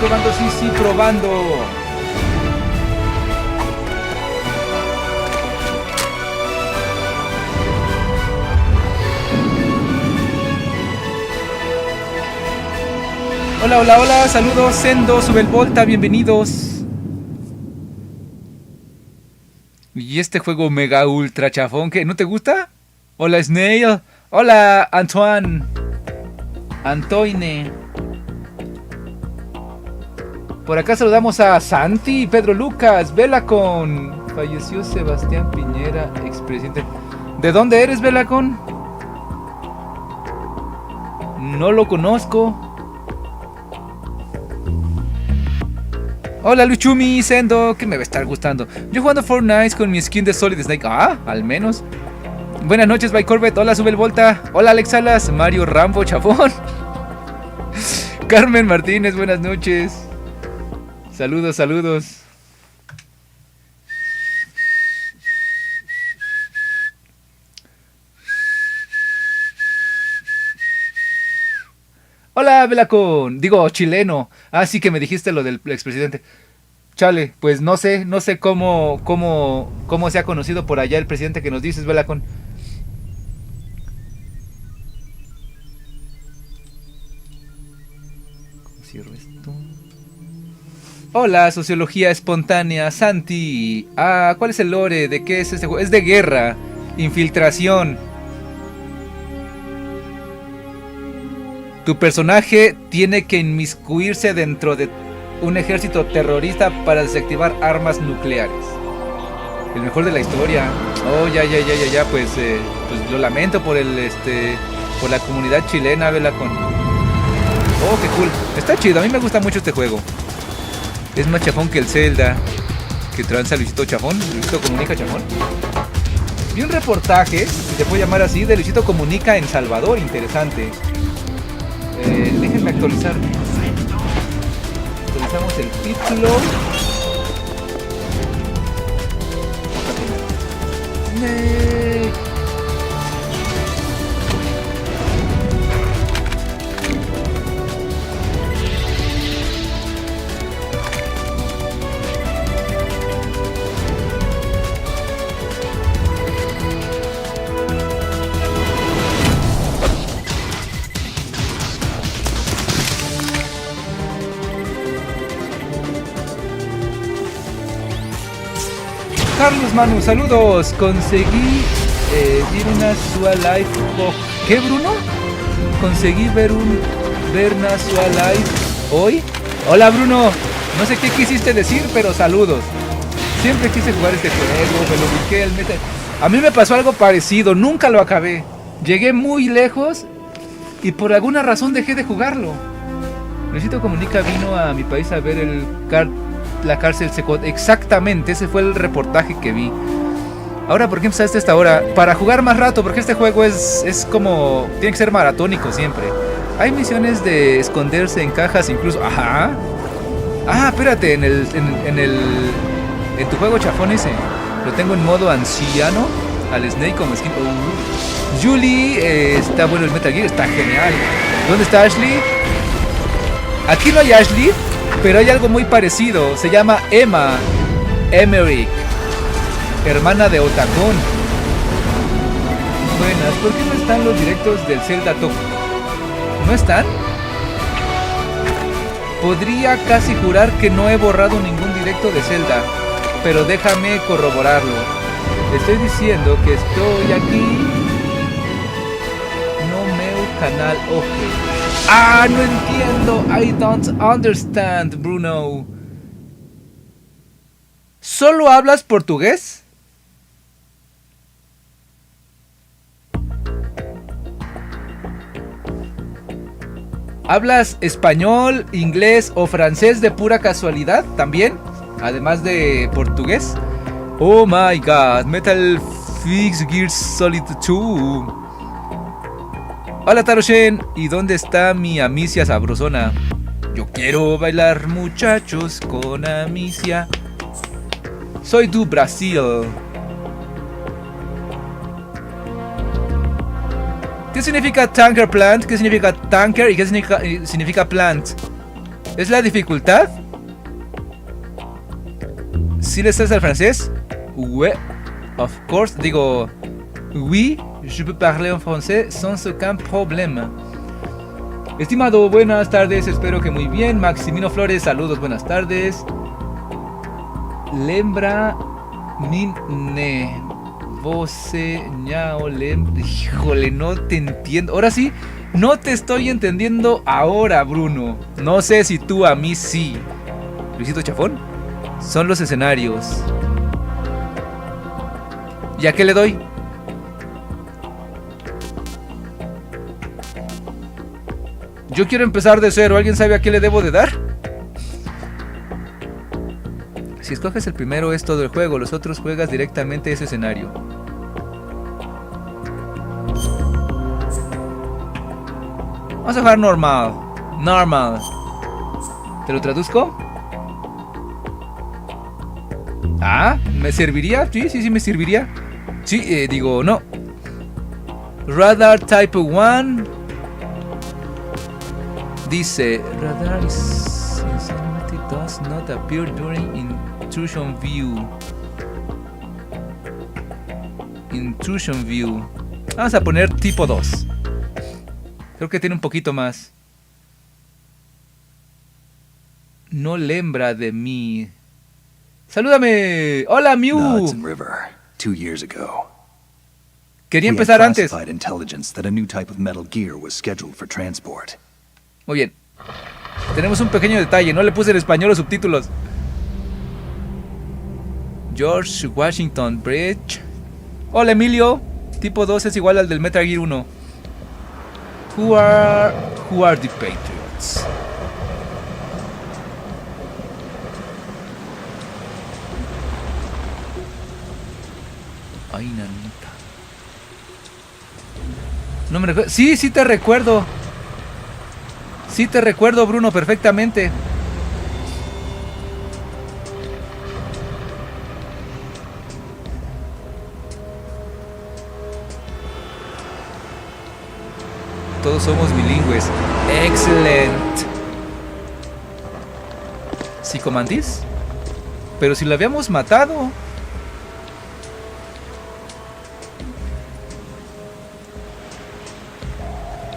probando, sí, sí, probando. Hola, hola, hola, saludos, Sendo, sube el Volta, bienvenidos. Y este juego mega ultra chafón, ¿qué? ¿No te gusta? Hola, Snail. Hola, Antoine. Antoine. Por acá saludamos a Santi, Pedro Lucas, Velacon. Falleció Sebastián Piñera, expresidente. ¿De dónde eres, Velacon? No lo conozco. Hola Luchumi, Sendo, que me va a estar gustando. Yo jugando Fortnite con mi skin de Solid Snake. Ah, al menos. Buenas noches, by Corvette. Hola, sube el Volta. Hola, Alex Salas. Mario Rambo, chafón. Carmen Martínez, buenas noches. Saludos, saludos. Hola, Velacón. Digo, chileno. Ah, sí que me dijiste lo del expresidente. Chale, pues no sé cómo se ha conocido por allá el presidente que nos dices, Velacón. ¿Cómo cierro esto? Hola, sociología espontánea, Santi. Ah, ¿cuál es el lore? ¿De qué es este juego? Es de guerra, infiltración. Tu personaje tiene que inmiscuirse dentro de un ejército terrorista para desactivar armas nucleares. El mejor de la historia. Oh, ya, pues lo lamento por por la comunidad chilena, Velacón. Oh, qué cool. Está chido, a mí me gusta mucho este juego. Es más chafón que el Zelda. Que tranza Luisito Chafón, Luisito Comunica Chafón. Vi un reportaje, si se puede llamar así, de Luisito Comunica en Salvador, interesante. Déjenme actualizar. Actualizamos el título. Carlos Manu, saludos. Conseguí ir una Sua Live. ¿Qué, Bruno? Conseguí ver una Sua Live hoy. Hola, Bruno. No sé qué quisiste decir, pero saludos. Siempre quise jugar este juego, me lo busqué el meta. A mí me pasó algo parecido, nunca lo acabé. Llegué muy lejos y por alguna razón dejé de jugarlo. Luisito Comunica vino a mi país a ver la cárcel Secot. Exactamente, ese fue el reportaje que vi. Ahora, ¿por qué empezaste a esta hora? Para jugar más rato, porque este juego es como... tiene que ser maratónico siempre. Hay misiones de esconderse en cajas incluso... Ajá. Ah, espérate, en tu juego chafón ese. Lo tengo en modo anciano. Al Snake como skin. Julie, está bueno el Metal Gear, está genial. ¿Dónde está Ashley? Aquí no hay Ashley, pero hay algo muy parecido. Se llama Emma Emmerich, hermana de Otacón. Buenas, ¿por qué no están los directos del Zelda Top? ¿No están? Podría casi jurar que no he borrado ningún directo de Zelda, pero déjame corroborarlo. Estoy diciendo que estoy aquí. No meu canal oje. Ah, no entiendo. I don't understand, Bruno. ¿Solo hablas portugués? ¿Hablas español, inglés o francés de pura casualidad también? Además de portugués. Oh my god, Metal Gear Solid 2. Hola Taroshen, ¿y dónde está mi Amicia sabrosona? Yo quiero bailar muchachos con Amicia. Soy du Brasil. ¿Qué significa tanker plant? ¿Qué significa tanker? ¿Y qué significa plant? ¿Es la dificultad? ¿Sí le estás al francés? Oui, of course. Digo, oui, je peux parler en français sans aucun problème. Estimado, buenas tardes, espero que muy bien. Maximino Flores, saludos, buenas tardes. Lembra Mine Voce ñao Híjole, no te entiendo. Ahora sí, no te estoy entendiendo ahora, Bruno. No sé si tú a mí sí. Luisito Chafón. Son los escenarios. ¿Y a qué le doy? Yo quiero empezar de cero. ¿Alguien sabe a qué le debo de dar? Si escoges el primero es todo el juego. Los otros juegas directamente ese escenario. Vamos a jugar normal. Normal. ¿Te lo traduzco? Ah, ¿me serviría? Sí, me serviría. Sí, digo, no. Radar Type 1. Dice, radar is does not appear during intrusion view. Intrusion view. Vamos a poner tipo 2. Creo que tiene un poquito más. No lembra de mí. ¡Salúdame! ¡Hola, Mew! Quería empezar antes. Muy bien. Tenemos un pequeño detalle. No le puse en español los subtítulos. George Washington Bridge. Hola, Emilio. Tipo 2 es igual al del Metal Gear 1. Who are the Patriots? Ay, nanita. No me recuerdo. Sí te recuerdo. Sí te recuerdo, Bruno, perfectamente. Todos somos bilingües. Excelente. ¿Sí, Comandis? Pero si lo habíamos matado.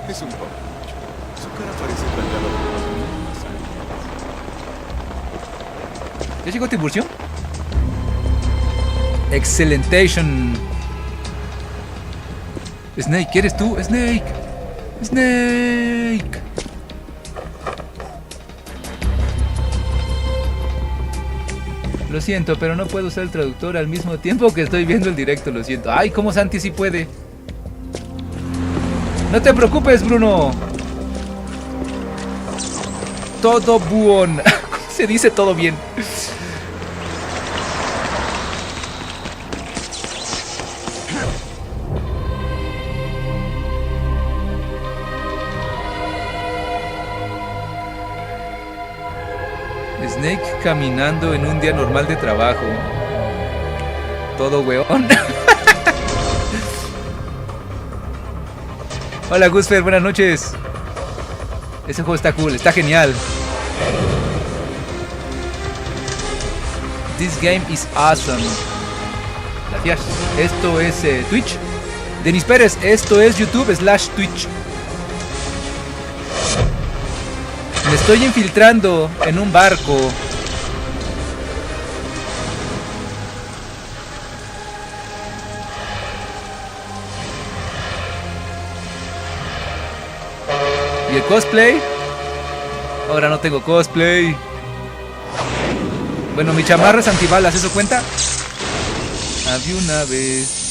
Es un poco. Su cara parece plagada de... ¿Ya llegó Tiburcio? Excelentation. Snake, ¿eres tú? Snake. Snake. Lo siento, pero no puedo usar el traductor al mismo tiempo que estoy viendo el directo, lo siento. Ay, ¿cómo Santi sí puede? No te preocupes, Bruno. Todo buon. ¿Cómo se dice todo bien? Snake caminando en un día normal de trabajo. Todo weón. Hola Gusfer, buenas noches. Ese juego está cool, está genial. This game is awesome. Gracias. Esto es Twitch. Denis Pérez, esto es YouTube/Twitch. Me estoy infiltrando en un barco. ¿Y el cosplay? Ahora no tengo cosplay. Bueno, mi chamarra es antibalas, ¿eso cuenta? Había una vez.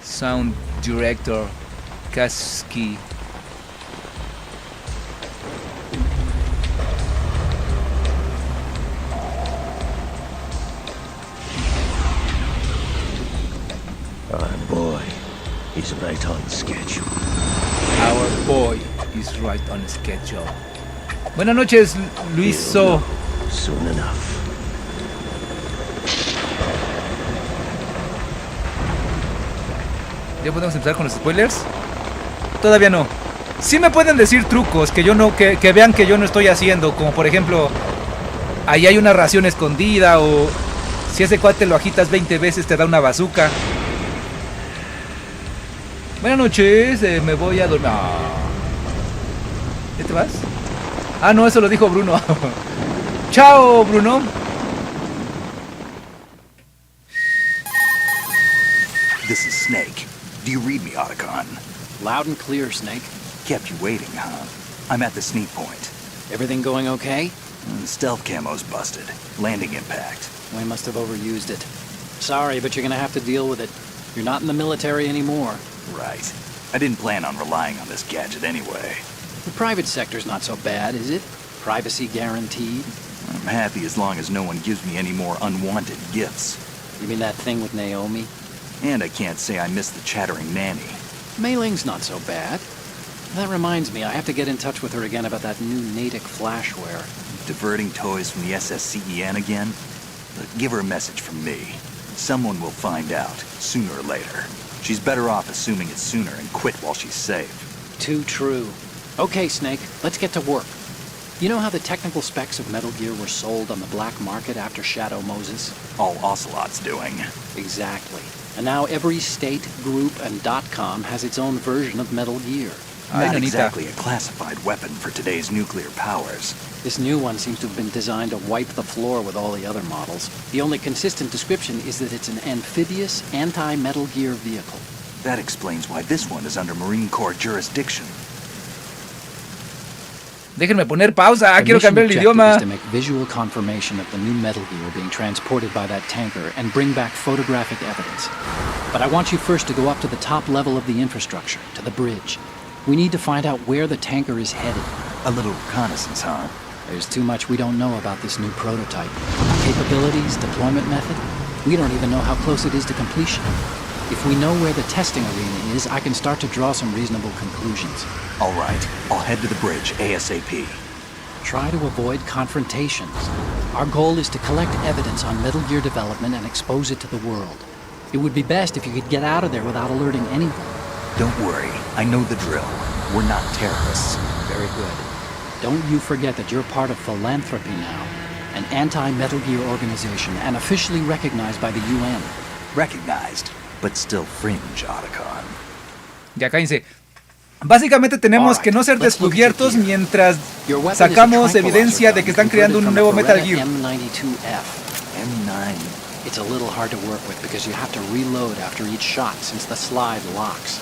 Sound Director Kaski. Our boy is right on schedule. Our boy is right on schedule. Buenas noches, Luiso. Soon enough. ¿Ya podemos empezar con los spoilers? Todavía no. Sí me pueden decir trucos que yo no, que vean que yo no estoy haciendo. Como por ejemplo, ahí hay una ración escondida. O si ese cuate lo agitas 20 veces te da una bazooka. Buenas noches, me voy a dormir. ¿Ya te vas? Ah, no, eso lo dijo Bruno. Chao, Bruno. This is Snake. Do you read me, Otacon? Loud and clear, Snake. Kept you waiting, huh? I'm at the sneak point. Everything going okay? The stealth camo's busted. Landing impact. We must have overused it. Sorry, but you're gonna have to deal with it. You're not in the military anymore. Right. I didn't plan on relying on this gadget anyway. The private sector's not so bad, is it? Privacy guaranteed? I'm happy as long as no one gives me any more unwanted gifts. You mean that thing with Naomi? And I can't say I miss the chattering nanny. Mei Ling's not so bad. That reminds me, I have to get in touch with her again about that new Natick flashware. Diverting toys from the SSCEN again? Give her a message from me. Someone will find out, sooner or later. She's better off assuming it sooner and quit while she's safe. Too true. Okay, Snake, let's get to work. You know how the technical specs of Metal Gear were sold on the black market after Shadow Moses? All Ocelot's doing. Exactly. And now every state, group, and .com has its own version of Metal Gear. Not exactly a classified weapon for today's nuclear powers. This new one seems to have been designed to wipe the floor with all the other models. The only consistent description is that it's an amphibious, anti-Metal Gear vehicle. That explains why this one is under Marine Corps jurisdiction. Déjenme poner pausa, The quiero mission cambiar el objective idioma. is to make visual confirmation of the new Metal Gear being transported by that tanker and bring back photographic evidence. But I want you first to go up to the top level of the infrastructure, to the bridge. We need to find out where the tanker is headed. A little reconnaissance, huh? There's too much we don't know about this new prototype. Capabilities, deployment method. We don't even know how close it is to completion. If we know where the testing arena is, I can start to draw some reasonable conclusions. All right, I'll head to the bridge ASAP. Try to avoid confrontations. Our goal is to collect evidence on Metal Gear development and expose it to the world. It would be best if you could get out of there without alerting anyone. Don't worry, I know the drill. We're not terrorists. Very good. Don't you forget that you're part of Philanthropy now, an anti-Metal Gear organization and officially recognized by the UN. Recognized, but still fringe, Otacon. Ya cállense. Básicamente tenemos que no ser descubiertos mientras sacamos evidencia de que están creando un nuevo Metal Gear. M92F. M9. It's a little hard to work with because you have to reload after each shot since the slide locks.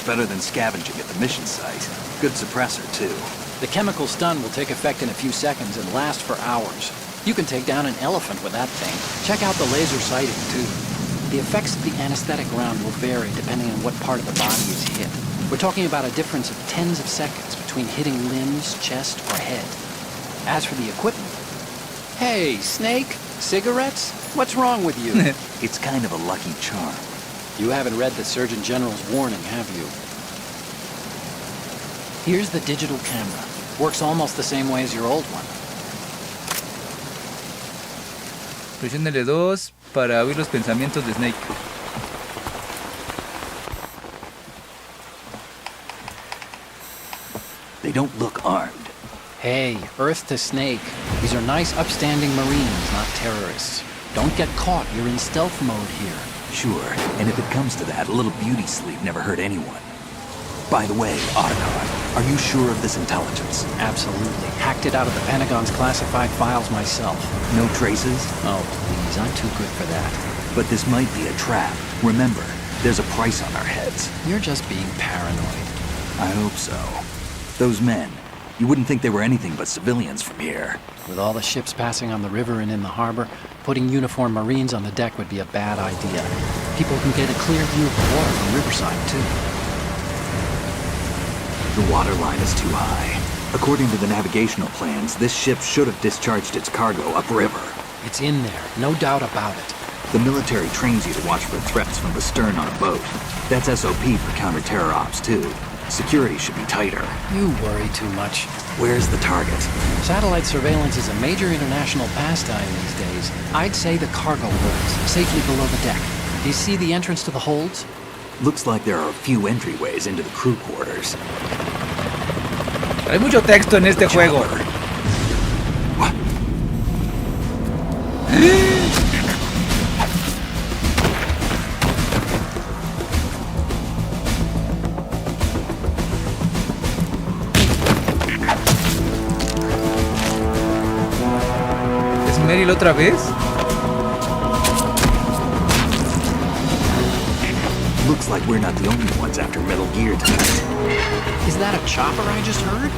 Better than scavenging at the mission site. Good suppressor, too. The chemical stun will take effect in a few seconds and last for hours. You can take down an elephant with that thing. Check out the laser sighting, too. The effects of the anesthetic round will vary depending on what part of the body is hit. We're talking about a difference of tens of seconds between hitting limbs, chest, or head. As for the equipment... Hey, Snake? Cigarettes? What's wrong with you? It's kind of a lucky charm. You haven't read the Surgeon General's warning, have you? Here's the digital camera. Works almost the same way as your old one. Presión L2 para oír los pensamientos de Snake. They don't look armed. Hey, Earth to Snake. These are nice, upstanding Marines, not terrorists. Don't get caught. You're in stealth mode here. Sure, and if it comes to that, a little beauty sleep never hurt anyone. By the way, Otacon, are you sure of this intelligence? Absolutely. Hacked it out of the Pentagon's classified files myself. No traces? Oh, please. I'm too good for that. But this might be a trap. Remember, there's a price on our heads. You're just being paranoid. I hope so. Those men, you wouldn't think they were anything but civilians from here. With all the ships passing on the river and in the harbor, putting uniformed Marines on the deck would be a bad idea. People can get a clear view of the water from Riverside, too. The water line is too high. According to the navigational plans, this ship should have discharged its cargo upriver. It's in there, no doubt about it. The military trains you to watch for threats from the stern on a boat. That's SOP for counter-terror ops, too. Security should be tighter. You worry too much. Where's the target? Satellite surveillance is a major international pastime these days. I'd say the cargo holds, safely below the deck. Do you see the entrance to the holds? Looks like there are a few entryways into the crew quarters. Hay mucho texto en este juego. Chopper. ¿Es Meryl otra vez? Looks like we're not the only ones after Metal Gear tonight. Is that a chopper I just heard?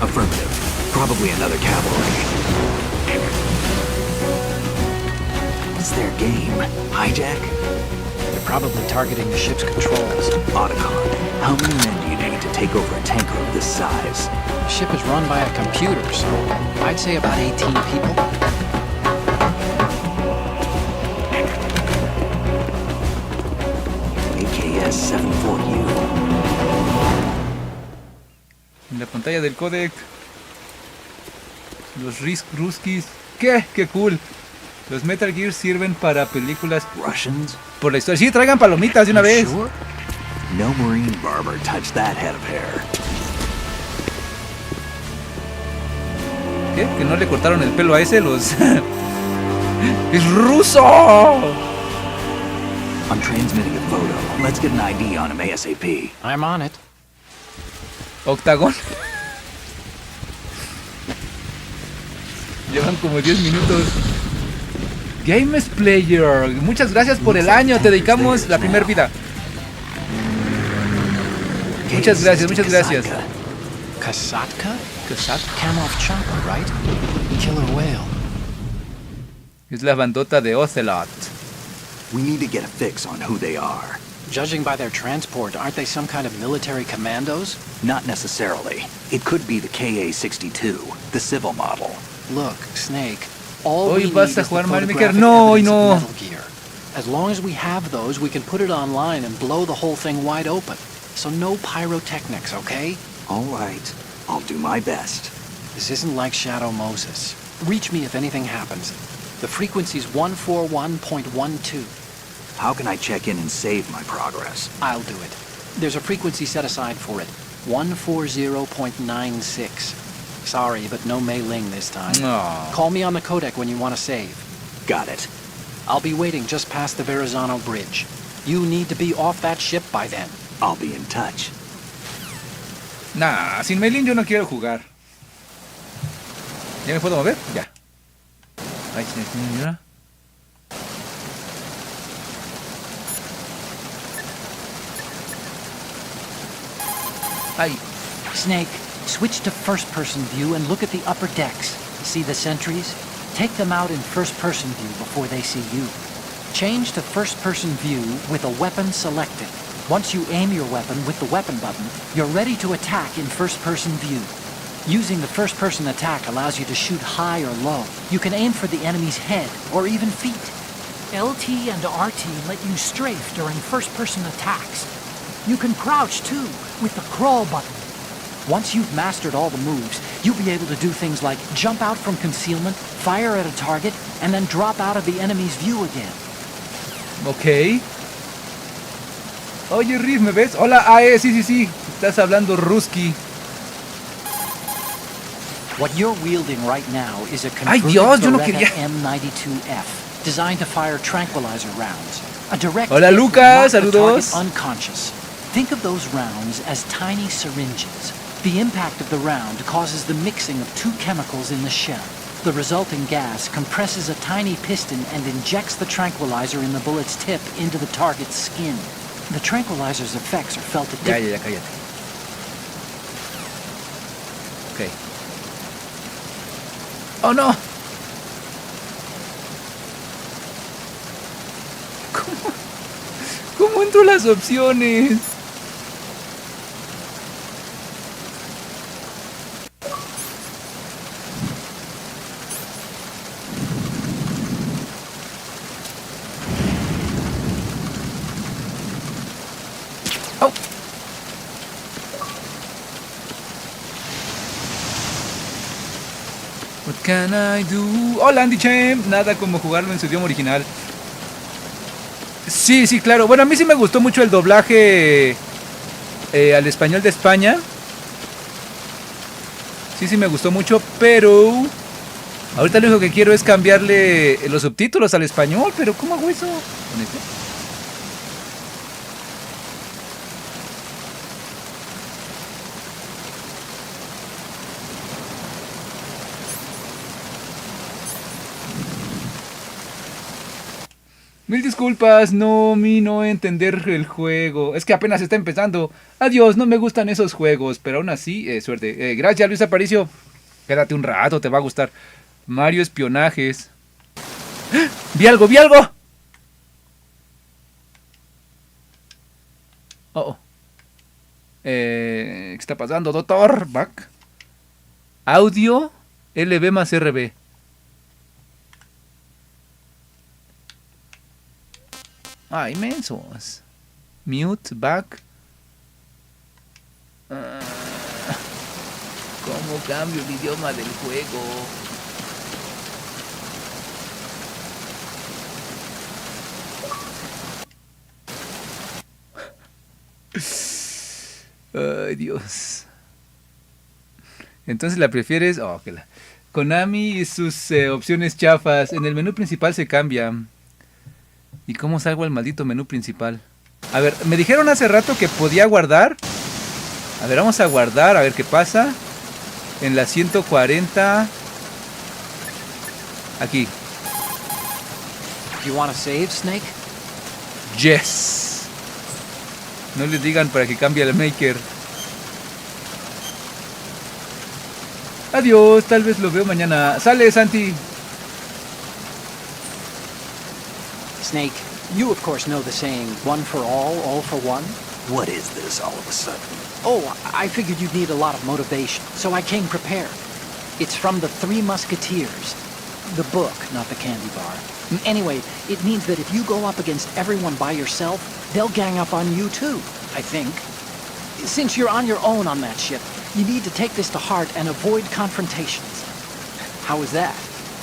Affirmative. Probably another cavalry. What's their game? Hijack? They're probably targeting the ship's controls. Otacon. How many men do you need to take over a tanker of this size? The ship is run by a computer, so I'd say about 18 people. AKS 74U. En la pantalla del codec. Los Ruskis. ¿Qué? ¡Qué cool! Los Metal Gear sirven para películas Russians? por la historia. Sí, traigan palomitas de una vez. Sure? No Marine barber touched that head of hair. ¿Qué? ¿Que no le cortaron el pelo a ese? Los... ¡Es ruso! I'm transmitting a photo. Let's get an ID on him ASAP. I'm on it. Octagón. Llevan como 10 minutos. Games Player, muchas gracias por el año. Te dedicamos la primera vida. Muchas gracias, muchas gracias. Kasatka? Kasatka. Kamoff chopper, right? Killer whale. Es la bandota de Ocelot. We need to get a fix on who they are. Judging by their transport, aren't they some kind of military commandos? Not necessarily. It could be the KA-62, the civil model. Look, Snake, all Hoy we need vas is a the jugar Mario photographic Maker. No, evidence no. of Metal Gear. As long as we have those, we can put it online and blow the whole thing wide open. So no pyrotechnics, okay? All right. I'll do my best. This isn't like Shadow Moses. Reach me if anything happens. The frequency's 141.12. How can I check in and save my progress? I'll do it. There's a frequency set aside for it. 140.96. Sorry, but no Mei Ling this time. No. Call me on the codec when you want to save. Got it. I'll be waiting just past the Verrazano Bridge. You need to be off that ship by then. I'll be in touch. Nah, sin Meilin yo no quiero jugar. ¿Ya me puedo mover? Ya. Ay, señora. Ay. Snake, switch to first-person view and look at the upper decks. See the sentries? Take them out in first-person view before they see you. Change to first-person view with a weapon selected. Once you aim your weapon with the weapon button, you're ready to attack in first-person view. Using the first-person attack allows you to shoot high or low. You can aim for the enemy's head or even feet. LT and RT let you strafe during first-person attacks. You can crouch too with the crawl button. Once you've mastered all the moves, you'll be able to do things like jump out from concealment, fire at a target, and then drop out of the enemy's view again. Ok. Oye, Riff, ¿me ves? Hola, sí. Estás hablando ruski. What you're wielding right now is a Ay, converted Dios, yo no Beretta quería. M92F, designed to fire tranquilizer rounds. A direct Hola, hit will Lucas, knock the target saludos. unconscious. Think of those rounds as tiny syringes. The impact of the round causes the mixing of two chemicals in the shell. The resulting gas compresses a tiny piston and injects the tranquilizer in the bullet's tip into the target's skin. The tranquilizer's effects are felt at different... Ya, cállate. Ok. ¡Oh, no! ¿Cómo entro las opciones? Oh. What can I do? Hola, Andy Chem. Nada como jugarlo en su idioma original. Sí, sí, claro. Bueno, a mí sí me gustó mucho el doblaje al español de España. Sí, sí me gustó mucho, pero ahorita lo único que quiero es cambiarle los subtítulos al español, pero ¿cómo hago eso? ¿Con este? Mil disculpas, no entender el juego. Es que apenas está empezando. Adiós, no me gustan esos juegos, pero aún así, suerte. Gracias, Luis Aparicio. Quédate un rato, te va a gustar. Mario Espionajes. ¡Ah! ¡Vi algo, vi algo! Oh. ¿Qué está pasando, doctor? Back. Audio LB más RB. Ah, inmensos. Mute, back. ¿Cómo cambio el idioma del juego? Ay, Dios. Entonces la prefieres... Oh, que la... Konami y sus opciones chafas. En el menú principal se cambia. ¿Y cómo salgo al maldito menú principal? A ver, me dijeron hace rato que podía guardar. A ver, vamos a guardar, a ver qué pasa. En la 140. Aquí. You want to save, Snake? Yes. No le digan para que cambie el maker. Adiós, tal vez lo veo mañana. Sale, Santi. Snake, you of course know the saying, one for all for one? What is this all of a sudden? Oh, I figured you'd need a lot of motivation, so I came prepared. It's from the Three Musketeers. The book, not the candy bar. Anyway, it means that if you go up against everyone by yourself, they'll gang up on you too, I think. Since you're on your own on that ship, you need to take this to heart and avoid confrontations. How was that?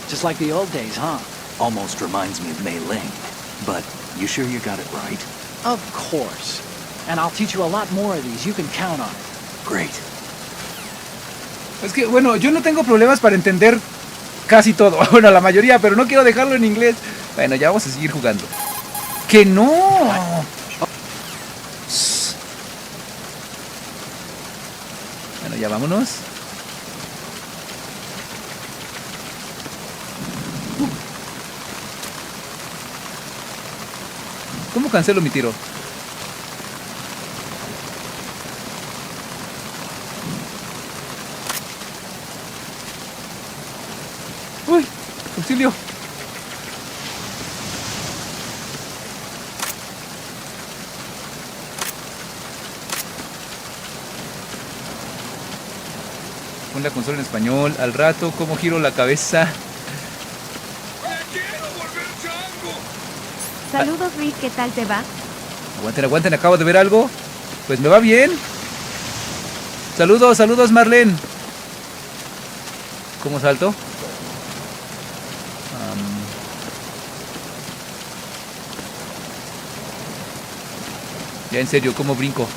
Just like the old days, huh? Almost reminds me of Mei Ling. But you sure you got it right? Of course. And I'll teach you a lot more of these. You can count on it. Great. Es que, bueno, yo no tengo problemas para entender casi todo. Bueno, la mayoría, pero no quiero dejarlo en inglés. Bueno, ya vamos a seguir jugando. ¡Que no! Bueno, ya vámonos. ¿Cómo cancelo mi tiro? ¡Uy! ¡Auxilio! Pon la consola en español. Al rato, ¿cómo giro la cabeza? Saludos, Rick, ¿qué tal te va? Aguanten, aguanten, acabo de ver algo. Pues me va bien. Saludos, saludos, Marlene. ¿Cómo salto? Ya en serio, ¿cómo brinco?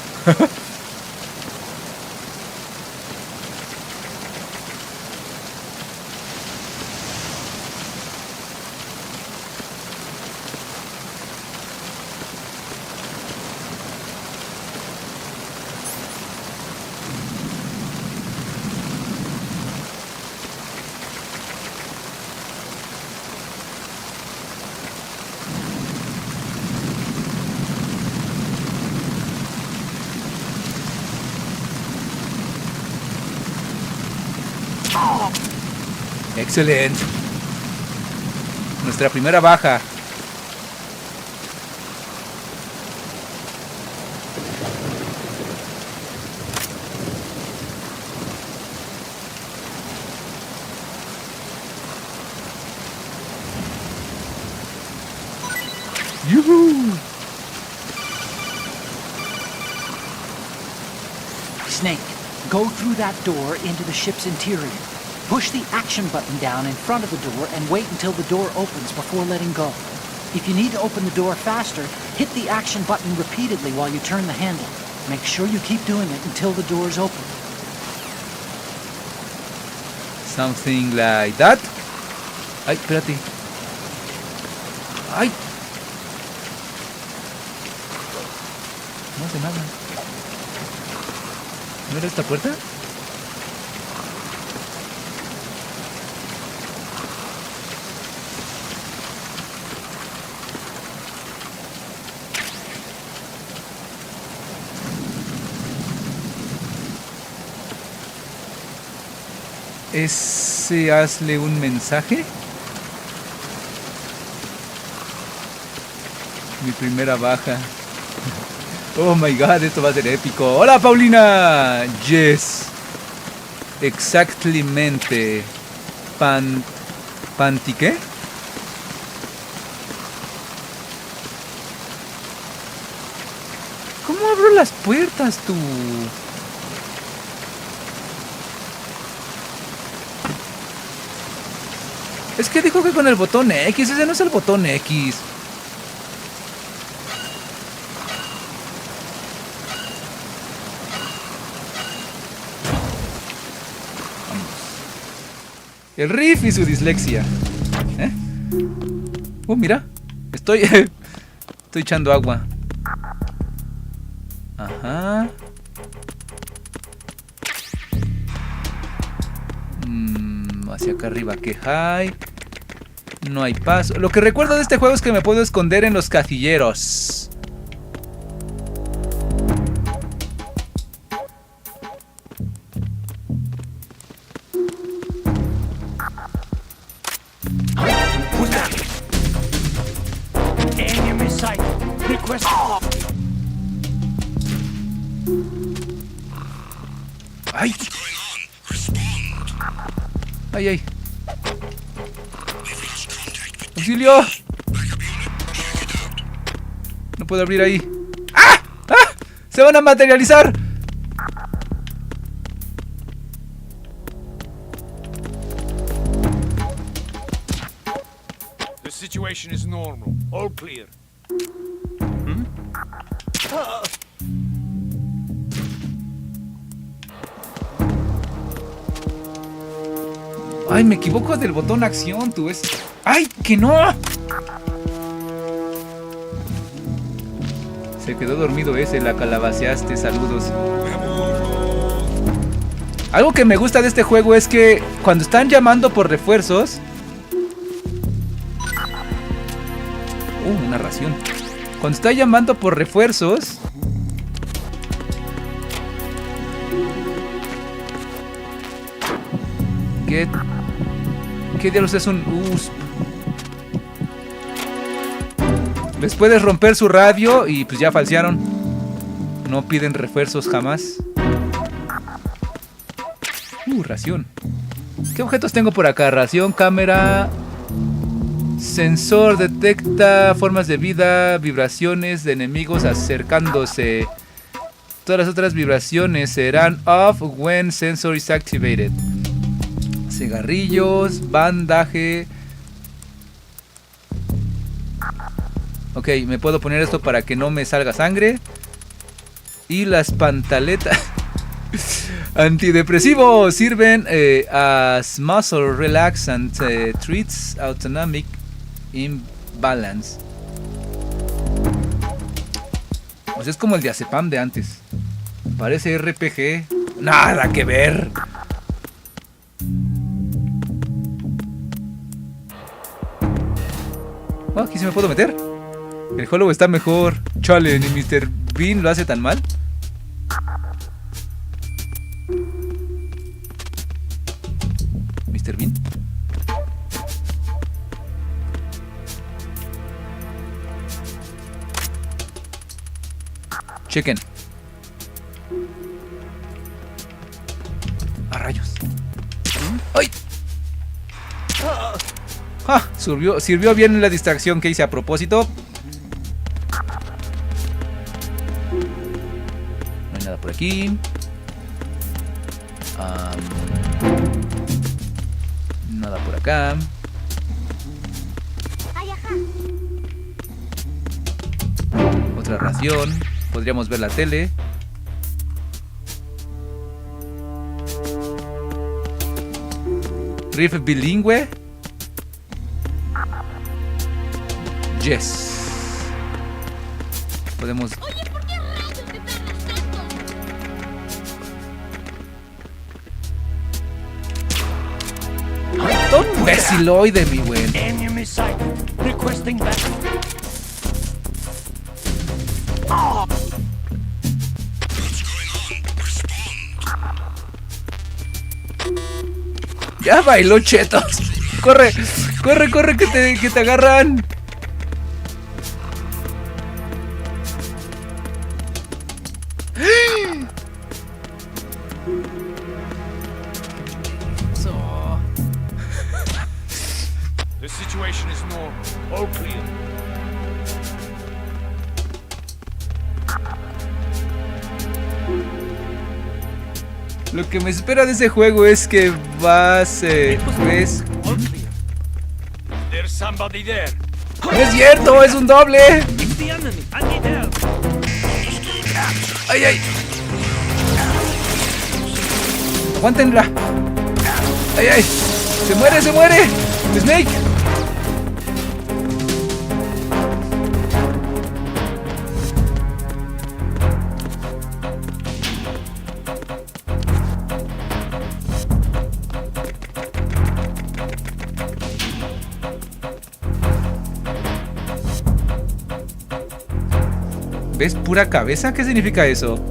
Excelente. Nuestra primera baja. ¡Yuhu! Snake, go through that door into the ship's interior. Push the action button down in front of the door and wait until the door opens before letting go. If you need to open the door faster, hit the action button repeatedly while you turn the handle. Make sure you keep doing it until the door is open. Something like that. Ay, espérate. Ay. No hace nada. ¿No era esta puerta? Ese, hazle un mensaje. Mi primera baja. Oh my god, esto va a ser épico. Hola Paulina. Yes. Exactamente. ¿Panti qué? ¿Cómo abro las puertas tú? Es que dijo que con el botón X, ese no es el botón X. Vamos. El riff y su dislexia. ¿Eh? Mira. Estoy echando agua. Ajá. Hacia acá arriba que hay. No hay paso. Lo que recuerdo de este juego es que me puedo esconder en los casilleros. Enemy sight. Request. ¡Ay! ¡Ay, ay! ¡Auxilio! No puedo abrir ahí. ¡Ah! ¡Ah! ¡Se van a materializar! The situation is normal. All clear. ¡Ay, me equivoco del botón acción, tú! Es... ¡Ay, que no! Se quedó dormido ese, la calabaceaste, saludos. Algo que me gusta de este juego es que cuando están llamando por refuerzos... una ración. Cuando está llamando por refuerzos... ¿Qué diablos es un USP? Les puedes romper su radio y pues ya falsearon. No piden refuerzos jamás. Ración. ¿Qué objetos tengo por acá? Ración, cámara. Sensor detecta formas de vida, vibraciones de enemigos acercándose. Todas las otras vibraciones serán off when sensor is activated. Cigarrillos, bandaje. Ok, me puedo poner esto para que no me salga sangre. Y las pantaletas antidepresivos sirven as muscle relaxant, treats autonomic imbalance. Pues es como el diazepam de antes. Parece RPG. Nada que ver. Oh, aquí sí me puedo meter. El Hollow está mejor. Chale, ni Mr. Bean lo hace tan mal. Mr. Bean. Chequen. A rayos. ¡Ay! Ah, sirvió bien la distracción que hice a propósito. No hay nada por aquí. Nada por acá. otra ración. Podríamos ver la tele. Riff bilingüe. Yes. Podemos... Oye, ¿por qué rayos te tardas tanto? Don Wesiloide, mi buen. Enemy sight. Requesting backup. Ya bailó, chetos. Corre, corre, corre, que te agarran. The situation is normal. All clear. Lo que me espera de ese juego es que vas, ves... All clear. There's somebody there. ¡No es cierto! ¡Es un doble! It's the enemy. I need help. ¡Ay, ay! ¡Aguántenla! ¡Ay, ay! ¡Se muere, se muere! ¡Snake! ¿Ves pura cabeza? ¿Qué significa eso?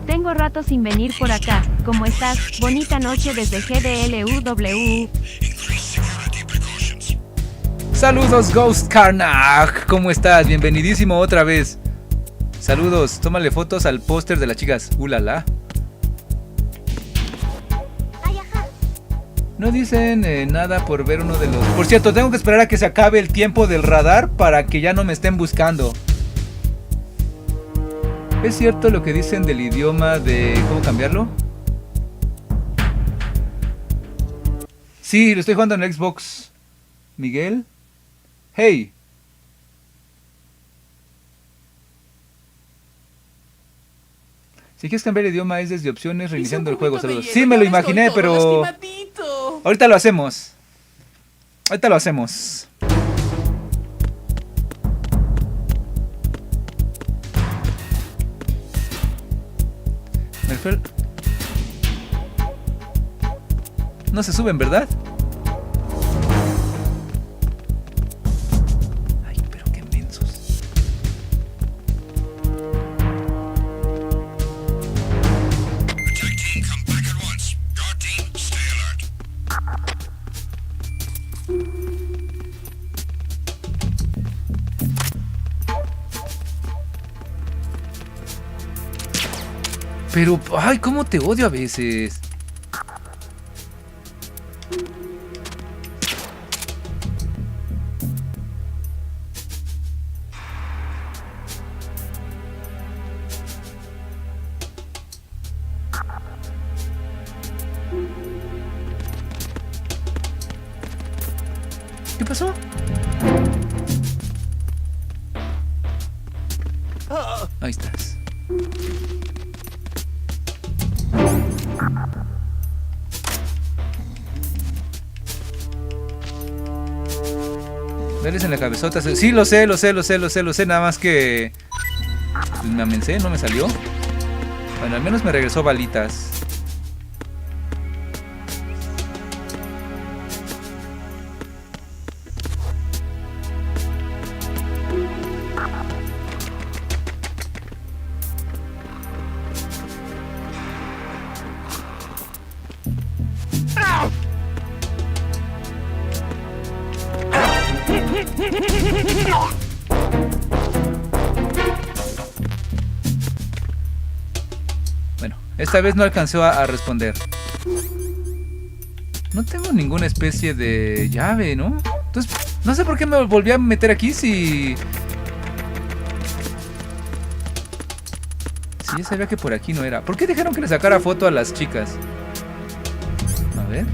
Tengo rato sin venir por acá. ¿Cómo estás? Bonita noche desde GDLUW. Saludos, Ghost Carnage. ¿Cómo estás? Bienvenidísimo otra vez. Saludos. Tómale fotos al póster de las chicas. ¡Ulala! No dicen nada por ver uno de los... Por cierto, tengo que esperar a que se acabe el tiempo del radar para que ya no me estén buscando. ¿Es cierto lo que dicen del idioma de... ¿Cómo cambiarlo? Sí, lo estoy jugando en Xbox. ¿Miguel? Hey. Si quieres cambiar el idioma es desde opciones, reiniciando el juego. Saludos. Sí, me lo imaginé, pero... Ahorita lo hacemos. Ahorita lo hacemos. No se suben, ¿verdad? Ay, pero qué mensos. Pero, ay, cómo te odio a veces. ¿Qué pasó? Ahí estás. Dales en la cabezota. Sí, lo sé, nada más que... me amencé, no me salió. Bueno, al menos me regresó balitas. Bueno, esta vez no alcanzó a responder. No tengo ninguna especie de llave, ¿no? Entonces, no sé por qué me volví a meter aquí si... Si ya sabía que por aquí no era. ¿Por qué dejaron que le sacara foto a las chicas? A ver.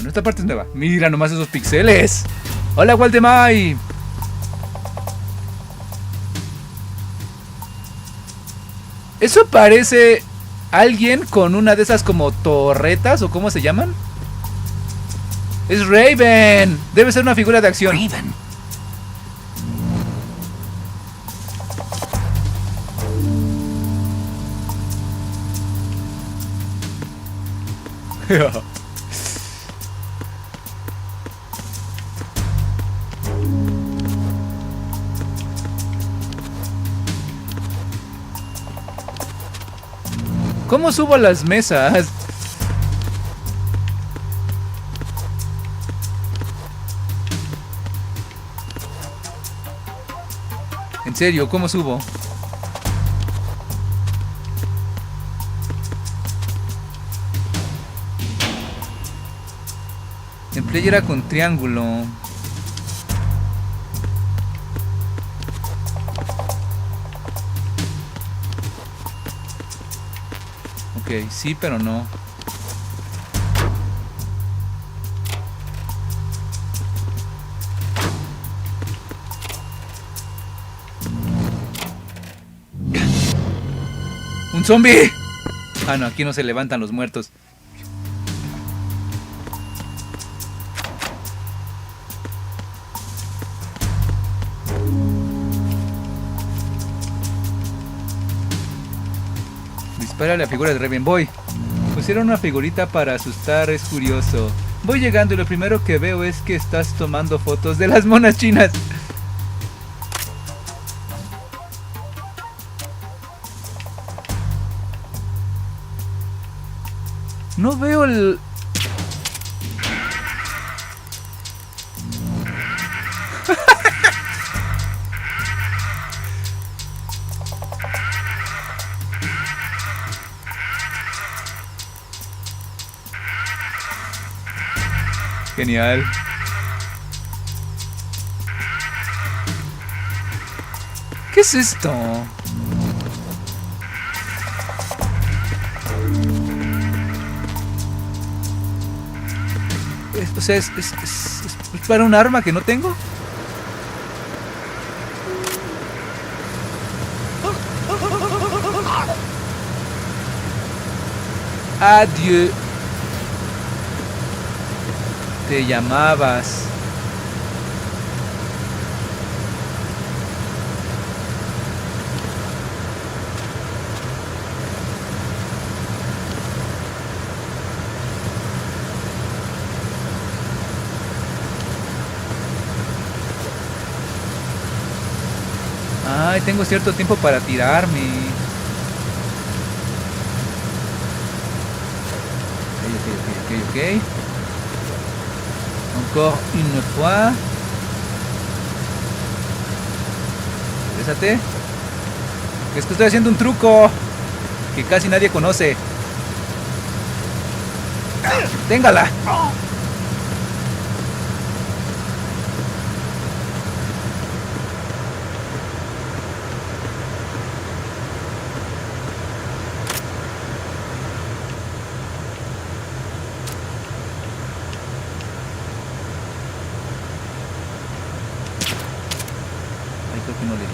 Bueno, esta parte es nueva. Mira nomás esos pixeles. Hola, Waldemar. Eso parece alguien con una de esas como torretas o cómo se llaman. Es Raven. Debe ser una figura de acción. Raven. ¿Cómo subo a las mesas? En serio, ¿cómo subo? En play era con triángulo. Ok, sí, pero no. ¡Un zombie! Ah, no, aquí no se levantan los muertos. Dispara la figura de Raven Boy. Pusieron una figurita para asustar, es curioso. Voy llegando y lo primero que veo es que estás tomando fotos de las monas chinas. No veo el... Genial. ¿Qué es esto? O sea, ¿es para un arma que no tengo? Adiós. Te llamabas. Ay, tengo cierto tiempo para tirarme. Ok. Encore une fois. Regresate. Es que estoy haciendo un truco que casi nadie conoce. ¡Téngala! Creo que no le di.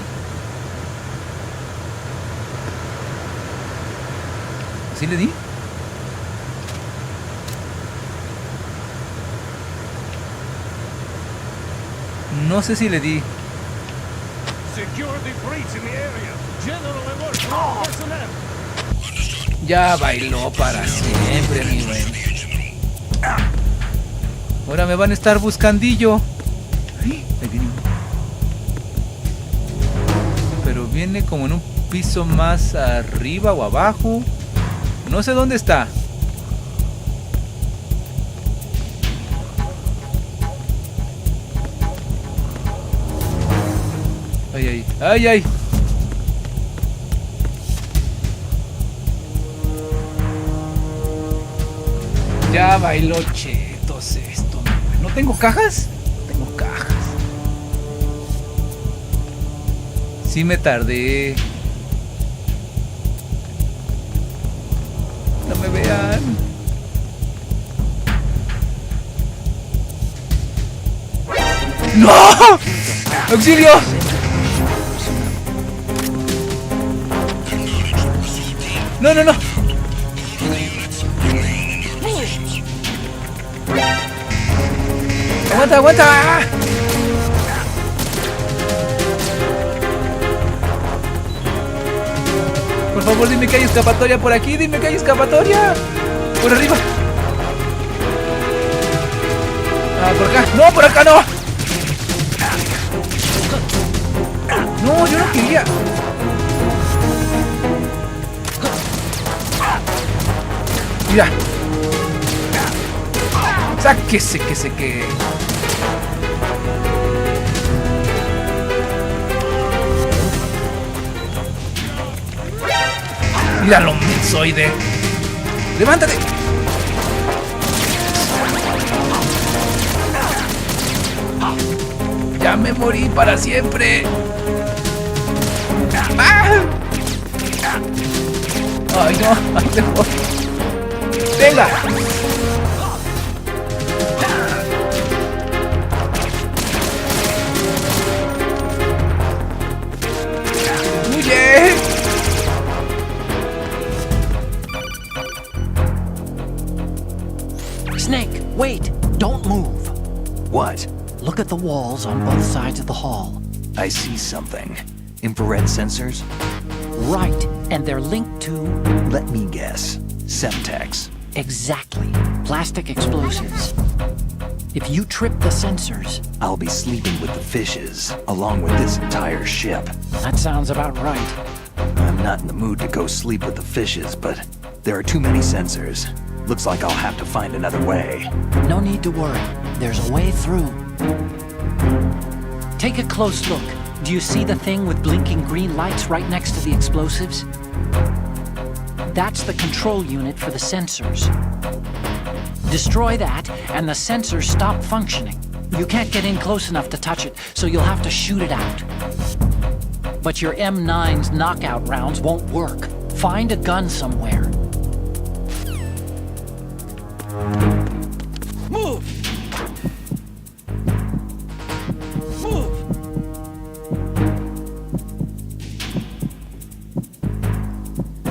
¿Sí le di? No sé si le di. Secure the breach in the area. General alert for all personnel. Ya bailó para siempre, mi güey. Ahora me van a estar buscandillo. Ahí viene uno. Pero viene como en un piso más arriba o abajo. No sé dónde está. Ay. Ya bailó chetos esto. ¿No tengo cajas? Tengo cajas. Sí me tardé. No me vean. ¡No! ¡Auxilio! No, no, no. Aguanta, aguanta. Por favor, dime que hay escapatoria por aquí. Dime que hay escapatoria. Por arriba. Ah, por acá. No, por acá no. No, yo no quería. Mira. Sáquese que se que. Míralo, mensoide. Levántate. Ya me morí para siempre. ¡Ah! Ay, no. Ay, me morí. Venga. ¡Huye! Snake, wait! Don't move. What? Look at the walls on both sides of the hall. I see something. Infrared sensors? Right, and they're linked to... Let me guess. Semtex. Exactly. Plastic explosives. If you trip the sensors... I'll be sleeping with the fishes, along with this entire ship. That sounds about right. I'm not in the mood to go sleep with the fishes, but there are too many sensors. Looks like I'll have to find another way. No need to worry. There's a way through. Take a close look. Do you see the thing with blinking green lights right next to the explosives? That's the control unit for the sensors. Destroy that, and the sensors stop functioning. You can't get in close enough to touch it, so you'll have to shoot it out. But your M9's knockout rounds won't work. Find a gun somewhere. Move! Move!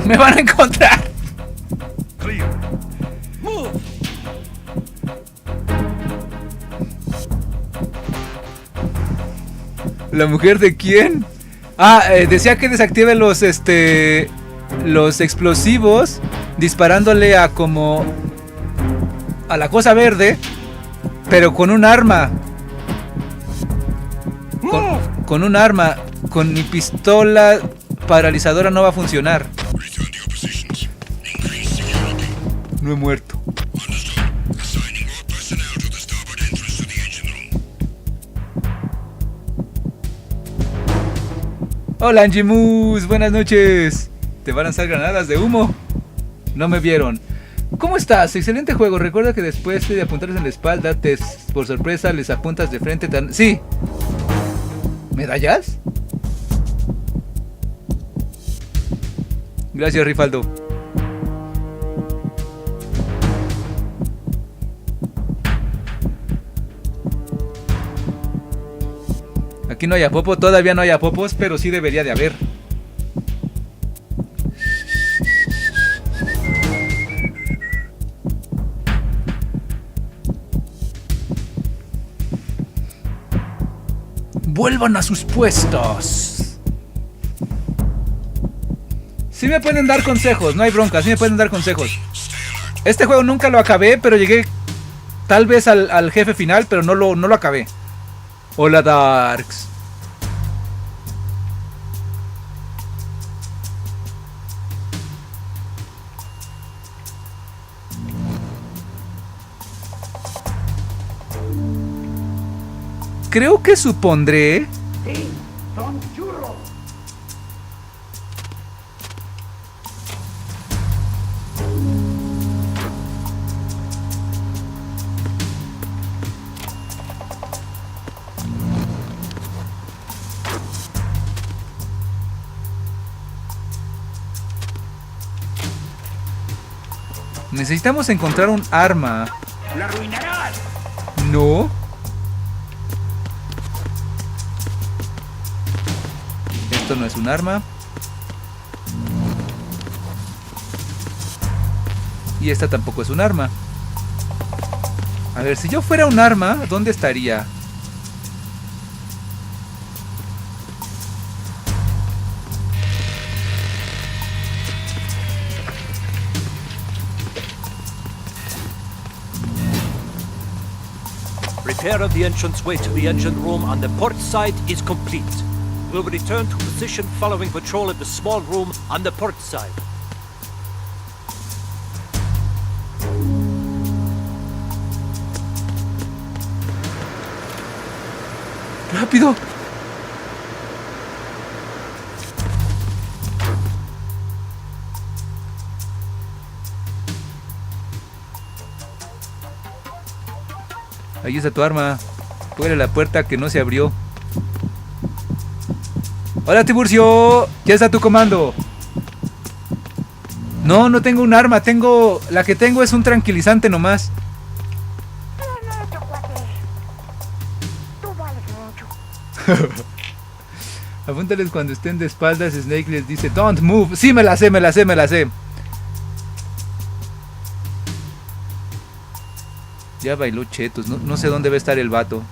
Me van a encontrar. Clear. Move! ¿La mujer de quién? Ah, decía que desactive los explosivos disparándole a como a la cosa verde, pero con un arma. Con un arma. Con mi pistola paralizadora no va a funcionar. No he muerto. Hola Angimus, buenas noches. Te van a lanzar granadas de humo. No me vieron. ¿Cómo estás? Excelente juego. Recuerda que después de apuntarles en la espalda, por sorpresa les apuntas de frente. Sí. ¿Medallas? Gracias, Rifaldo. Aquí no hay apopo, todavía no hay apopos, pero sí debería de haber. Vuelvan a sus puestos. Sí me pueden dar consejos, no hay bronca, sí me pueden dar consejos. Este juego nunca lo acabé, pero llegué tal vez al jefe final, pero no lo acabé. Hola Darks. Creo que supondré... Sí, son churros. Necesitamos encontrar un arma. ¡La arruinarás! No. Esto no es un arma. Y esta tampoco es un arma. A ver, si yo fuera un arma, ¿dónde estaría? Repair of the entranceway to the engine room on the port side is complete. We'll return to position following patrol of the small room on the port side. ¡Rápido! Ahí está tu arma. Póngale la puerta que no se abrió. ¡Hola, Tiburcio! Ya está tu comando. No, no tengo un arma. La que tengo es un tranquilizante nomás. Apúntales cuando estén de espaldas. Snake les dice "Don't move". Sí, me la sé. Ya bailó chetos. No sé dónde va a estar el vato.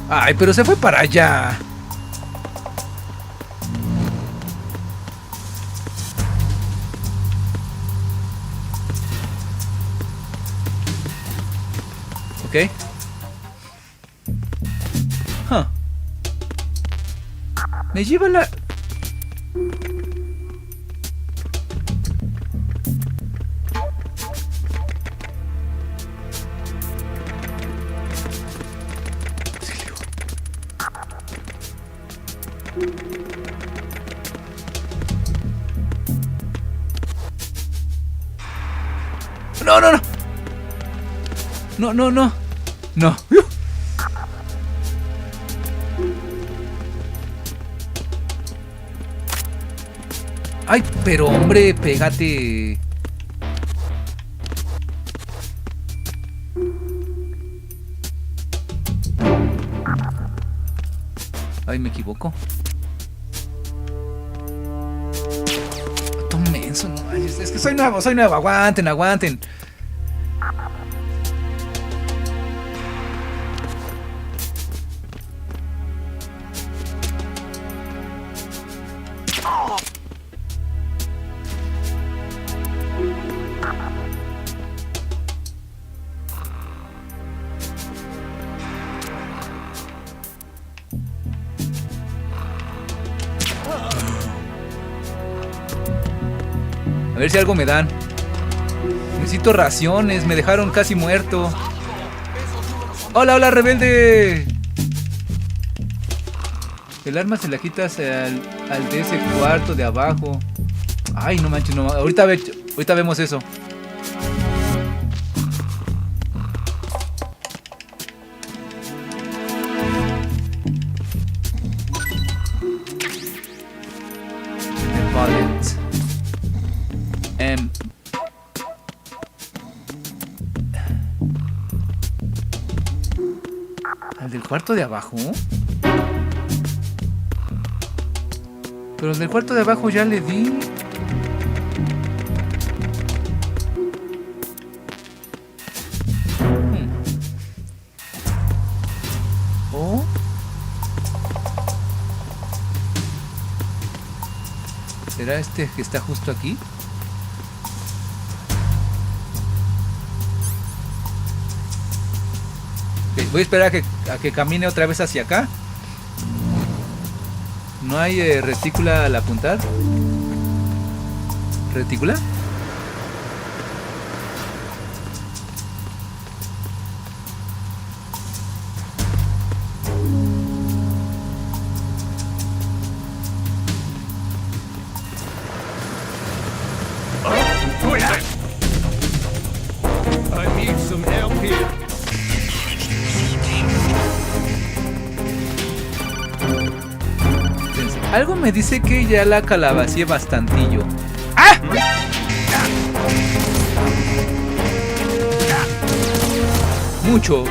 Ay, pero se fue para allá. Ok. Huh. Me lleva la... No. No. Ay, pero hombre, pégate. Ay, me equivoco. Tome eso, no. Ay, es que soy nuevo. Aguanten. A ver si algo me dan. Necesito raciones, me dejaron casi muerto. Hola, rebelde. El arma se la quitas al de ese cuarto de abajo. Ay, no manches, no. Ahorita vemos eso. ¿Al del cuarto de abajo? Pero el del cuarto de abajo ya le di. ¿Oh? ¿Será este que está justo aquí? Okay, voy a esperar a que camine otra vez hacia acá. ¿No hay retícula al apuntar? ¿Retícula? I need some help here. Algo me dice que ya la calabacié bastantillo. ¡Ah! Mucho.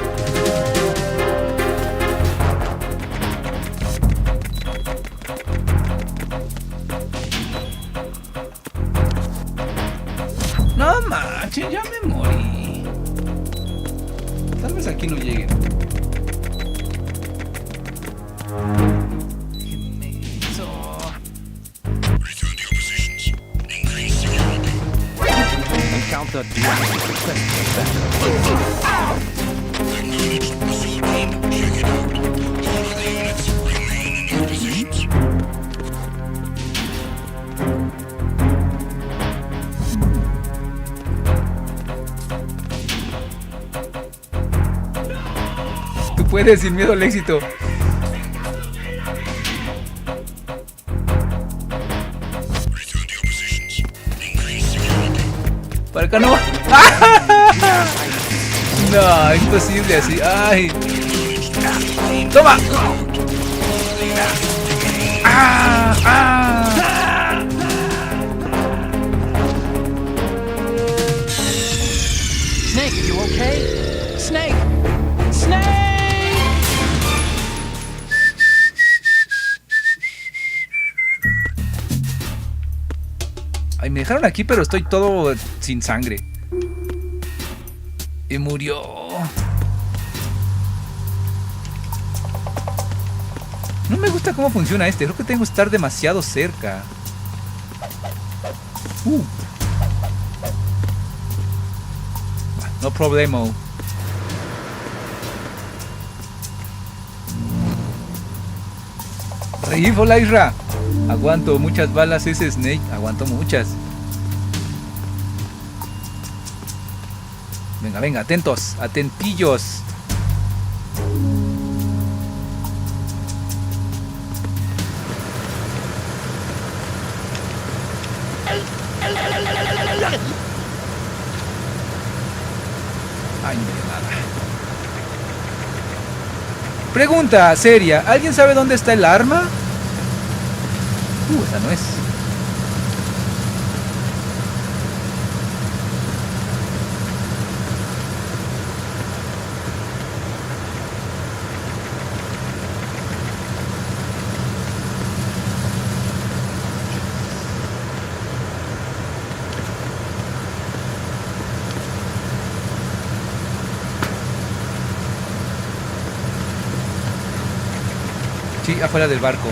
No manches, ya me morí. Tal vez aquí no llegue. Encounter damage. Request Tú puedes sin miedo al éxito. Para acá no. No, imposible así. Ay. Toma. Ah, ah. Snake, are you okay? Snake! Snake! Ay, me dejaron aquí, pero estoy todo sin sangre. Y murió. No me gusta cómo funciona este. Creo que tengo que estar demasiado cerca. No problema. Hola Isra. Aguanto muchas balas ese Snake. Aguanto muchas. Venga, venga, atentos. Atentillos. Ay, no veo nada. Pregunta seria. ¿Alguien sabe dónde está el arma? Esa no es. Sí, afuera del barco.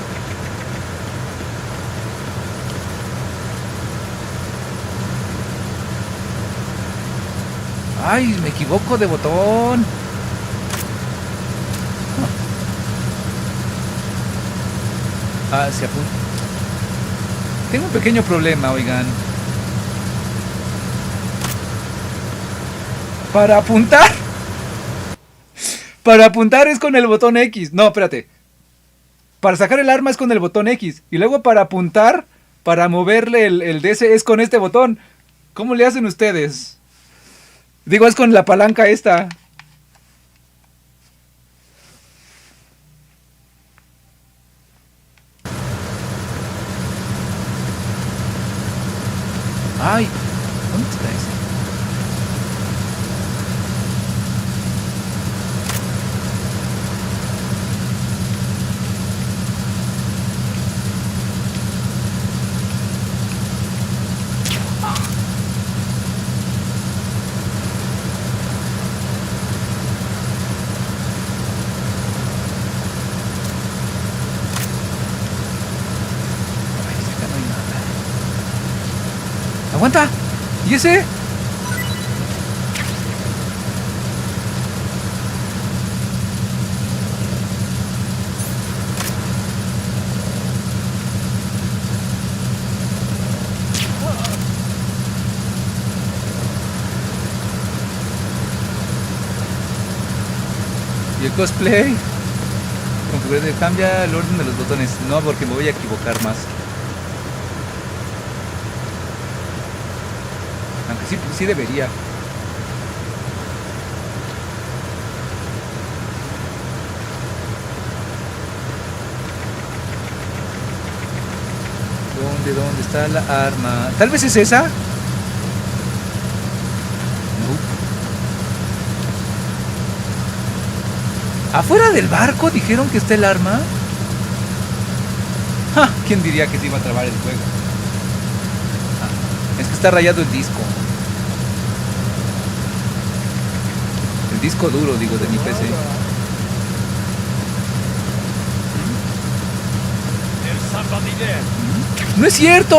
Ay, me equivoco de botón. Ah, se apunta. Tengo un pequeño problema, oigan. Para apuntar. Para apuntar es con el botón X. No, espérate. Para sacar el arma es con el botón X. Y luego para apuntar, para moverle el DS es con este botón. ¿Cómo le hacen ustedes? Digo, es con la palanca esta. Ay, ¿dónde está ese? ¡Aguanta! ¿Y ese? ¿Y el cosplay? Cambia el orden de los botones. No, porque me voy a equivocar más. Aunque sí debería. ¿Dónde está la arma? ¿Tal vez es esa? No. ¿Afuera del barco dijeron que está el arma? ¡Ja! ¿Quién diría que se iba a trabar el juego? Es que está rayado el disco. El disco duro, digo, de mi PC. ¡No es cierto!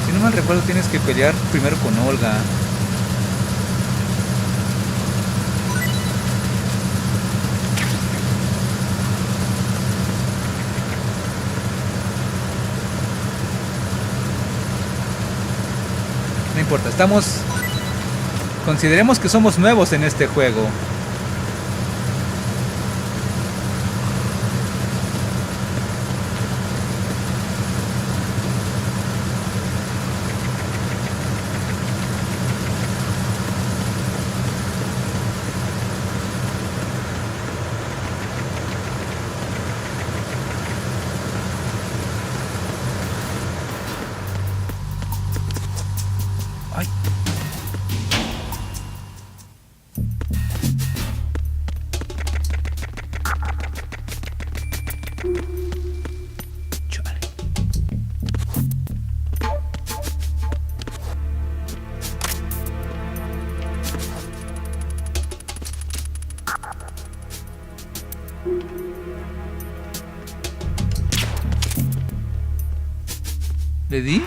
Si no mal recuerdo, tienes que pelear primero con Olga. No importa, consideremos que somos nuevos en este juego. Ay. Chale. ¿Le di?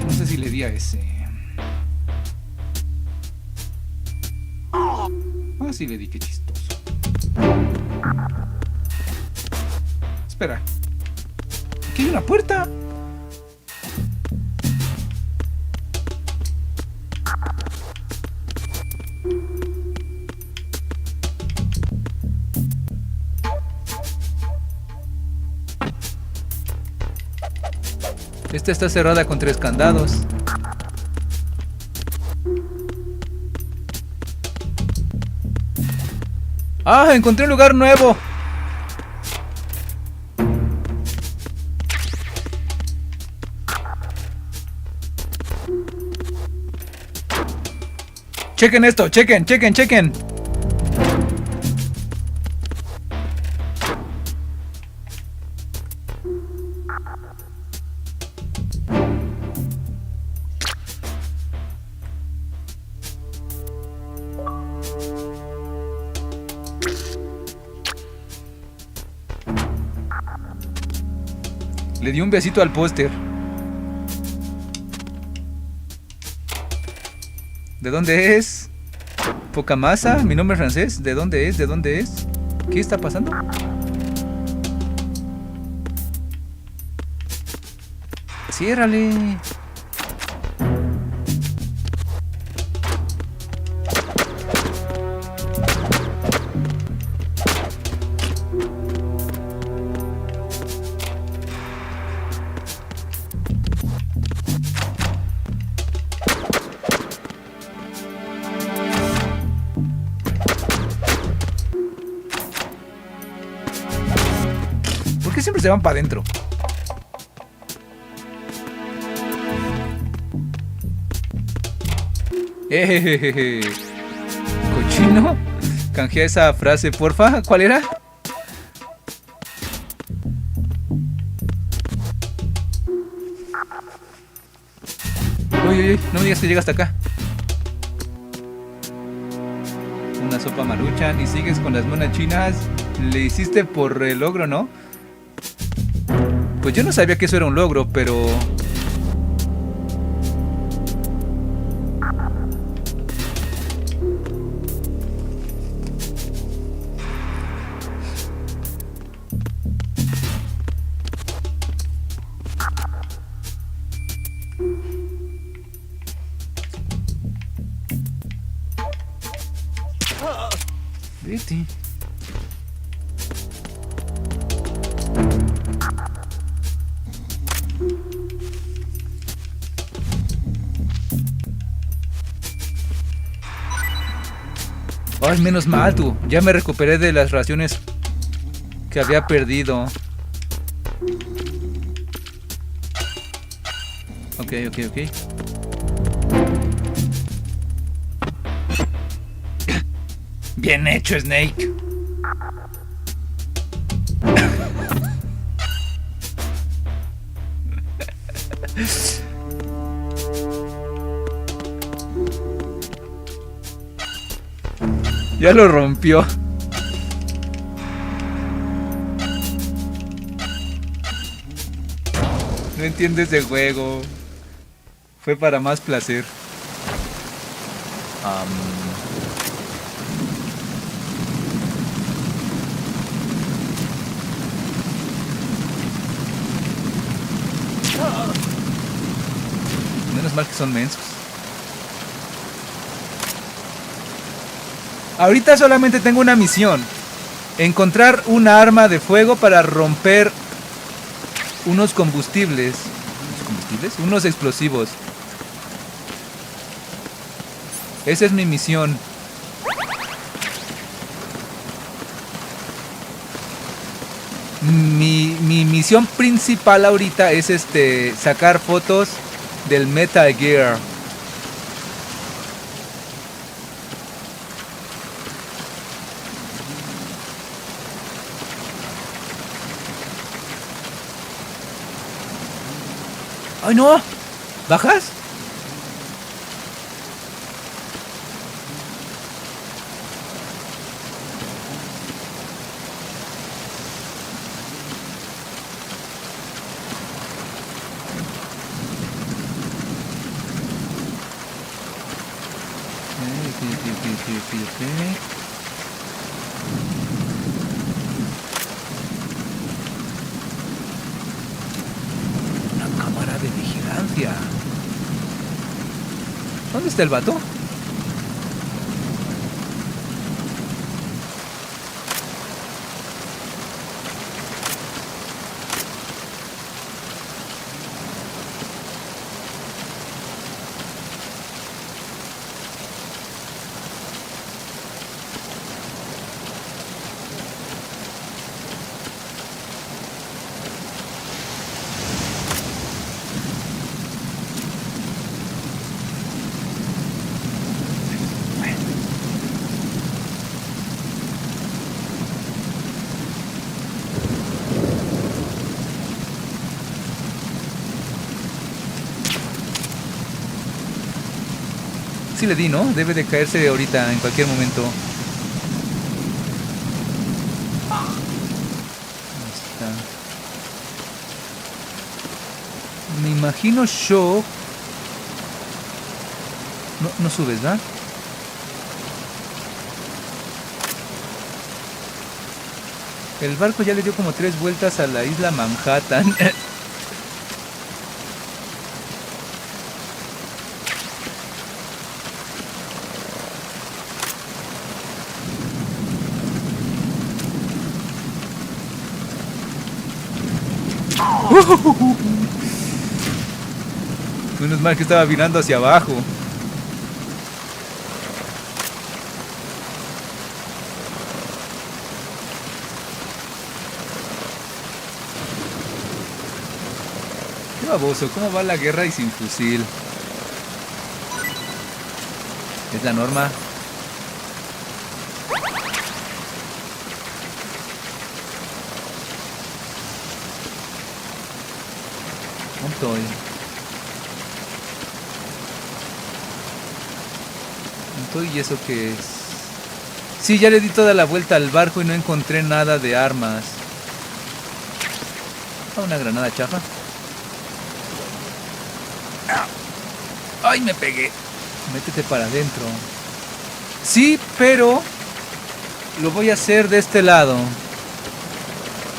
No sé si le di a ese. Ah, sí le di, qué chistoso. Espera. Aquí hay una puerta. Esta está cerrada con 3 candados. ¡Ah! Encontré un lugar nuevo. Chequen esto, chequen. Le di un besito al póster. ¿De dónde es? Poca masa, mi nombre es francés. ¿De dónde es? ¿Qué está pasando? Ciérrale. ¿Por qué siempre se van para adentro? Cochino. Canjea esa frase, porfa. ¿Cuál era? Uy, no me digas que llega hasta acá. Una sopa maruchan y sigues con las monas chinas. Le hiciste por el logro, ¿no? Pues yo no sabía que eso era un logro, pero... Vete. Ay, menos mal, tú. Ya me recuperé de las raciones que había perdido. Ok. Bien hecho, Snake. Ya lo rompió. No entiendo ese juego. Fue para más placer. Menos mal que son mensos. Ahorita solamente tengo una misión. Encontrar una arma de fuego para romper unos combustibles. ¿Unos combustibles? Unos explosivos. Esa es mi misión. Mi misión principal ahorita es sacar fotos del Metal Gear. ¡Ay, no! ¿Bajas? Ok. Una cámara de vigilancia. ¿Dónde está el vato? Sí le di, ¿no? Debe de caerse ahorita, en cualquier momento. Ahí está. Me imagino yo... No subes, ¿verdad? El barco ya le dio como 3 vueltas a la isla Manhattan. Menos mal que estaba mirando hacia abajo. Qué baboso, ¿cómo va la guerra y sin fusil? Es la norma. Montoy. ¿Y eso qué es? Sí, ya le di toda la vuelta al barco y no encontré nada de armas. Una granada chafa. ¡Ay, me pegué! Métete para adentro. Sí, pero lo voy a hacer de este lado.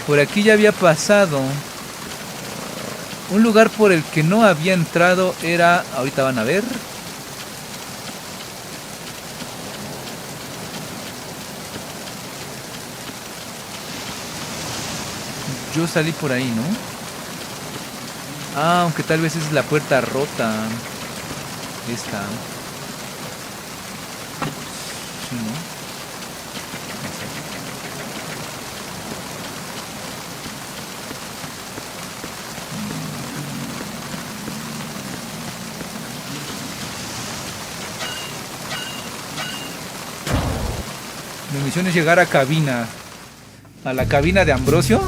Por aquí ya había pasado. Un lugar por el que no había entrado era... Ahorita van a ver. Yo salí por ahí, ¿no? Ah, aunque tal vez es la puerta rota. Esta. Sí, ¿no? Mi misión es llegar a cabina. A la cabina de Ambrosio.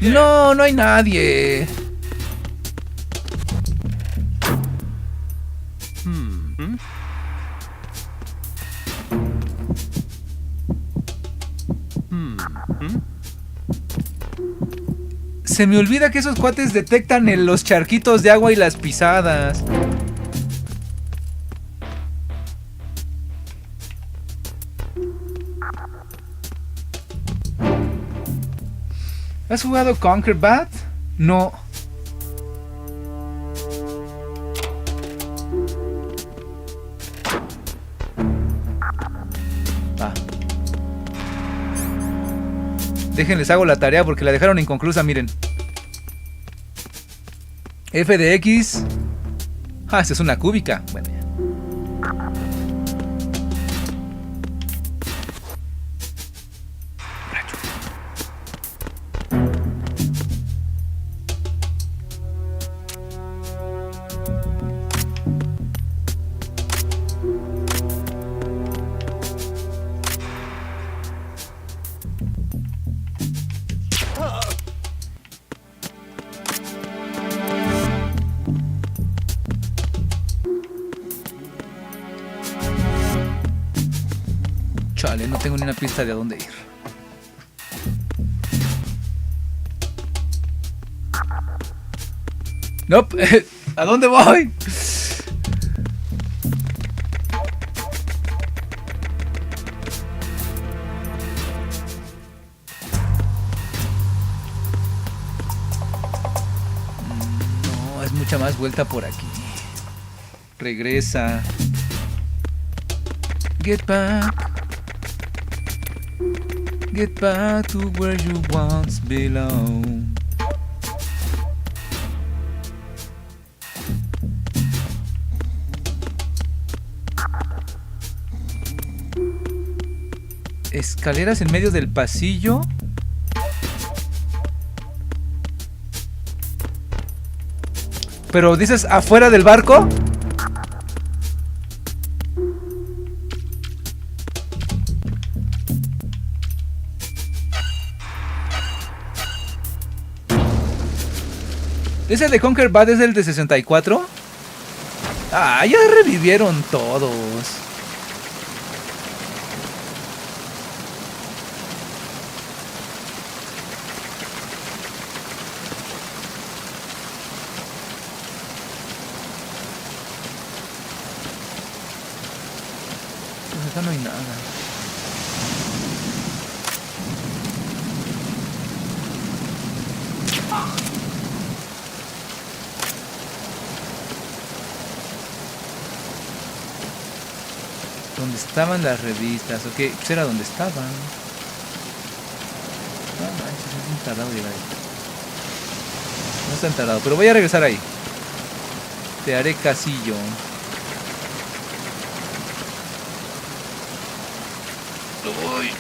No, no hay nadie. Se me olvida que esos cuates detectan los charquitos de agua y las pisadas. ¿Has jugado Conquer Bad? No. Va. Déjenles hago la tarea porque la dejaron inconclusa, miren. F de X. Ah, esta es una cúbica. Bueno, ya. Chale, no tengo ni una pista de a dónde ir. Nope. ¿A dónde voy? No, es mucha más vuelta por aquí. Regresa. Get back. Get back to where you once belong. Escaleras en medio del pasillo. Pero dices afuera del barco. ¿Ese de Conquer Bad es el de 64? Ah, ya revivieron todos. Pues acá no hay nada. Donde estaban las revistas, ok, pues era donde estaban. No manches, es un tardado llegar ahí. No es tan tardado, pero voy a regresar ahí. Te haré casillo. Uy.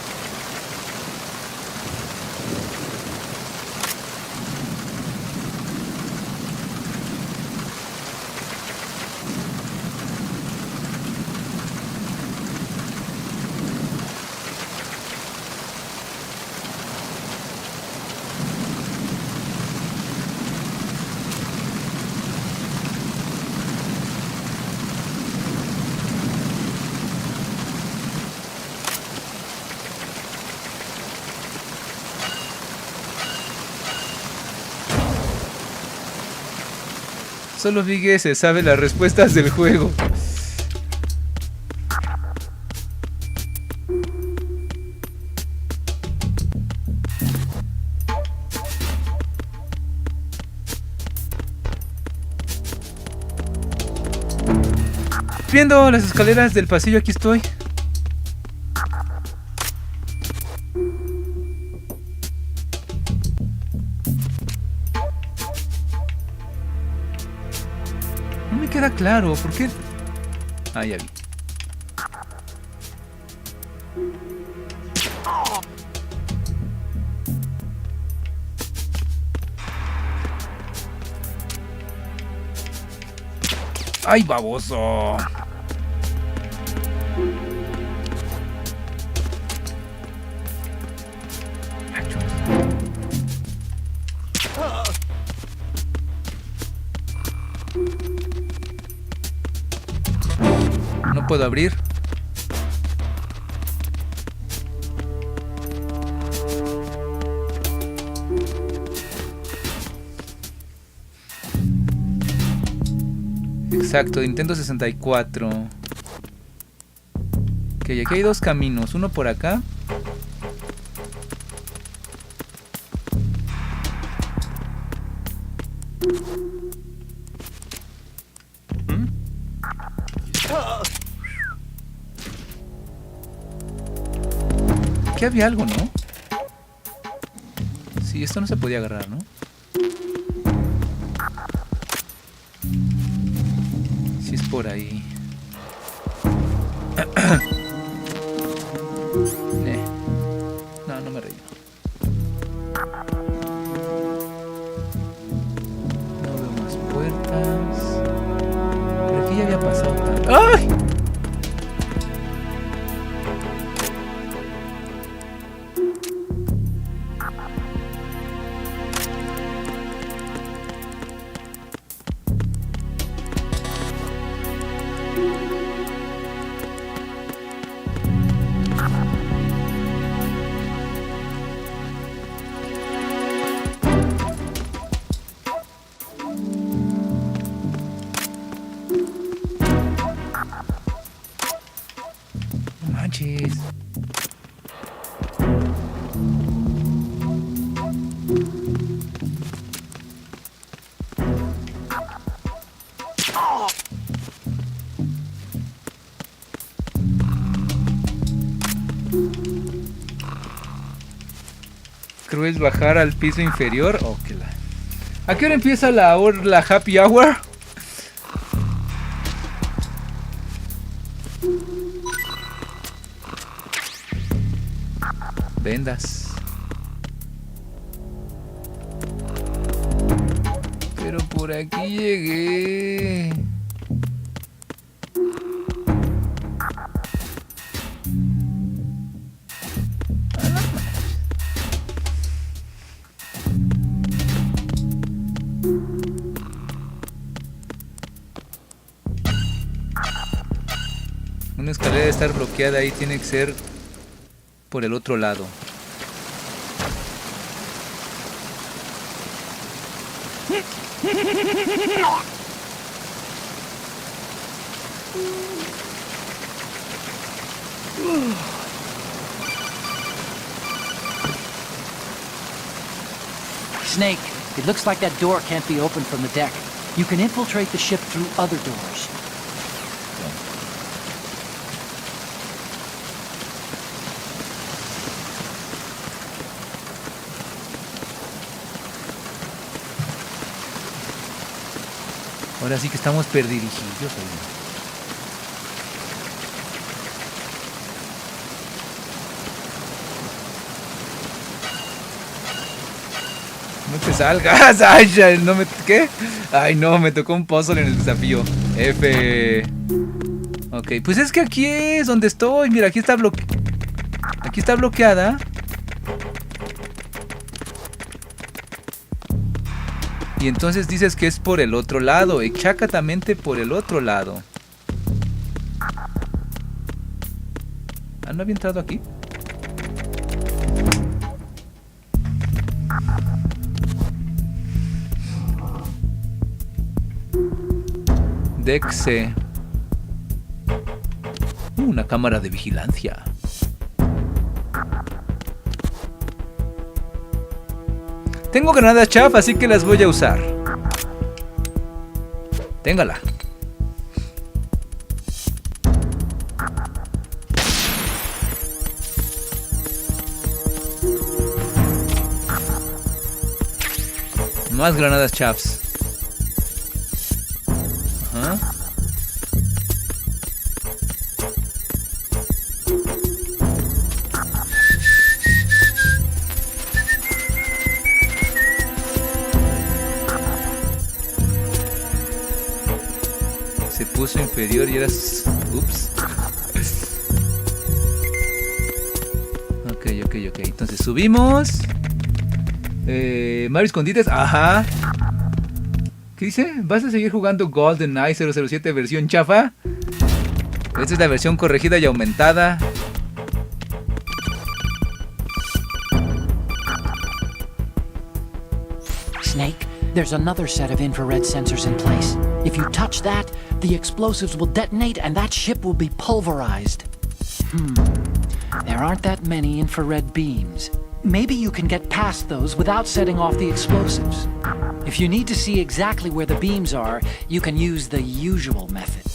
Solo Vigue se sabe las respuestas del juego. viendo las escaleras del pasillo, aquí estoy. No me queda claro, ¿por qué? Ah, ya vi. ¡Ay, baboso! No puedo abrir. Exacto, Nintendo 64. Ok, aquí hay dos caminos. Uno por acá. Aquí había algo, ¿no? Sí, esto no se podía agarrar, ¿no? Sí, es por ahí. No, no me reí. No veo más puertas. Por aquí ya había pasado tanto. ¡Ay! Manches. Creo es bajar al piso inferior. Oh, que la... ¿A qué hora empieza la happy hour? Vendas. Pero por aquí llegué. Una escalera debe estar bloqueada ahí, tiene que ser por el otro lado. Snake, it looks like that door can't be opened from the deck. You can infiltrate the ship through other doors. Ahora sí que estamos perdidillos. No te salgas. Ay, ya, no me... ¿Qué? Ay, no, me tocó un puzzle en el desafío. F. Ok, pues es que aquí es donde estoy. Mira, aquí está aquí está bloqueada. Y entonces dices que es por el otro lado, exactamente por el otro lado. Ah, ¿no había entrado aquí? Deck C. Una cámara de vigilancia. Tengo granadas chaff, así que las voy a usar. Téngala. Más granadas chaps. Ajá. Se puso inferior y era... Ups. Ok. Entonces subimos. Mario Escondites. Ajá. ¿Qué dice? ¿Vas a seguir jugando GoldenEye 007 versión chafa? Esta es la versión corregida y aumentada. Snake, there's another set of infrared sensors in place. If you touch that, the explosives will detonate and that ship will be pulverized. There aren't that many infrared beams. Maybe you can get past those without setting off the explosives. If you need to see exactly where the beams are, you can use the usual method.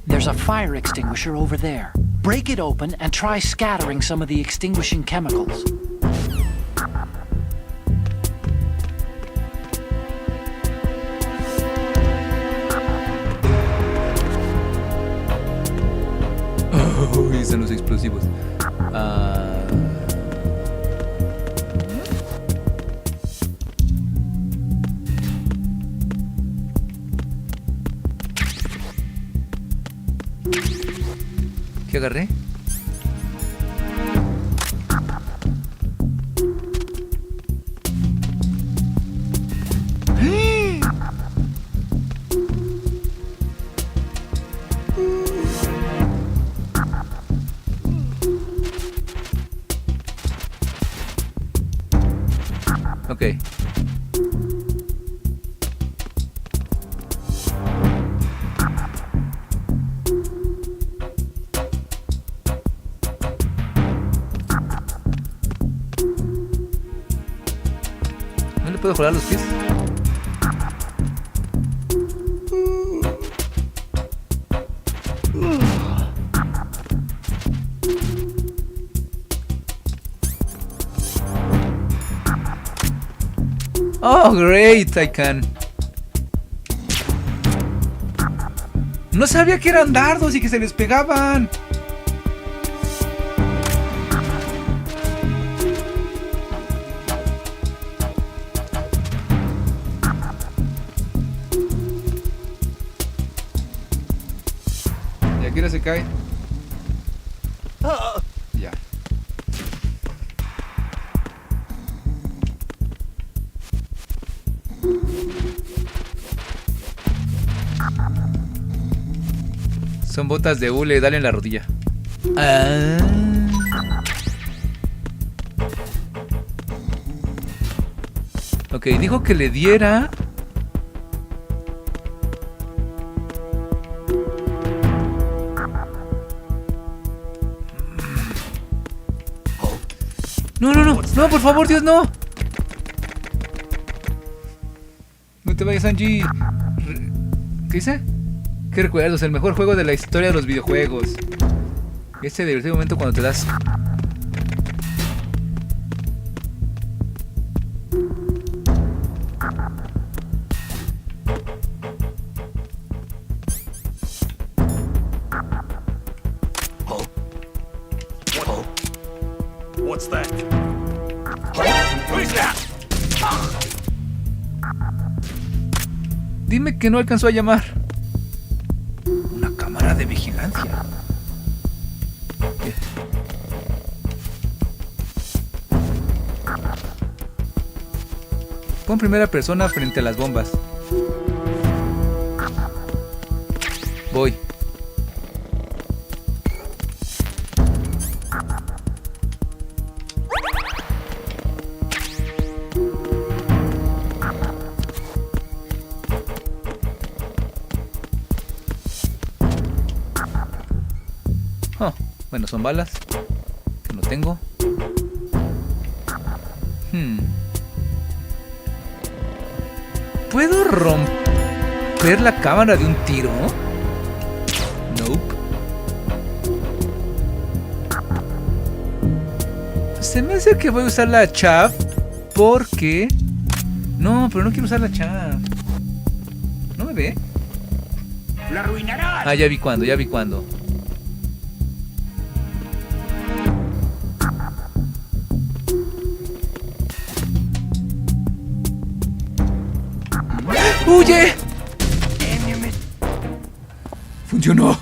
There's a fire extinguisher over there. Break it open and try scattering some of the extinguishing chemicals. Oh, están los explosivos. ¿Qué agarré? Ok. ¿No le puedo jalar los pies? Oh, great, I can. No sabía que eran dardos y que se les pegaban. Y aquí ahora se cae. Ya. Son botas de hule, dale en la rodilla. Ok, dijo que le diera... No, no, por favor, Dios, no. No te vayas, Angie. ¿Qué dice? ¿Qué recuerdos? El mejor juego de la historia de los videojuegos. Ese divertido momento cuando te das... What's that? Who's that? Dime que no alcanzó a llamar. Una cámara de vigilancia. ¿Qué? Pon primera persona frente a las bombas. Voy. Oh, bueno, son balas que no tengo. ¿Puedo romper la cámara de un tiro? Nope. Se me hace que voy a usar la chav porque No, pero no quiero usar la chav. ¿No me ve? ¡Lo arruinarás! Ah, ya vi cuándo, ya vi cuándo. ¡Huye! Funcionó.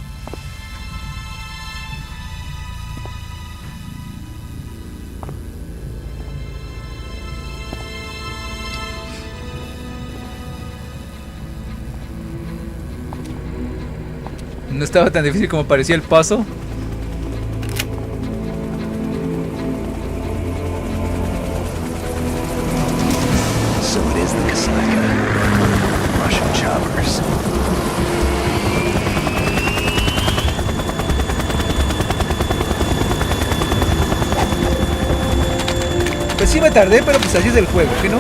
No estaba tan difícil como parecía el paso. So it is the Kasaka. Russian choppers. Pues sí me tardé, pero pues así es el juego, ¿qué no?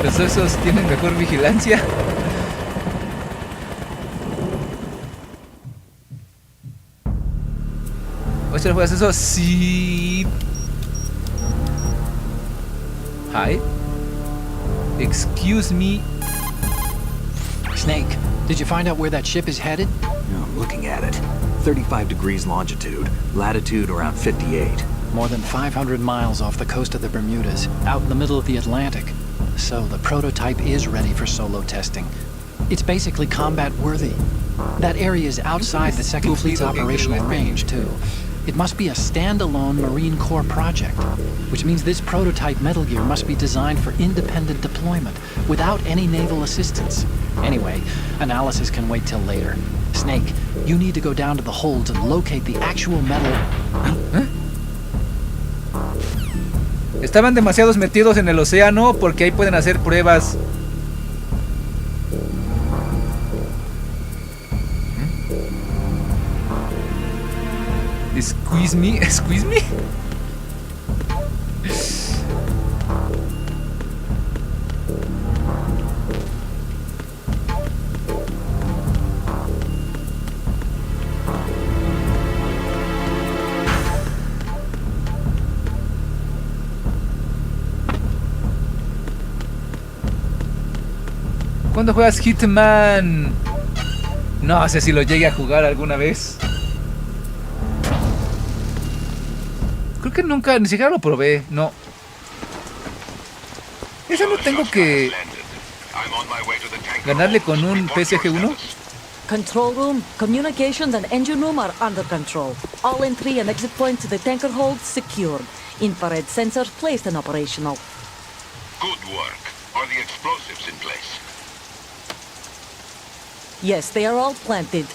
Los osos tienen mejor vigilancia. ¿Ocho le juegas eso? Sí. Hi. Excuse me. Snake, did you find out where that ship is headed? I'm looking at it. 35 degrees longitude, latitude around 58. More than 500 miles off the coast of the Bermudas, out in the middle of the Atlantic. So the prototype is ready for solo testing. It's basically combat worthy. That area is outside the Second Fleet's operational range, too. It must be a standalone Marine Corps project, which means this prototype Metal Gear must be designed for independent deployment, without any naval assistance. Anyway, analysis can wait till later. Snake, you need to go down to the holds and locate the actual metal... ¿Eh? Estaban demasiados metidos en el océano porque ahí pueden hacer pruebas. Squeeze me, squeeze me. ¿Cuándo juegas Hitman? No sé si lo llegue a jugar alguna vez. Creo que nunca, ni siquiera lo probé, no. ¿Eso no tengo que ganarle con un PSG-1? Control room, communications and engine room are under control. All entry and exit points to the tanker hold secured. Infrared sensors placed and operational. Good work. Are the explosives in place? Yes, they are all planted.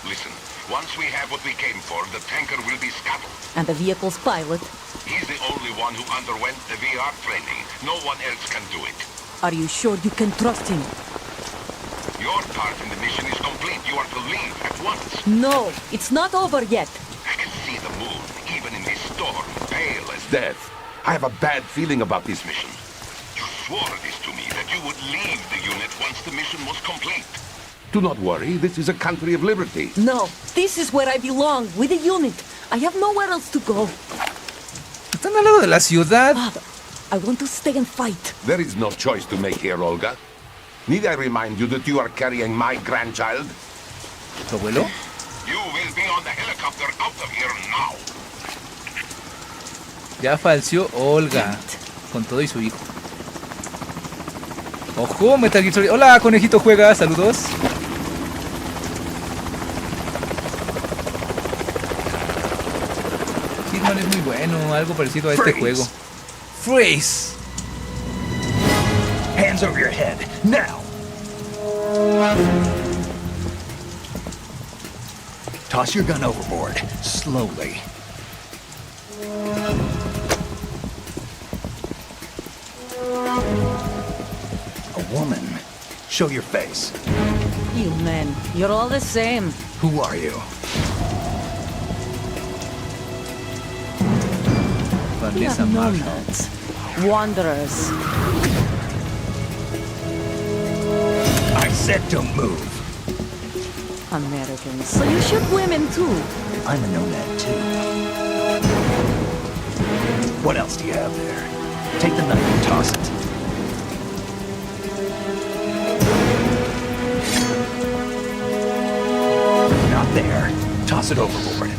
Listen, once we have what we came for, the tanker will be scuttled. And the vehicle's pilot. He's the only one who underwent the VR training. No one else can do it. Are you sure you can trust him? Your part in the mission is complete. You are to leave at once. No, it's not over yet. I can see the moon, even in this storm, pale as death. I have a bad feeling about this mission. You swore this to me, that you would leave the unit once the mission was complete. Do not worry, this is a country of liberty. No, this is where I belong, with the unit. I have nowhere else to go. Están al lado de la ciudad. Father, I want to stay and fight. There is no choice to make here, Olga. Need I remind you that you are carrying my grandchild? ¿Tu abuelo? You will be on the helicopter out of here now. Ya falleció Olga. Con todo y su hijo. Ojo, Metal Gear Solid. Hola, conejito juega, saludos. Hitman es muy bueno, algo parecido a este juego. Freeze. Hands over your head, now! Toss your gun overboard, slowly. A woman. Show your face. You men, you're all the same. Who are you? We Vanessa are Marshall. nomads, wanderers. I said don't move. Americans, so you shoot women too. I'm a nomad too. What else do you have there? Take the knife and toss it. Not there. Toss it overboard.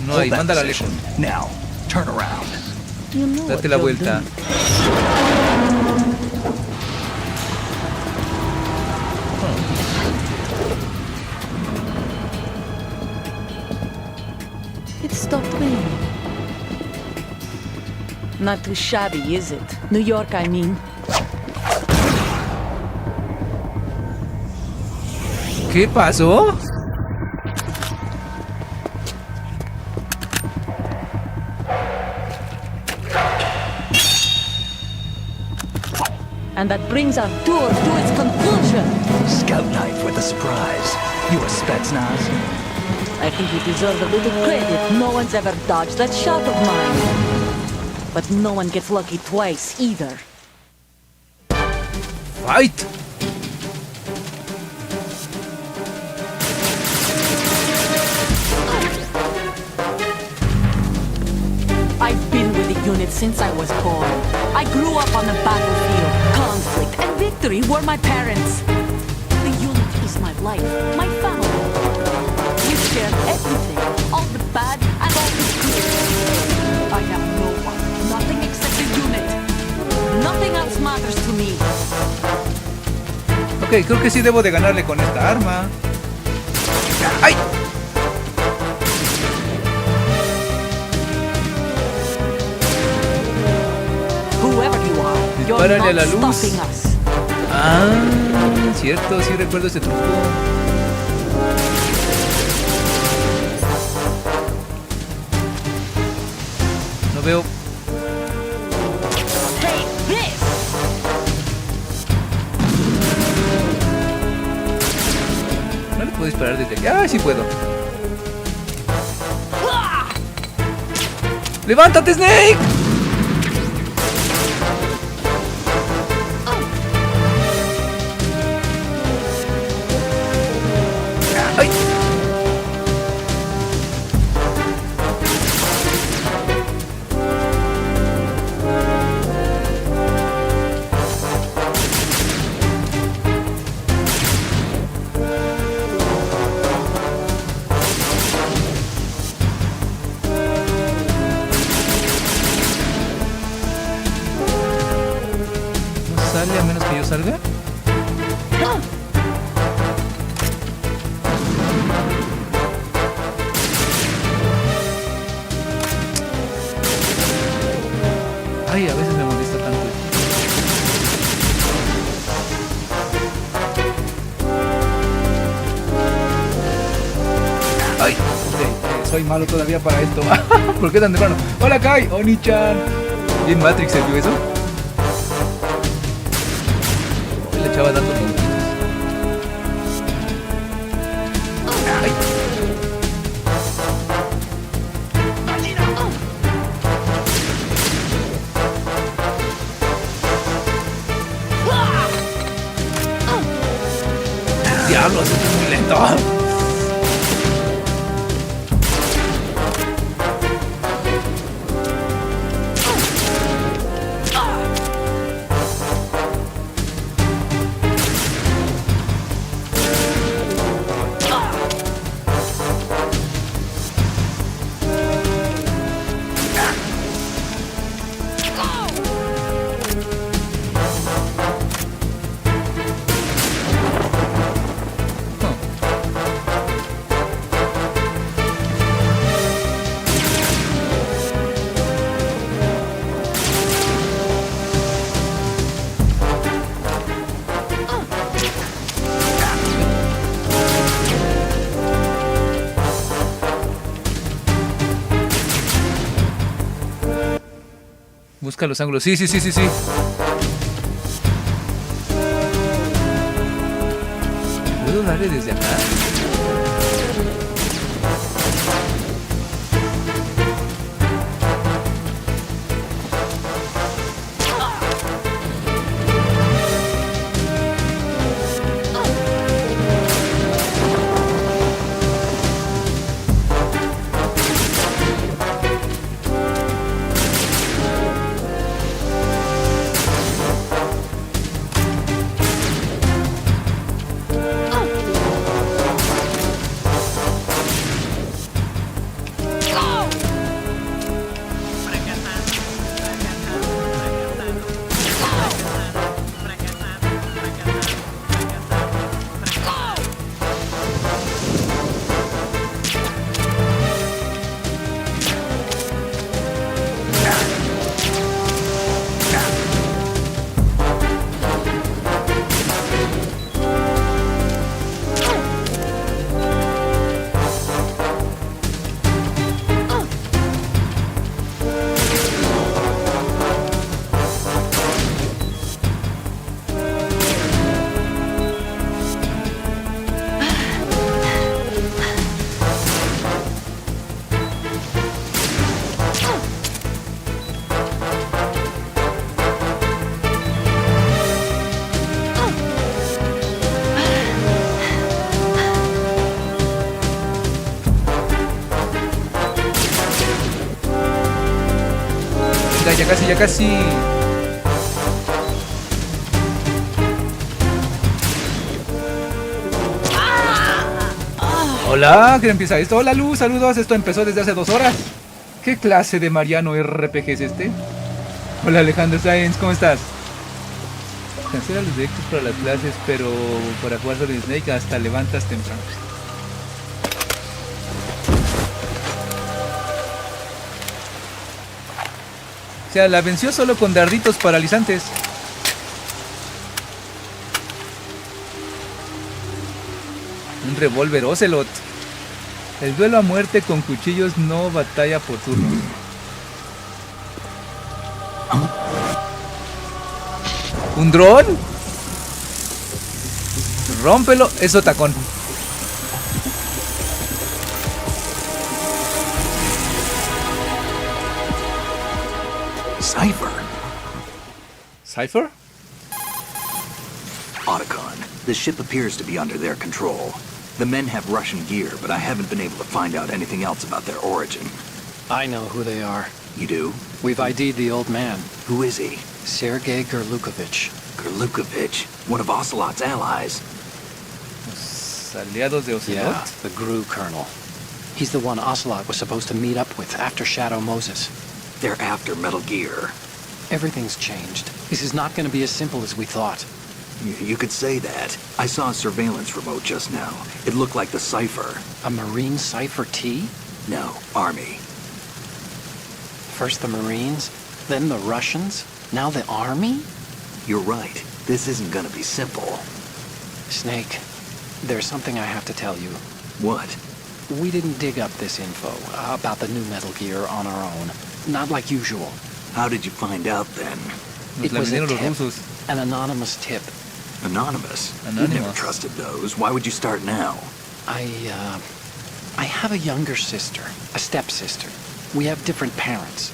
No hay, Hold that mándala position. lejos. Now, turn around. You know Date what la you're vuelta. doing. It stopped raining. Not too shabby, is it? New York, I mean. ¿Qué pasó? And that brings our tour to its conclusion. Scout knife with a surprise. You a Spetsnaz? I think you deserve a little credit. No one's ever dodged that shot of mine. But no one gets lucky twice, either. Fight. I've been with the unit since I was born. I grew up on the battlefield. Conflict and victory were my parents. The unit is my life, my family. We share everything, all the bad and all the good. I have no one, nothing except the unit. Nothing else matters to me. Ok, creo que sí debo de ganarle con esta arma. ¡Ay! Whoever you are, you're Dispárale a la not luz. stopping us. Ah, cierto, sí recuerdo ese truco. No veo. Hey, this! No le puedo disparar desde aquí. ¡Ah, sí puedo! ¡Levántate, Snake! ¡Ay! ¿No sale a menos que yo salga? Ay, a veces me molesta tanto. Ay, soy malo todavía para esto. ¿Por qué tan temprano? Hola, Kai, Oni-chan. ¿Bien Matrix se vio eso? Le echaba tanto puntitos. Ay. Diablos, esto es muy lento. Busca los ángulos. Sí. ¿Puedo darle desde acá? Ya casi. Hola, ¿qué empieza esto? Hola Luz, saludos, esto empezó desde hace 2 horas. ¿Qué clase de Mariano RPG es este? Hola Alejandro Sáenz, ¿cómo estás? Cancela los directos para las clases, pero para jugar Solid Snake hasta levantas temprano. O sea, la venció solo con darditos paralizantes. Un revólver Ocelot. El duelo a muerte con cuchillos, no batalla por turnos. ¿Un dron? Rómpelo, eso tacón. Cypher? Otacon, the ship appears to be under their control. The men have Russian gear, but I haven't been able to find out anything else about their origin. I know who they are. You do? We've ID'd the old man. Who is he? Sergei Gerlukovich. Gerlukovich, one of Ocelot's allies. Los aliados de Ocelot? Yeah, the GRU colonel. He's the one Ocelot was supposed to meet up with after Shadow Moses. They're after Metal Gear. Everything's changed. This is not going to be as simple as we thought. You could say that. I saw a surveillance remote just now. It looked like the Cypher. A Marine Cypher T? No, Army. First the Marines, then the Russians, now the Army? You're right. This isn't gonna be simple. Snake, there's something I have to tell you. What? We didn't dig up this info about the new Metal Gear on our own. Not like usual. How did you find out then? It was a tip, an anonymous tip. Anonymous? You never trusted those. Why would you start now? I have a younger sister, a stepsister. We have different parents.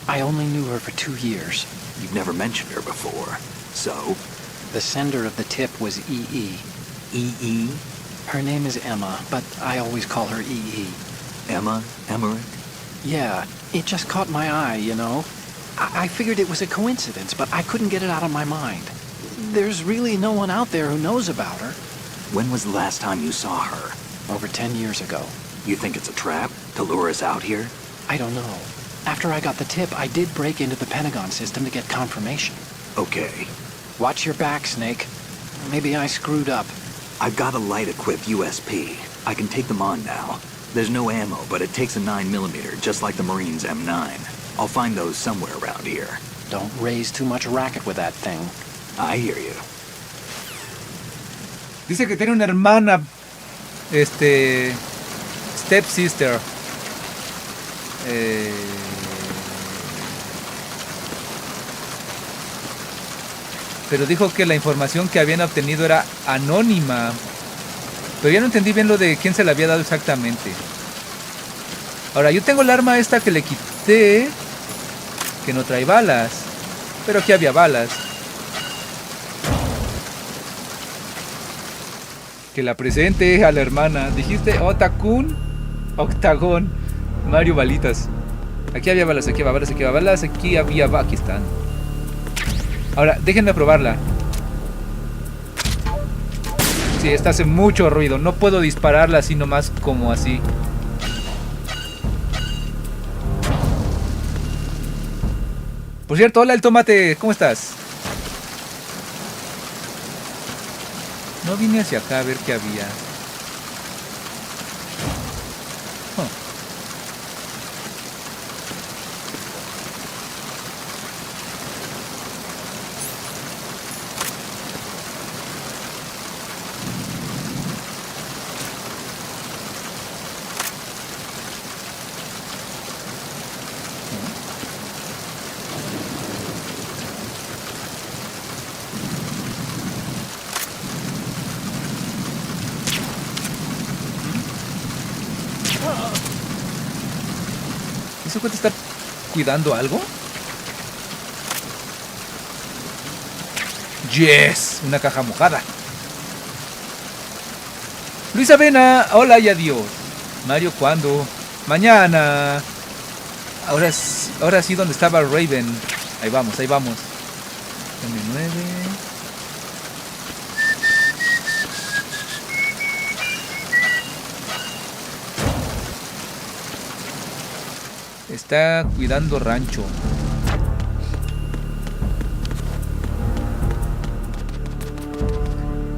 I only knew her for 2 years. You've never mentioned her before. So? The sender of the tip was E.E. E.E.? Her name is Emma, but I always call her E.E. Emma? Emmerich? Yeah, it just caught my eye, you know. I figured it was a coincidence, but I couldn't get it out of my mind. There's really no one out there who knows about her. When was the last time you saw her? Over 10 years ago. You think it's a trap to lure us out here? I don't know. After I got the tip, I did break into the Pentagon system to get confirmation. Okay. Watch your back, Snake. Maybe I screwed up. I've got a light-equipped USP. I can take them on now. There's no ammo, but it takes a 9mm, just like the Marines' M9. I'll find those somewhere around here. Don't raise too much racket with that thing. I hear you. Dice que tiene una hermana, stepsister. Pero dijo que la información que habían obtenido era anónima. Pero ya no entendí bien lo de quién se la había dado exactamente. Ahora, yo tengo el arma esta que le quité, que no trae balas. Pero aquí había balas. Que la presente a la hermana. Dijiste Otakun, Octagón, Mario Balitas. Aquí había balas, aquí había balas, aquí había balas, aquí había... Aquí están. Ahora, déjenme probarla. Sí, esta hace mucho ruido. No puedo dispararla así nomás como así. Por cierto, hola el tomate, ¿cómo estás? No vine hacia acá a ver qué había. ¿Eso cuenta estar cuidando algo? Yes, una caja mojada. Luis Avena, hola y adiós. Mario, ¿cuándo? Mañana. Ahora sí, ¿dónde estaba Raven? Ahí vamos, ahí vamos. M9. Está cuidando rancho.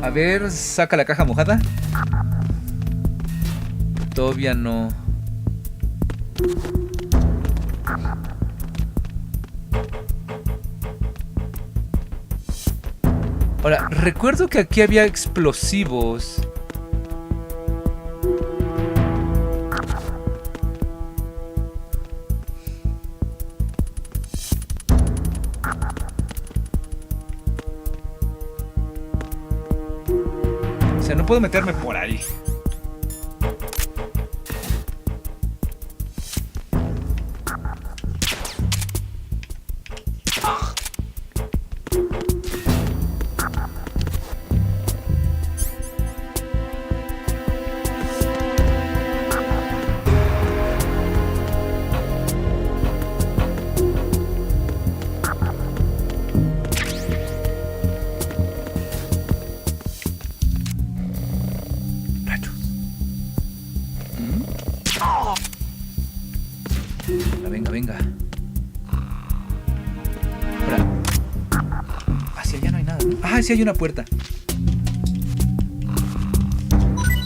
A ver, saca la caja mojada. Todavía no. Ahora, recuerdo que aquí había explosivos. O sea, no puedo meterme por ahí. Venga, venga. Ahora. Hacia allá no hay nada, ¿no? Ah, sí hay una puerta.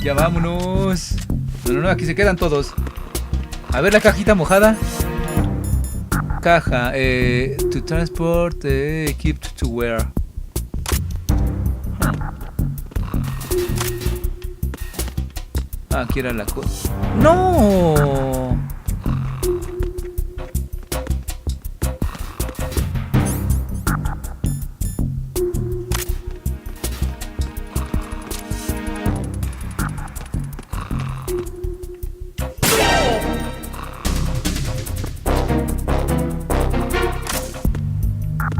Ya vámonos. No, aquí se quedan todos. A ver la cajita mojada. Caja. To transport, equipped to wear. Ah, aquí era la cosa. ¡No!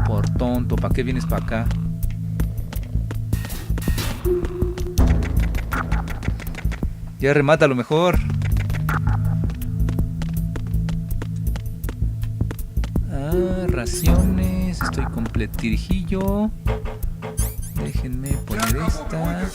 Por tonto, ¿para qué vienes para acá? Ya remata lo mejor. Ah, raciones. Estoy completirjillo. Déjenme poner esta.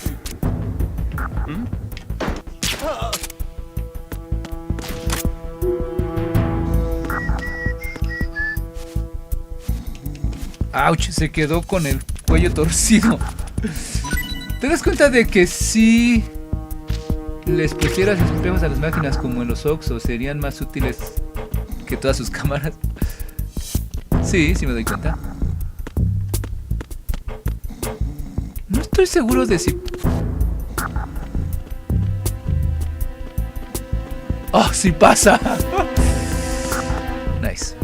Ouch, se quedó con el cuello torcido. ¿Te das cuenta de que si les pusieras espejos a las máquinas como en los Oxxos serían más útiles que todas sus cámaras? Sí, sí me doy cuenta. No estoy seguro de si... ¡Oh, sí pasa! Nice.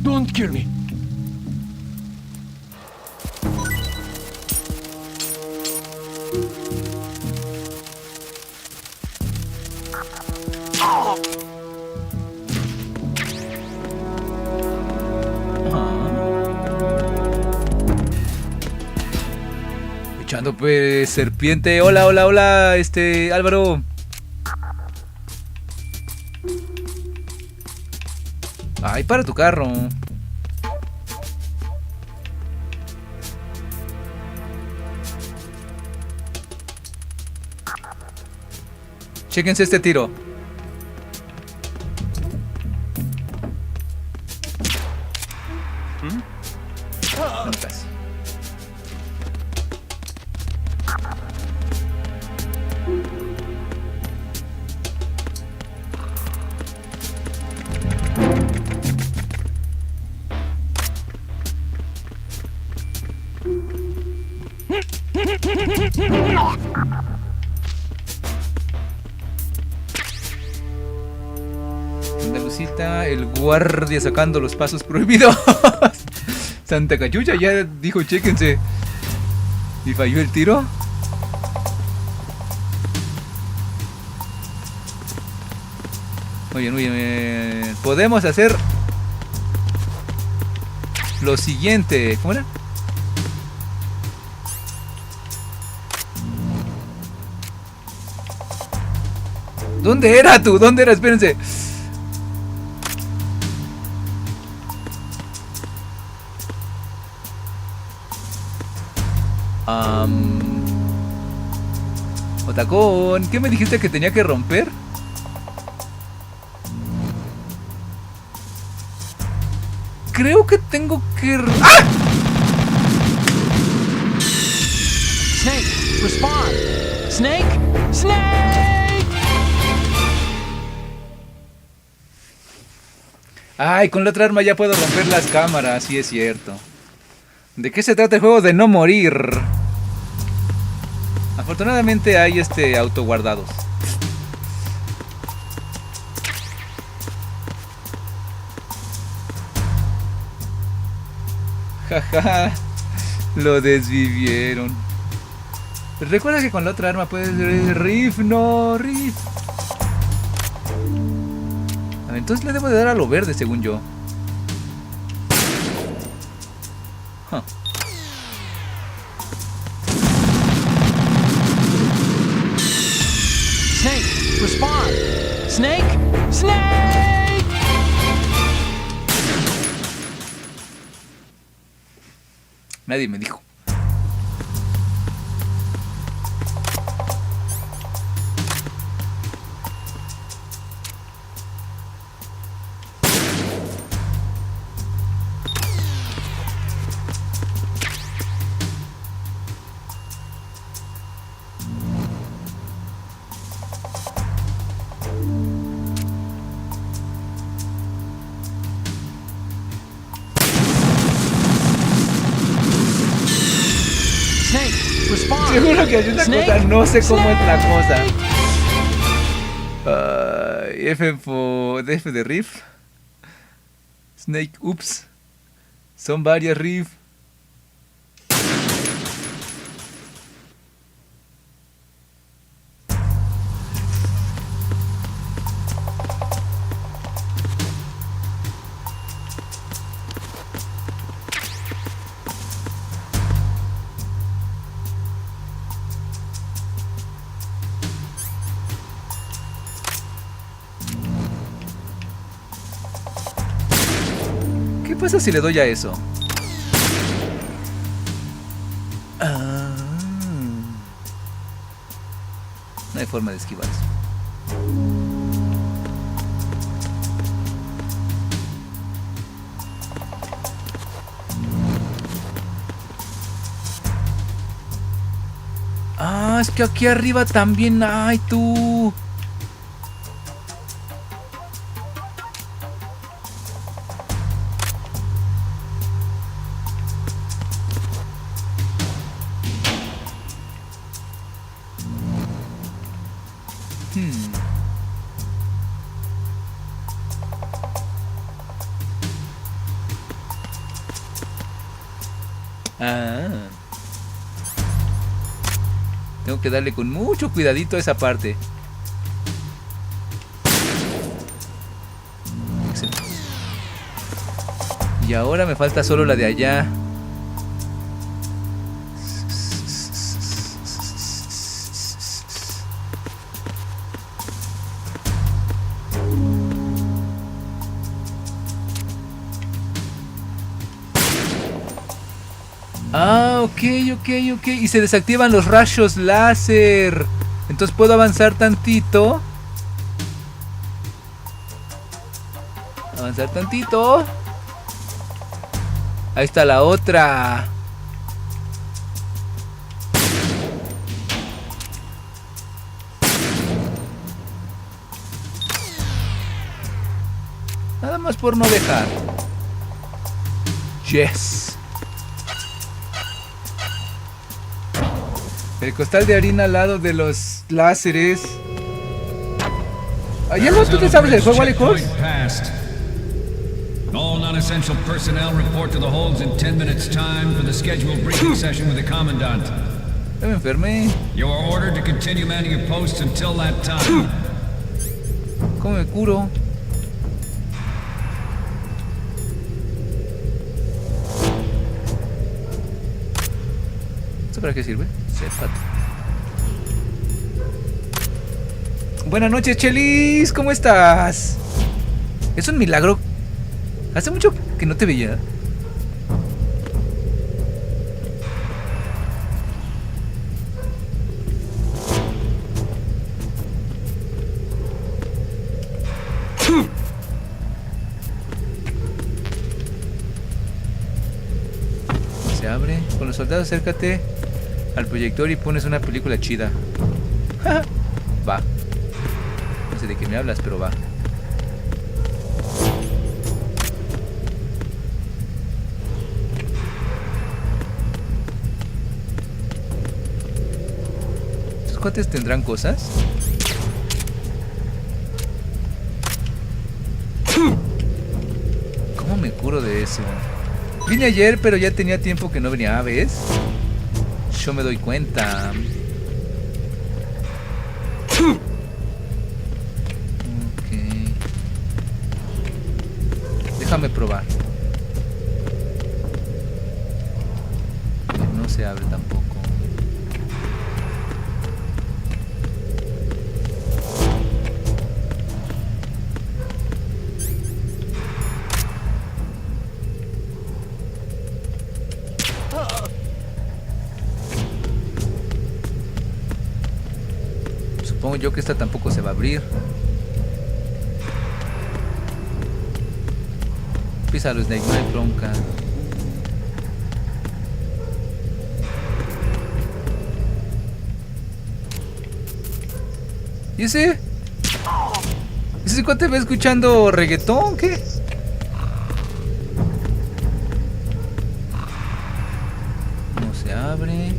Don't kill me. Echando pues serpiente. Hola, hola, hola, Álvaro. Ay, para tu carro. Chéquense este tiro. Notas. Andalucita, el guardia sacando los pasos prohibidos. Santa Cachucha ya dijo, chéquense. ¿Y falló el tiro? Muy bien. Podemos hacer lo siguiente. ¿Cómo era? ¿Dónde era tú? ¿Dónde era? Espérense. Otacón, ¿qué me dijiste que tenía que romper? Creo que tengo que... ¡Ah! Snake, respond. Snake, Snake. Ay, con la otra arma ya puedo romper las cámaras, sí es cierto. ¿De qué se trata el juego? De no morir. Afortunadamente hay autoguardados. Jaja, lo desvivieron. Recuerda que con la otra arma puedes... Riff, no, Riff. A ver, entonces le debo de dar a lo verde, según yo. Huh. Snake, respond. Snake, Snake. Nadie me dijo. Seguro que hay una cosa, no sé cómo es la cosa. F de Riff. Snake, ups. Son varias Riff. ¿Qué pasa si le doy a eso? No hay forma de esquivar eso. Ah, es que aquí arriba también hay tú. Ah. Tengo que darle con mucho cuidadito a esa parte. Excelente. Y ahora me falta solo la de allá. Ah, ok. Y se desactivan los rayos láser. Entonces puedo avanzar tantito. Ahí está la otra. Nada más por no dejar. Yes. El costal de harina al lado de los láseres. ¿Ya no tú te sabes del juego, Alejos? All non-essential personnel report to the holds in 10 minutes time for the scheduled briefing session with the commandant. Me enfermé. You are ordered to continue manning your posts until that time. ¿Cómo me curo? ¿Esto para qué sirve? Sépato. Buenas noches, Chelis. ¿Cómo estás? Es un milagro. Hace mucho que no te veía. Se abre. Con los soldados acércate al proyector y pones una película chida. Va. No sé de qué me hablas, pero va. ¿Estos cuates tendrán cosas? ¿Cómo me curo de eso? Vine ayer, pero ya tenía tiempo que no venía, ¿ves? Yo me doy cuenta. Ok. Déjame probar. No se abre tampoco. Supongo yo que esta tampoco se va a abrir. Písalo, Snake, no hay bronca. ¿Y ese? ¿Ese cuate va escuchando reggaetón? ¿Qué? No se abre.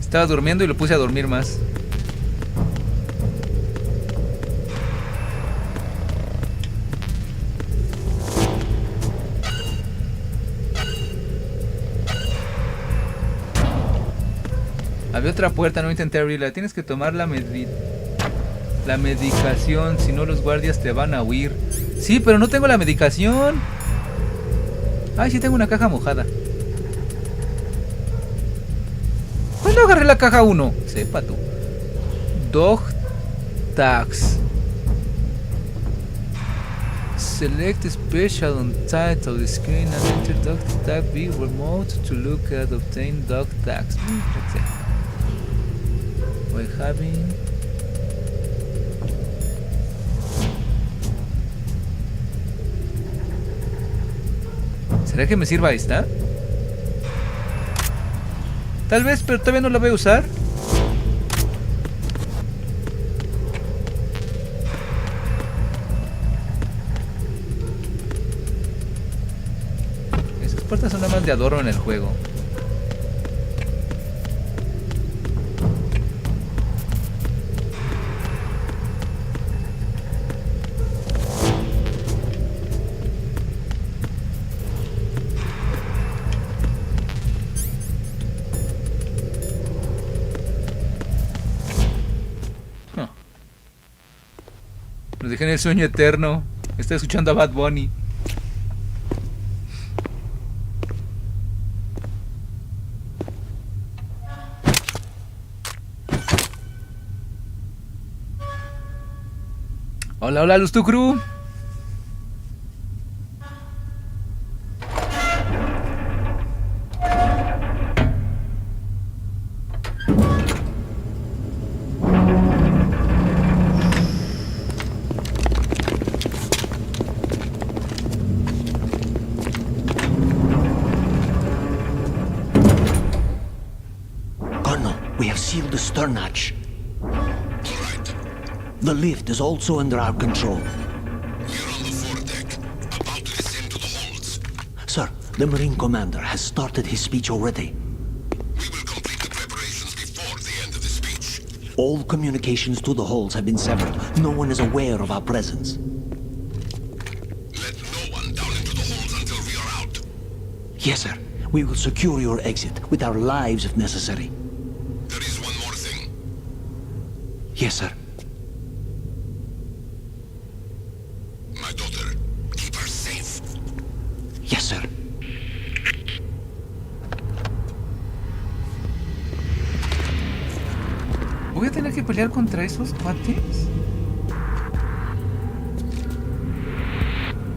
Estaba durmiendo y lo puse a dormir más. Había otra puerta, no intenté abrirla. Tienes que tomar la medicación, si no los guardias te van a huir. Sí, pero no tengo la medicación. Ay, sí tengo una caja mojada. ¿Cuándo agarré la caja 1? Sepa tú. Dog tags. Select special on side of the screen and enter dog tag B remote to look at obtain dog tags. By having... ¿Será que me sirva esta? Tal vez, pero todavía no la voy a usar. Esas puertas son nada más de adorno en el juego. Dejen el sueño eterno. Estoy escuchando a Bad Bunny. Hola, hola, Luz tu Crew. We have sealed the stern hatch. The lift is also under our control. We're on the foredeck, about to descend to the holds. Sir, the Marine Commander has started his speech already. We will complete the preparations before the end of the speech. All communications to the holds have been severed. No one is aware of our presence. Let no one down into the holds until we are out. Yes, sir. We will secure your exit with our lives if necessary. There is one more thing. Yes, sir. My daughter, keep her safe. Yes, sir. ¿Voy a tener que pelear contra esos cuates?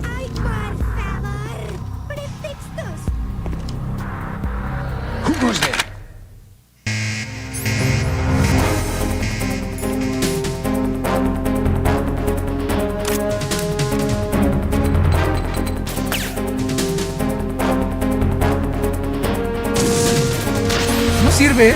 ¡Ay, por favor! ¡Pretextos! Who goes there? No sirve.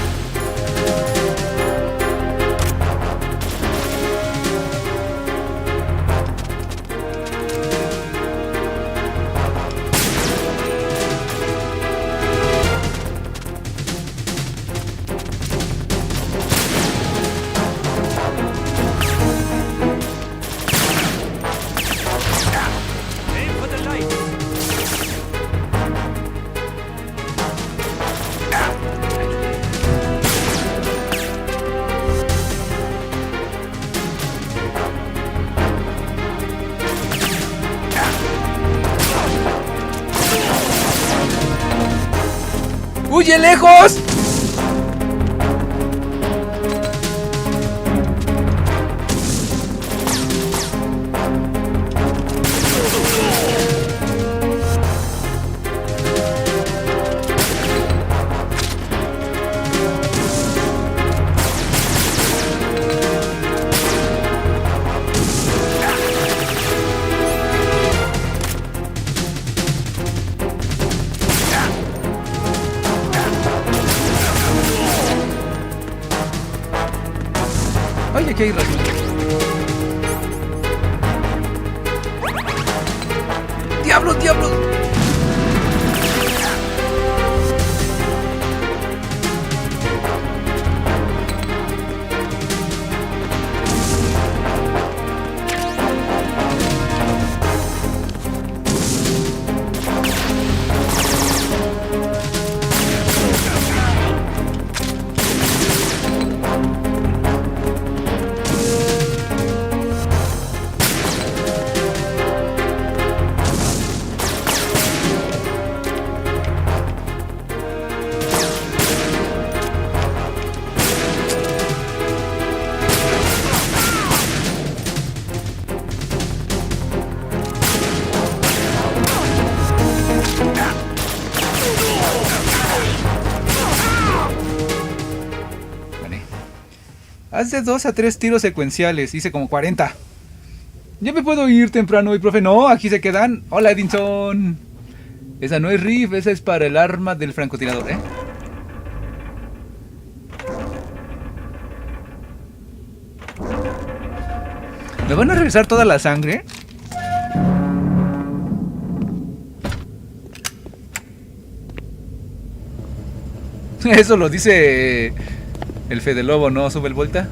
Aim for the light. ¡Huye lejos! Oye, aquí hay razón. ¡Diablos, diablos! Haz de 2 a 3 tiros secuenciales. Hice como 40. Ya me puedo ir temprano hoy, profe. No, aquí se quedan. Hola, Edinson. Esa no es riff, esa es para el arma del francotirador, ¿eh? ¿Me van a regresar toda la sangre? Eso lo dice el Fede Lobo, ¿no? Sube el Volta.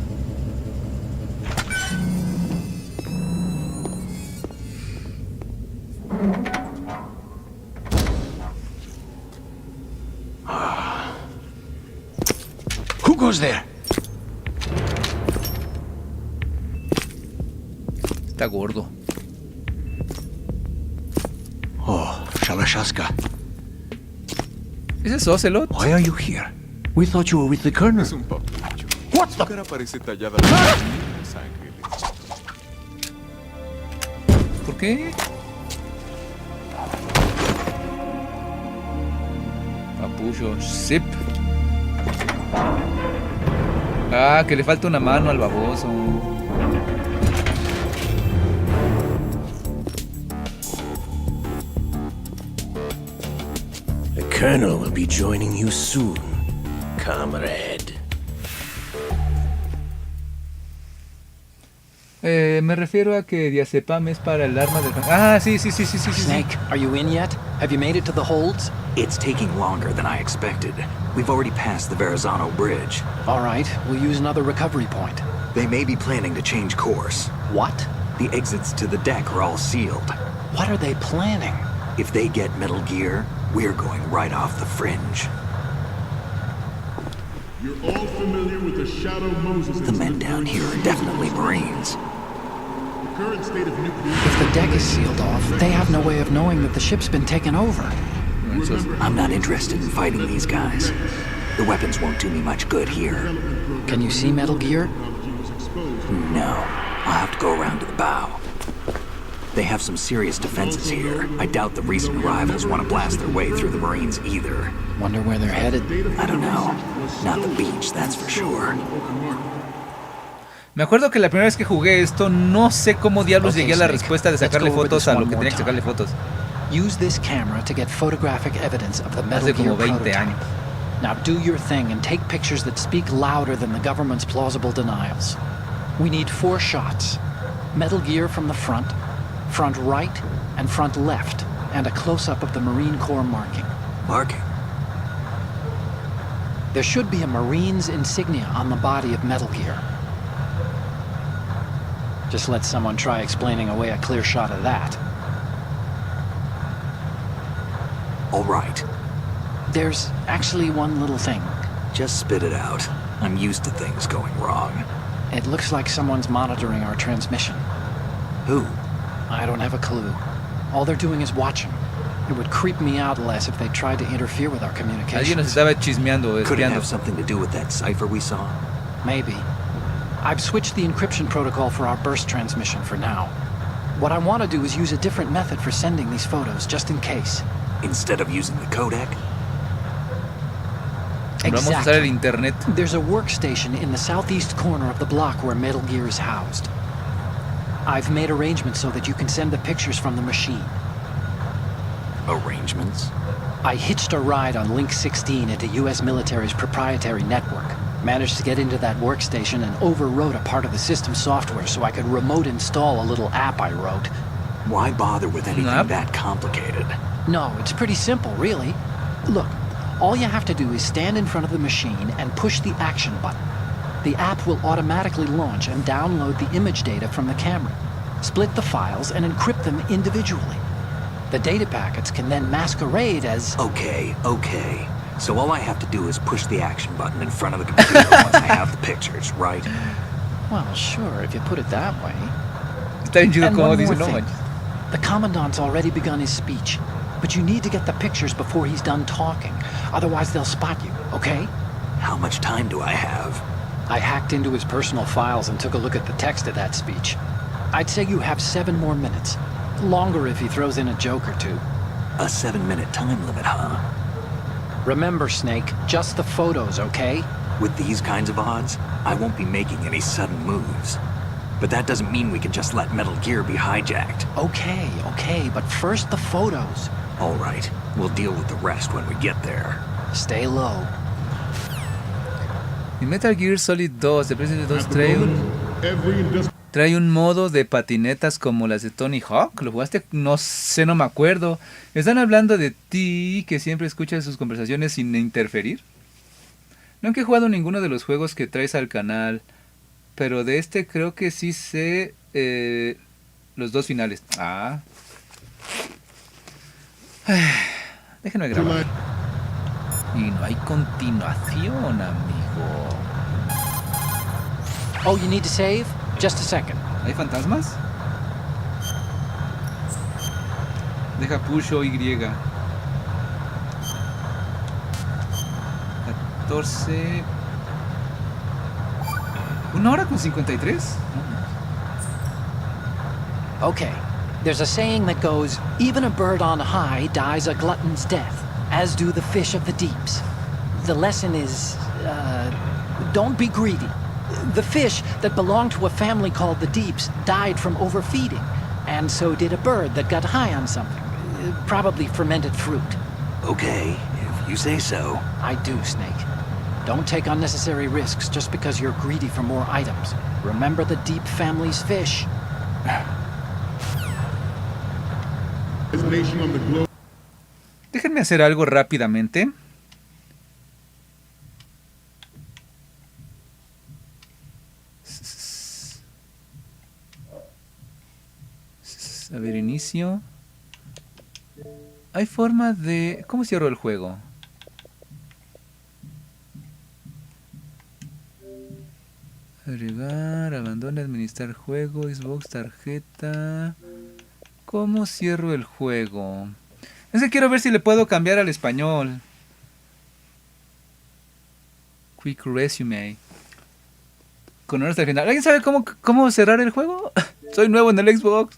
Who goes there? Está gordo. Oh, Shalashaska. ¿Ese es Ocelot? Why are you here? We thought you were with the colonel. Es un papucho. What's Su the... cara parece tallada en Los Ángeles. ¿Por qué? Papucho, zip. Ah, que le falta una mano al baboso. The colonel will be joining you soon, comrade. Me refiero a que diazepam es para el arma del... Ah, sí. Snake, are you in yet? Have you made it to the holds? It's taking longer than I expected. We've already passed the Verrazano Bridge. All right, we'll use another recovery point. They may be planning to change course. What? The exits to the deck are all sealed. What are they planning? If they get Metal Gear, we're going right off the fringe. You're all familiar with the Shadow Moses. The men down here are definitely Marines. The current state of nuclear... If the deck is sealed off, they have no way of knowing that the ship's been taken over. I'm not interested in fighting these guys. The weapons won't do me much good here. Can you see Metal Gear? No. I'll have to go around to the bow. They have some serious defenses here. I doubt the recent arrivals want to blast their way through the Marines either. Wonder where they're headed? I don't know. Not the beach, that's for sure. Me acuerdo que la primera vez que jugué esto, no sé cómo diablos llegué a la respuesta de sacarle fotos a lo que tenía que sacarle fotos. Use this camera to get photographic evidence of the Metal Gear prototype. Now do your thing and take pictures that speak louder than the government's plausible denials. We need 4 shots. Metal Gear from the front right, and front left, and a close-up of the Marine Corps marking. Marking? There should be a Marine's insignia on the body of Metal Gear. Just let someone try explaining away a clear shot of that. All right. There's actually one little thing. Just spit it out. I'm used to things going wrong. It looks like someone's monitoring our transmission. Who? I don't have a clue. All they're doing is watching. It would creep me out less if they tried to interfere with our communications. Alguien nos estaba chismeando, espiando. Could it have something to do with that cipher we saw? Maybe. I've switched the encryption protocol for our burst transmission for now. What I want to do is use a different method for sending these photos, just in case. Instead of using the codec? Vamos a usar el internet. There's a workstation in the southeast corner of the block where Metal Gear is housed. I've made arrangements so that you can send the pictures from the machine. Arrangements? I hitched a ride on Link 16 into U.S. military's proprietary network. Managed to get into that workstation and overwrote a part of the system software so I could remote install a little app I wrote. Why bother with anything that complicated? No, it's pretty simple, really. Look, all you have to do is stand in front of the machine and push the action button. The app will automatically launch and download the image data from the camera, split the files, and encrypt them individually. The data packets can then masquerade as... Okay. So all I have to do is push the action button in front of the computer once I have the pictures, right? Well, sure, if you put it that way. And one more thing. The Commandant's already begun his speech, but you need to get the pictures before he's done talking. Otherwise, they'll spot you, okay? How much time do I have? I hacked into his personal files and took a look at the text of that speech. I'd say you have 7 more minutes. Longer if he throws in a joke or two. A 7-minute time limit, huh? Remember, Snake, just the photos, okay? With these kinds of odds, I won't be making any sudden moves. But that doesn't mean we can just let Metal Gear be hijacked. Okay, but first the photos. All right, we'll deal with the rest when we get there. Stay low. En Metal Gear Solid 2, de PlayStation 2 trae un modo de patinetas como las de Tony Hawk. ¿Lo jugaste? No sé, no me acuerdo. Están hablando de ti, que siempre escuchas sus conversaciones sin interferir. Nunca he jugado ninguno de los juegos que traes al canal, pero de este creo que sí sé los 2 finales. Déjenme grabar. Y no hay continuación, amigo. Oh, you need to save? Just a second. ¿Hay fantasmas? Deja pulso Y. 14. 1 hora con 53. Okay, there's a saying that goes, even a bird on high dies a glutton's death, as do the fish of the deeps. The lesson is, don't be greedy. The fish that belonged to a family called the Deeps died from overfeeding, and so did a bird that got high on something, probably fermented fruit. Okay, if you say so. I do, Snake. Don't take unnecessary risks just because you're greedy for more items. Remember the Deep family's fish. Déjenme hacer algo rápidamente. A ver, inicio. Hay forma de... ¿Cómo cierro el juego? Agregar, abandona, administrar juego, Xbox, tarjeta... ¿Cómo cierro el juego? Es que quiero ver si le puedo cambiar al español. Quick resume. Con honor hasta el final. ¿Alguien sabe cómo cerrar el juego? Soy nuevo en el Xbox.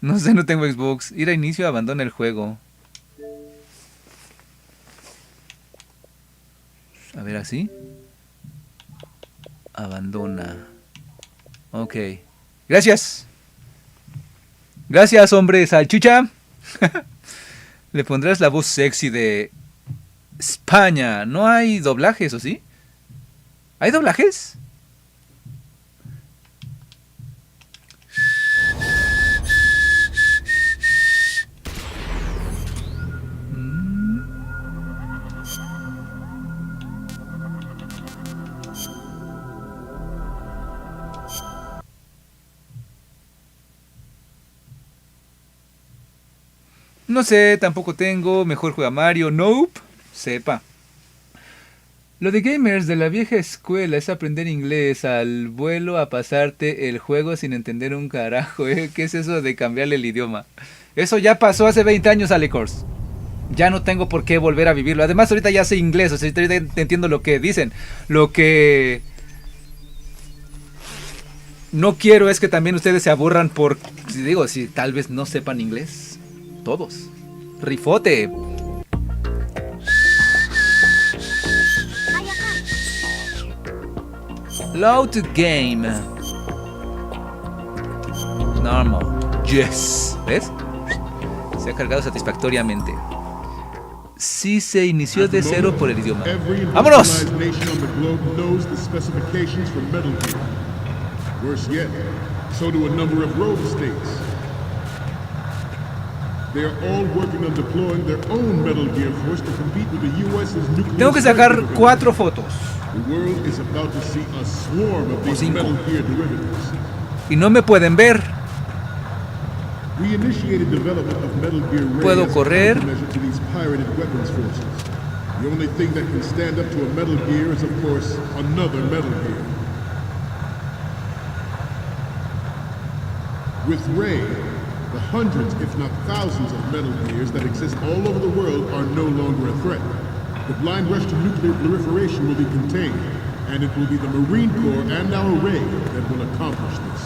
No sé, no tengo Xbox. Ir a inicio, abandona el juego. A ver, así. Abandona. Ok. Gracias. Gracias, hombre salchicha. Le pondrás la voz sexy de España. No hay doblajes, ¿o sí? ¿Hay doblajes? No sé, tampoco tengo. Mejor juega Mario. Nope. Sepa. Lo de gamers de la vieja escuela es aprender inglés al vuelo a pasarte el juego sin entender un carajo. ¿Qué es eso de cambiarle el idioma? Eso ya pasó hace 20 años, Alecors. Ya no tengo por qué volver a vivirlo. Además, ahorita ya sé inglés. O sea, ahorita entiendo lo que dicen. Lo que no quiero es que también ustedes se aburran por... si tal vez no sepan inglés. Todos. Rifote. Load to game. Normal. Yes. ¿Ves? Se ha cargado satisfactoriamente. Sí se inició de cero por el idioma. ¡Vámonos! Tengo que sacar 4 fotos. O 5. Y no me pueden ver. Puedo correr. The hundreds, if not thousands, of Metal Gears that exist all over the world are no longer a threat. The blind rush to nuclear proliferation will be contained, and it will be the Marine Corps and our Ray that will accomplish this.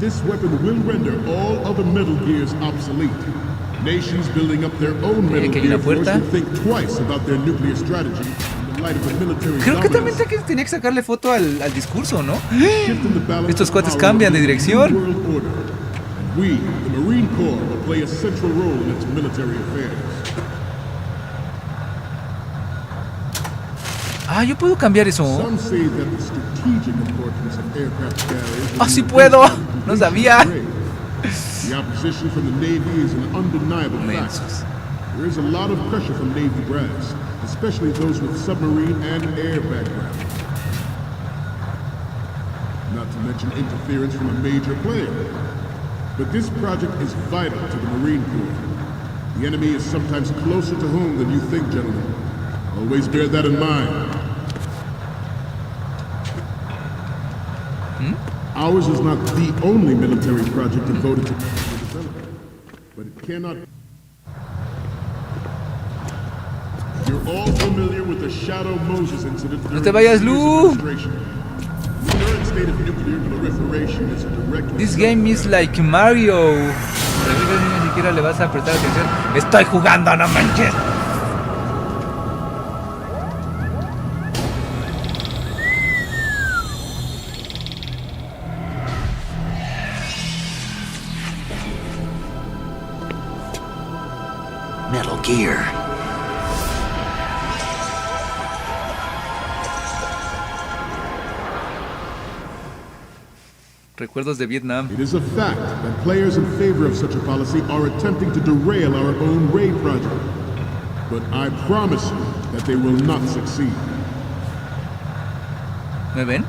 This weapon will render all other Metal Gears obsolete. Nations building up their own Metal Gear force will think twice about their nuclear strategy. Creo que también tenía que sacarle foto al discurso, ¿no? Estos cuates cambian de dirección. Ah, yo puedo cambiar eso. Ah, sí puedo. No sabía. Mensos. There is a lot of pressure from Navy brass, especially those with submarine and air background. Not to mention interference from a major player. But this project is vital to the Marine Corps. The enemy is sometimes closer to home than you think, gentlemen. Always bear that in mind. Ours is not the only military project devoted to development, but it cannot. You're all familiar with the Shadow Moses incident. No te vayas, Lu. This game is like Mario. Ni siquiera le vas a prestar atención. Estoy jugando, no manches. Metal Gear. Recuerdos de Vietnam. It is a fact that players in favor of such a policy are attempting to derail our own raid project. But I promise you that they will not succeed. ¿Me ven?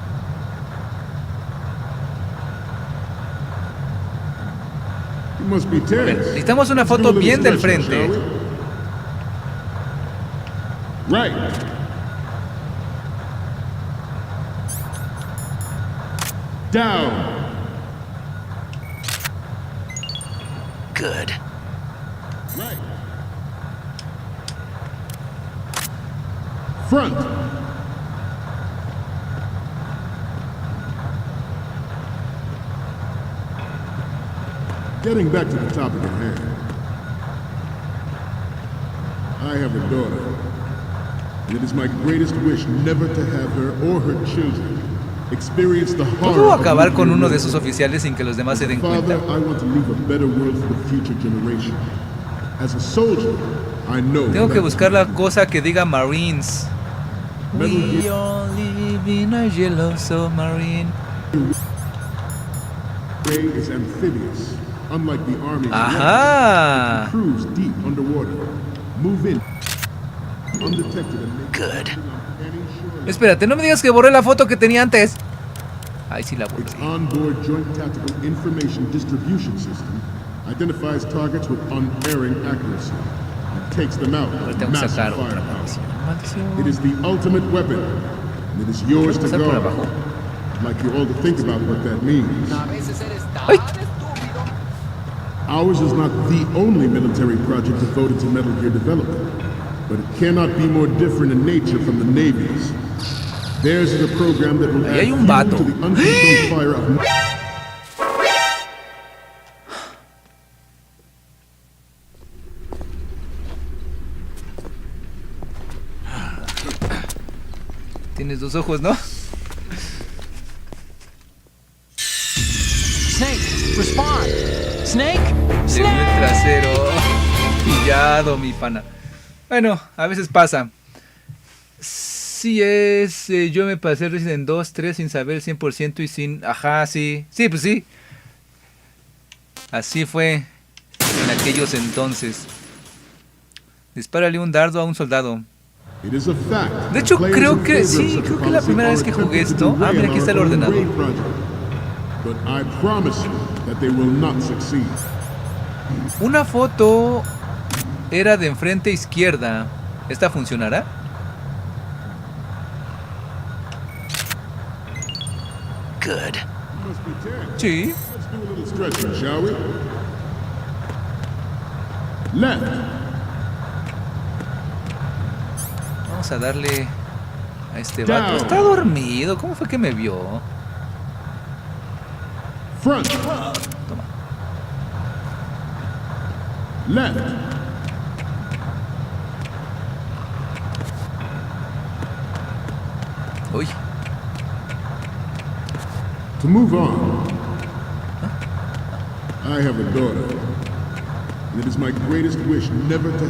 You must be tense. Necesitamos una foto bien del frente. Right. Down. Good. Right. Front. Getting back to the topic at hand. I have a daughter, and it is my greatest wish never to have her or her children experience the horror. ¿Puedo acabar con uno de esos oficiales sin que los demás se den cuenta? Father, I want to leave a better world for the future generation. As a soldier, I know. Tengo que buscar la cosa que diga Marines. We only live in a yellow submarine. Ray is amphibious, unlike the army. Ajá. Cruise deep underwater, move in undetected and make. Good. Espérate, no me digas que borré la foto que tenía antes. Ay, sí la borré. Its onboard joint tactical information distribution system identifies targets with unerring accuracy and takes them out with massive firepower. It is the ultimate weapon, and it is yours to guard. I'd like you all to think about what that means. Ours is not the only military project devoted to Metal Gear development, but it cannot be more different in nature from the Navy's. Theirs is a program that will add fuel to the uncontrolled fire of. Tienes dos ojos, ¿no? Snake, respond. Snake, Se vio el trasero. Pillado, mi pana. Bueno, a veces pasa. Sí es, yo me pasé Resident 2, 3 sin saber el 100% y sin... Ajá, sí. Sí, pues sí. Así fue en aquellos entonces. Dispárale un dardo a un soldado. De hecho, creo que sí, creo que es la primera vez que jugué esto. Ah, mira, aquí está el ordenador. Una foto era de enfrente izquierda. ¿Esta funcionará? Good. Sí. Vamos a darle a este vato. Está dormido. ¿Cómo fue que me vio? Front. Toma. Left. Uy. To move on, I have a daughter, and it is my greatest wish never to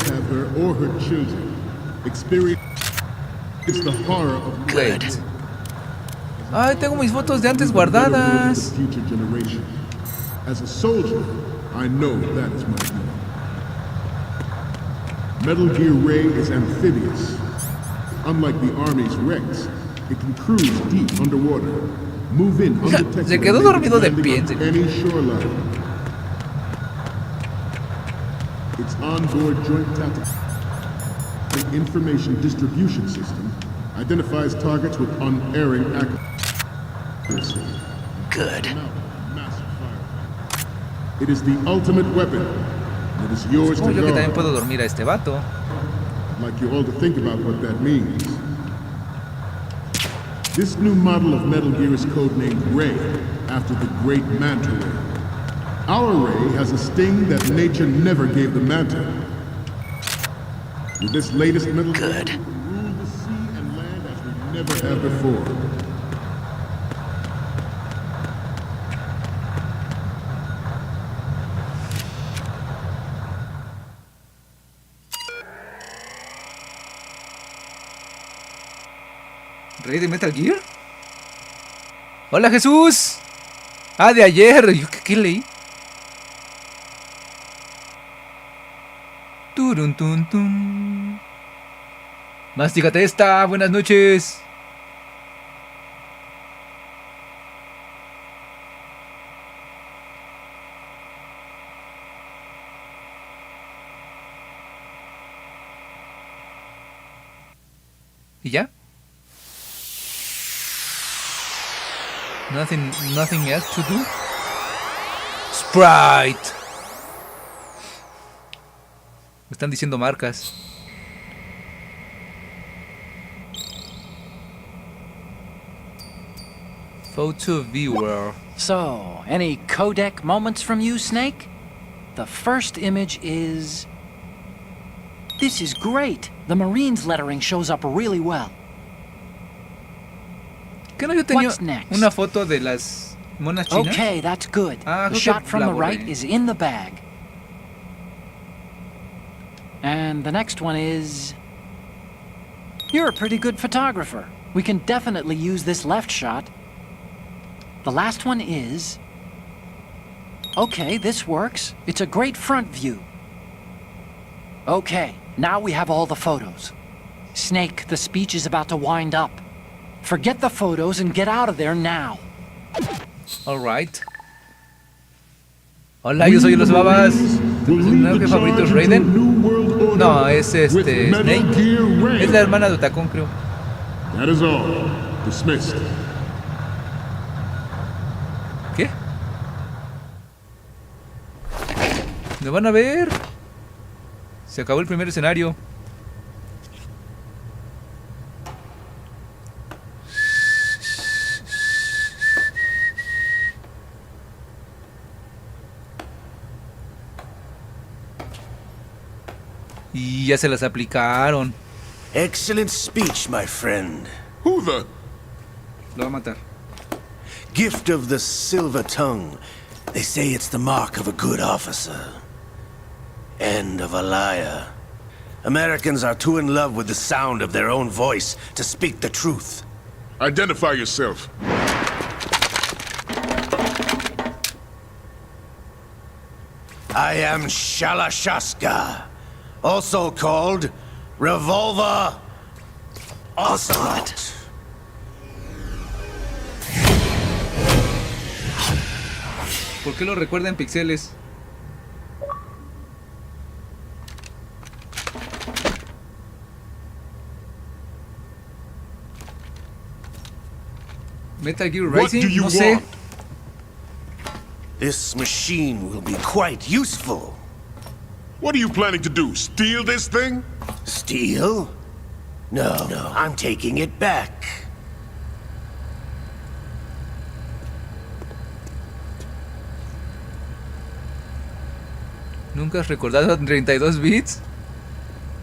have her or her children experience the horror of Good. Ay, tengo mis fotos de antes guardadas. As a soldier, I know that is my goal. Metal Gear Ray is amphibious. Unlike the Army's Rex, it can cruise deep underwater, move in undetected, se quedó dormido de pie. Any shoreline. Its onboard joint tactical information distribution system Identifies targets with unerring accuracy. Good. It is the ultimate weapon. It is yours to Supongo yo que también guard. puedo dormir a este vato. I'd like you all to think about what that means. This new model of Metal Gear is codenamed Ray, after the great Manta Ray. Our Ray has a sting that nature never gave the Manta. With this latest Metal Gear, we will rule the sea and land as we never have before. ¿Rey de Metal Gear? ¡Hola, Jesús! Ah, de ayer. ¿Yo qué leí? Turun, tun, tun. Mastígate esta. Buenas noches. ¿Y ya? Nothing else to do. Sprite. Me están diciendo marcas. Photo viewer. So, any codec moments from you, Snake? The first image is... This is great. The Marines lettering shows up really well. ¿Qué no yo tenía What's next? una foto de las monas chinas? Okay, that's good. Ah, The creo shot que from la the right borré. is in the bag. And the next one is... You're a pretty good photographer. We can definitely use this left shot. The last one is... Okay, this works. It's a great front view. Okay, now we have all the photos. Snake, the speech is about to wind up. Forget the photos and get out of there now. All right. Hola, yo soy Los Babas. ¿Tu personaje favorito es Raiden? No, es Snake. Es la hermana de Otacón, creo. That is all. Dismissed. ¿Qué? ¿Me van a ver? Se acabó el primer escenario. Y ya se las aplicaron. Excellent speech, my friend. Who the? Lo va a matar. Gift of the silver tongue. They say it's the mark of a good officer. End of a liar. Americans are too in love with the sound of their own voice to speak the truth. Identify yourself. I am Shalashaska, also called Revolver Ocelot. ¿Por qué lo recuerda en píxeles? Metal Gear Rising, no sé. This machine will be quite useful. What are you planning to do? Steal this thing? Steal? No, I'm taking it back. ¿Nunca has recordado 32 bits?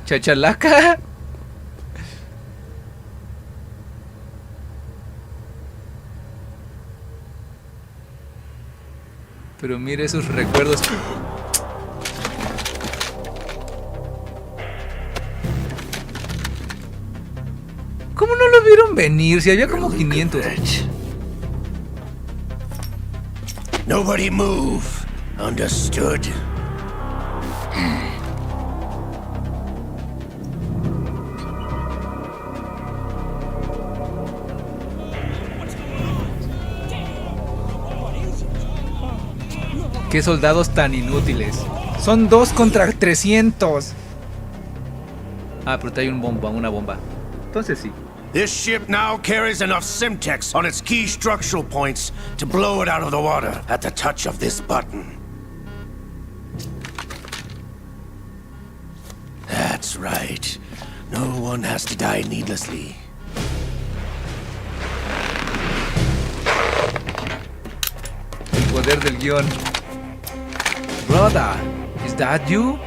¿Chachalaca? Pero mire esos recuerdos. ¿Cómo no lo vieron venir? Si había como 500. Nobody move. Understood? Qué soldados tan inútiles. Son 2 contra 300. Ah, pero trae una bomba. Entonces sí. This ship now carries enough Simtex on its key structural points to blow it out of the water at the touch of this button. That's right. No one has to die needlessly. El poder del guión. Brother, is that you?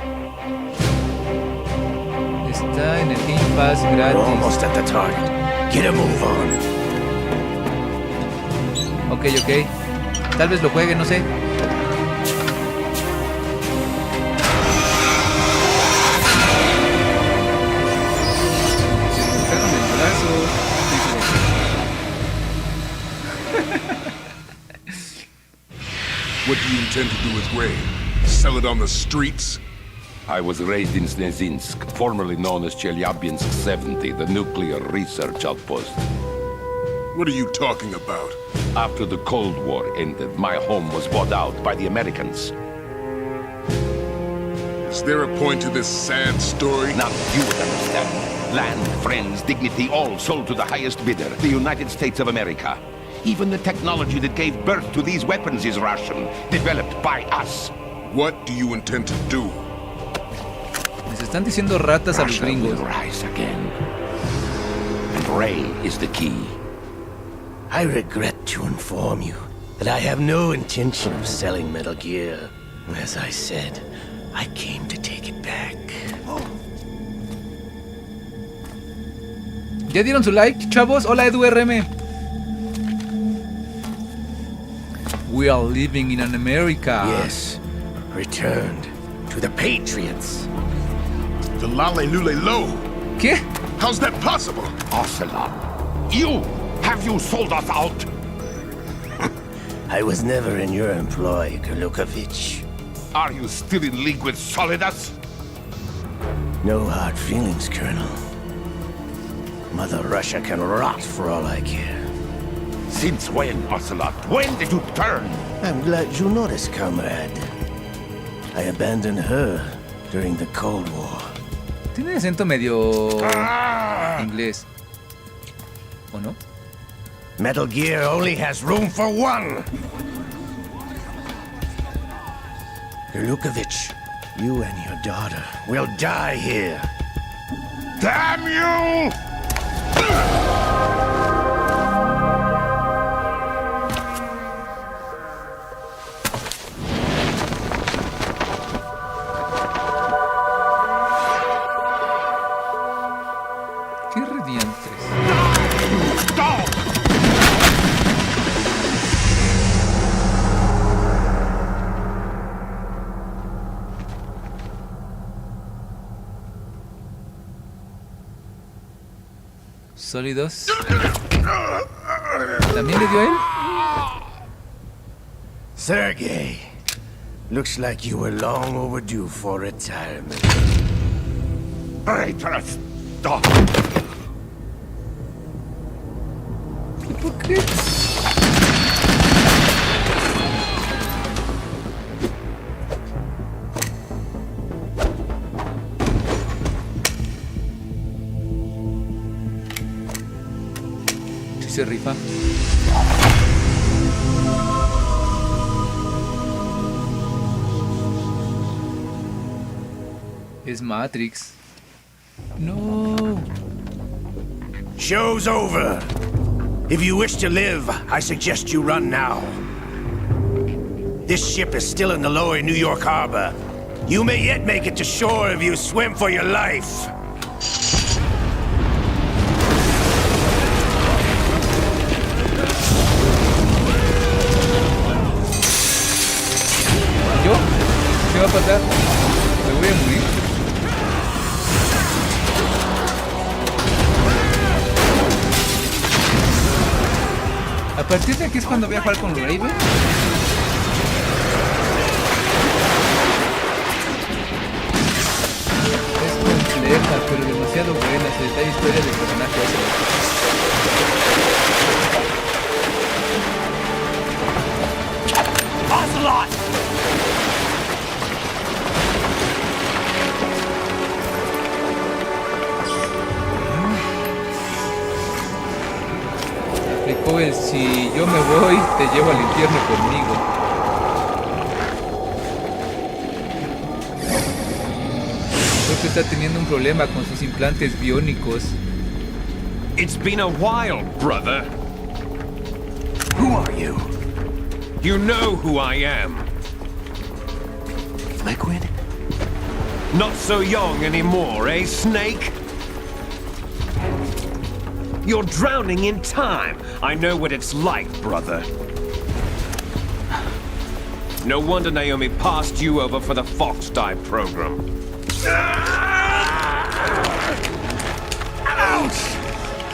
Está en el Game Pass gratis. We're almost at the target. Get a move on. Ok. Tal vez lo juegue, no sé. What do you intend to do with Ray? Sell it on the streets? I was raised in Snezinsk, formerly known as Chelyabinsk 70, the nuclear research outpost. What are you talking about? After the Cold War ended, my home was bought out by the Americans. Is there a point to this sad story? Now you would understand. Land, friends, dignity, all sold to the highest bidder, the United States of America. Even the technology that gave birth to these weapons is Russian, developed by us. What do you intend to do? Les están diciendo ratas a los gringos. Rise again. And Ray is the key. I regret to inform you that I have no intention of selling Metal Gear. As I said, I came to take it back. ¿Ya dieron su like, chavos? Hola, EduRM. We are living in an America. Yes, returned to the Patriots. The Lale Lule Lo. ¿Qué? How's that possible? Ocelot, have you sold us out? I was never in your employ, Gurlukovich. Are you still in league with Solidus? No hard feelings, Colonel. Mother Russia can rot for all I care. Since when, Ocelot? When did you turn? I'm glad you noticed, comrade. I abandoned her during the Cold War. Tiene acento medio inglés. ¿O no? Metal Gear only has room for one. Gurlukovich, you and your daughter will die here. Damn you! Qué radiantes. Stop! Sólidos. ¿También le dio a él? Sergei, looks like you were long overdue for retirement. Traitorous! Stop! ¿Por qué? Sí se rifa. Es Matrix. No. Show's over. If you wish to live, I suggest you run now. This ship is still in the lower New York harbor. You may yet make it to shore if you swim for your life. ¿Yo? ¿Qué va a pasar? ¿Me voy a morir? A partir de aquí es cuando voy a jugar con Raven. Es compleja, pero demasiado buena. Se detalla historia del personaje Ocelot! Joel, si yo me voy, te llevo al infierno conmigo. Creo que está teniendo un problema con sus implantes biónicos. It's been a while, brother. Who are you? You know who I am. Liquid? Not so young anymore, eh, Snake? You're drowning in time. I know what it's like, brother. No wonder Naomi passed you over for the Fox Dive program. Ouch!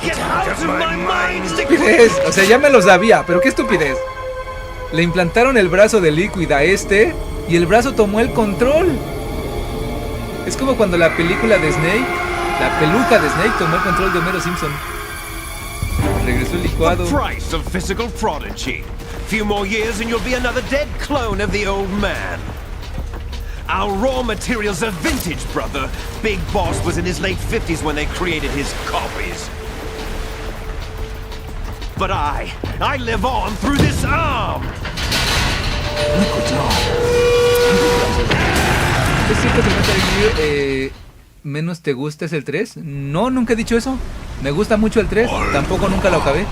Get out of my mind! Estupidez, o sea, ya me lo sabía, pero qué estupidez. Le implantaron el brazo de Liquid a este y el brazo tomó el control. Es como cuando la película de Snake, la peluca de Snake tomó el control de Homero Simpson. Regresó el licuado. The price of physical prodigy. Few more years and you'll be another dead clone of the old man. Our raw materials are vintage, brother. Big Boss was in his late 50s when they created his copies. But I live on through this arm. ¿Es cierto que Metal Gear menos te gusta es el 3? No, nunca he dicho eso. Me gusta mucho el 3, tampoco nunca lo acabé.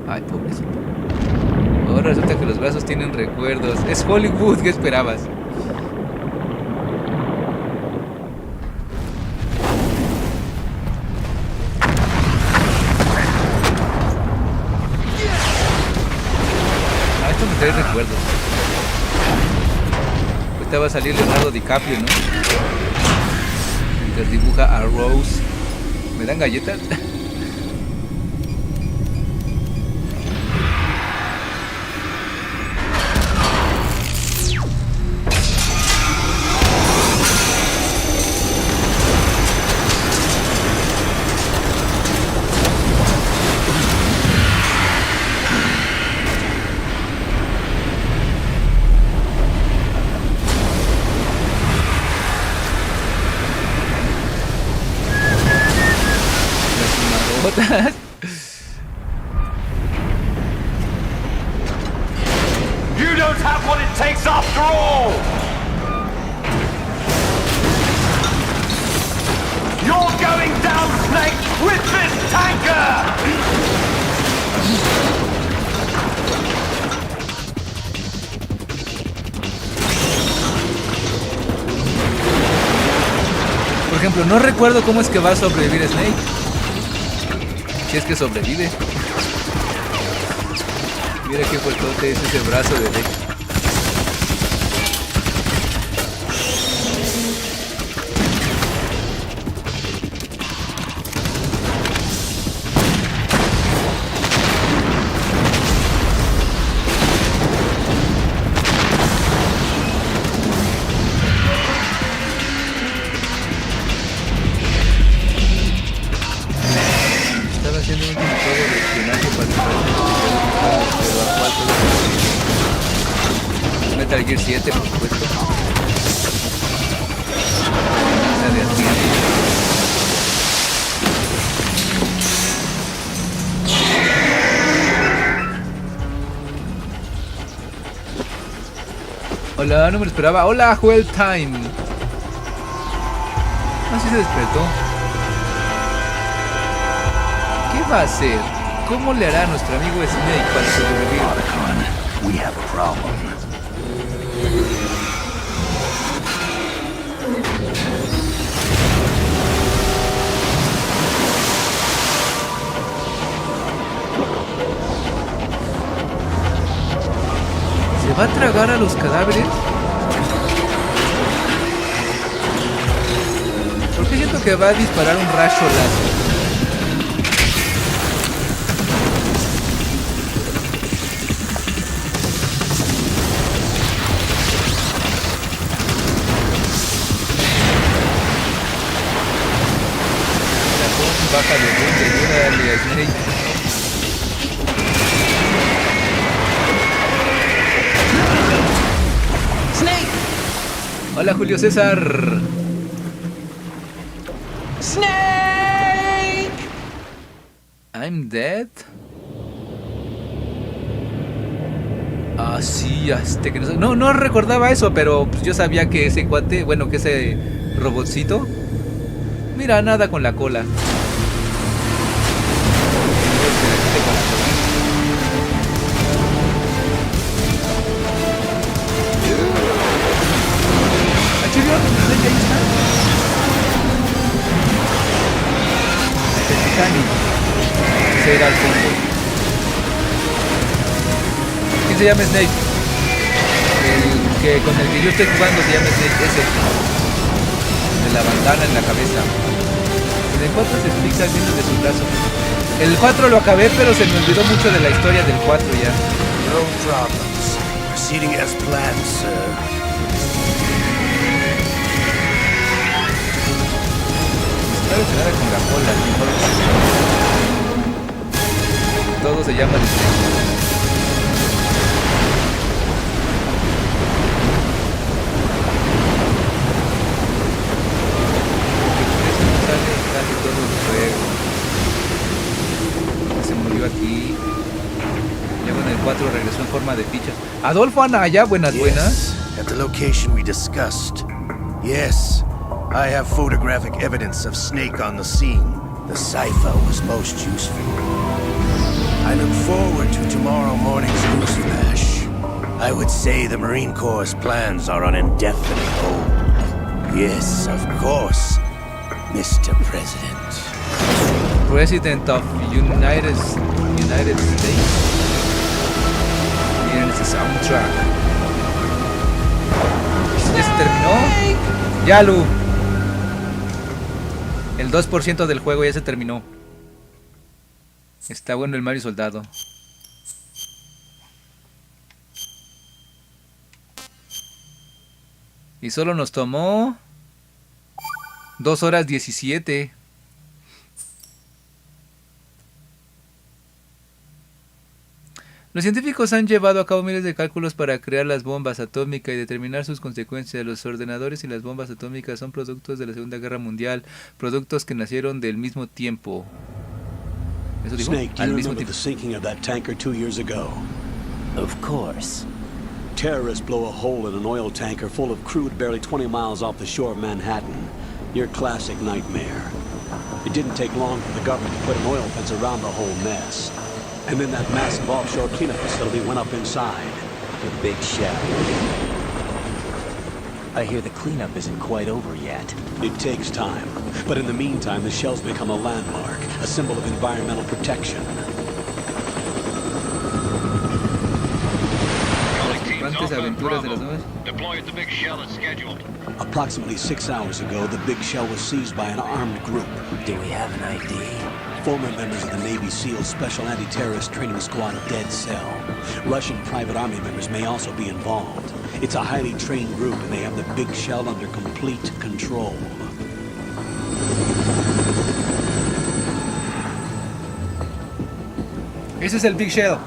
Ay, pobrecito. Ahora resulta que los brazos tienen recuerdos. Es Hollywood, ¿qué esperabas? Esto me trae recuerdos. Ahorita va a salir Leonardo DiCaprio, ¿no? Mientras dibuja a Rose. ¿Me dan galletas? You don't have what it takes after all! You're going down, Snake, with this tanker! Por ejemplo, no recuerdo cómo es que va a sobrevivir Snake. Si es que sobrevive. Mira qué fuertote es ese brazo de Snake. Metal Gear 7, por supuesto. La de Asciende. Hola, no me lo esperaba. Hola, Joel Time. Así se despertó. ¿Qué va a hacer? ¿Cómo le hará a nuestro amigo Snake para sobrevivir? We have a problem. ¿Se va a tragar a los cadáveres? ¿Por qué siento que va a disparar un rayo láser? Baja de bunde, ayúdale a Snake. Snake! Hola, Julio César. Snake! I'm dead. Ah, sí, que no recordaba eso, pero pues yo sabía que ese cuate, bueno, que ese robotcito, mira, nada con la cola. Ese era el fondo. ¿Quién se llama Snake? El que con el que yo estoy jugando se llama Snake, ese. De la bandana en la cabeza. En el 4 se explica el fin de su brazo. El 4 lo acabé, pero se me olvidó mucho de la historia del 4 ya. No problems. Proceeding as planned, sir. Claro que nada con la cola, todos se llaman sale casi todo el juego. Se murió aquí. Luego en el 4 regresó en forma de fichas. Adolfo Anaya, buenas. At the location we discussed. Yes. I have photographic evidence of Snake on the scene. The cipher was most useful. I look forward to tomorrow morning's newsflash. I would say the Marine Corps' plans are on indefinite hold. Yes, of course, Mr. President. President of United States. Miren ese soundtrack. ¿Ya se terminó? ¡Ya, Lu! El 2% del juego ya se terminó. Está bueno el Mario Soldado. Y solo nos tomó 2 horas 17. Los científicos han llevado a cabo miles de cálculos para crear las bombas atómicas y determinar sus consecuencias. Los ordenadores y las bombas atómicas son productos de la Segunda Guerra Mundial, productos que nacieron del mismo tiempo. ¿Eso dijo? Snake, do you remember the sinking of that tanker 2 years ago? Of course. Terrorists blow a hole in an oil tanker full of crude barely 20 miles off the shore of Manhattan. Your classic nightmare. It didn't take long for the government to put an oil fence around the whole mess. And then that massive offshore cleanup facility went up inside. The big shell. I hear the cleanup isn't quite over yet. It takes time. But in the meantime, the shell's become a landmark, a symbol of environmental protection. Aventuras de las nubes. Deployed the big shell as scheduled. Approximately 6 hours ago, the big shell was seized by an armed group. Do we have an ID? Former members of the Navy SEAL Special Anti-Terrorist Training Squad Dead Cell. Russian private army members may also be involved. It's a highly trained group and they have the big shell under complete control. Ese es el Big Shell.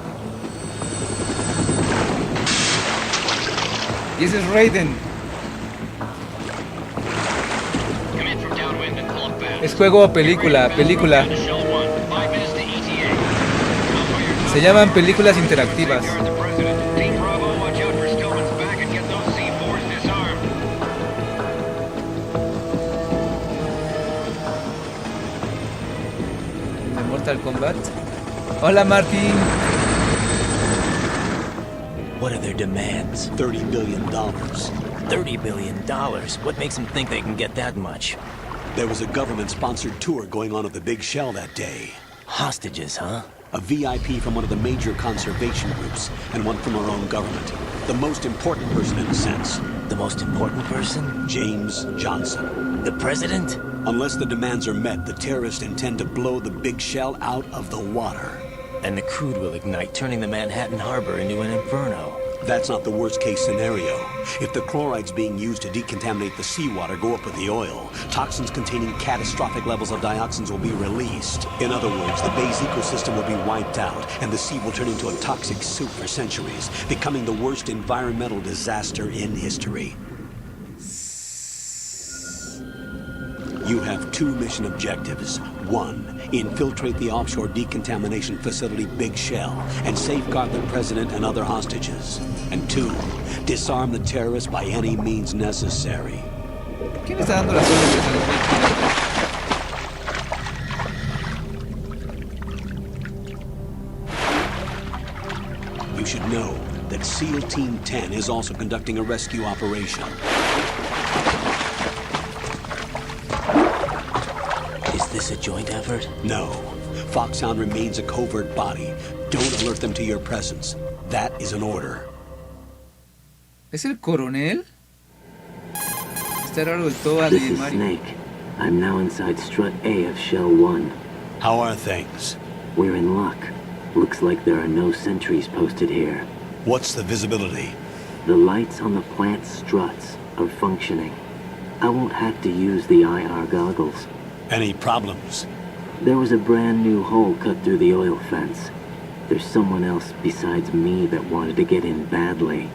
Y ese es Raiden. Es juego o película. Se llaman películas interactivas. ¿De Mortal Kombat? Hola, Martín. What are their demands? $30 billion. $30 billion? What makes them think they can get that much? There was a government-sponsored tour going on at the Big Shell that day. Hostages, huh? A VIP from one of the major conservation groups, and one from our own government. The most important person in a sense. The most important person? James Johnson. The president? Unless the demands are met, the terrorists intend to blow the Big Shell out of the water. And the crude will ignite, turning the Manhattan Harbor into an inferno. That's not the worst-case scenario. If the chlorides being used to decontaminate the seawater go up with the oil, toxins containing catastrophic levels of dioxins will be released. In other words, the bay's ecosystem will be wiped out, and the sea will turn into a toxic soup for centuries, becoming the worst environmental disaster in history. You have 2 mission objectives. 1, infiltrate the offshore decontamination facility Big Shell and safeguard the president and other hostages. And 2, disarm the terrorists by any means necessary. ¿Quién está dando las órdenes? You should know that SEAL Team 10 is also conducting a rescue operation. Is this a joint effort? No. Foxhound remains a covert body. Don't alert them to your presence. That is an order. ¿Es el coronel? Está raro el toa This de is Mario. Snake. I'm now inside strut A of Shell 1. How are things? We're in luck. Looks like there are no sentries posted here. What's the visibility? The lights on the plant struts are functioning. I won't have to use the IR goggles. Any problems? There was a brand new hole cut through the oil fence. There's someone else besides me that wanted to get in badly.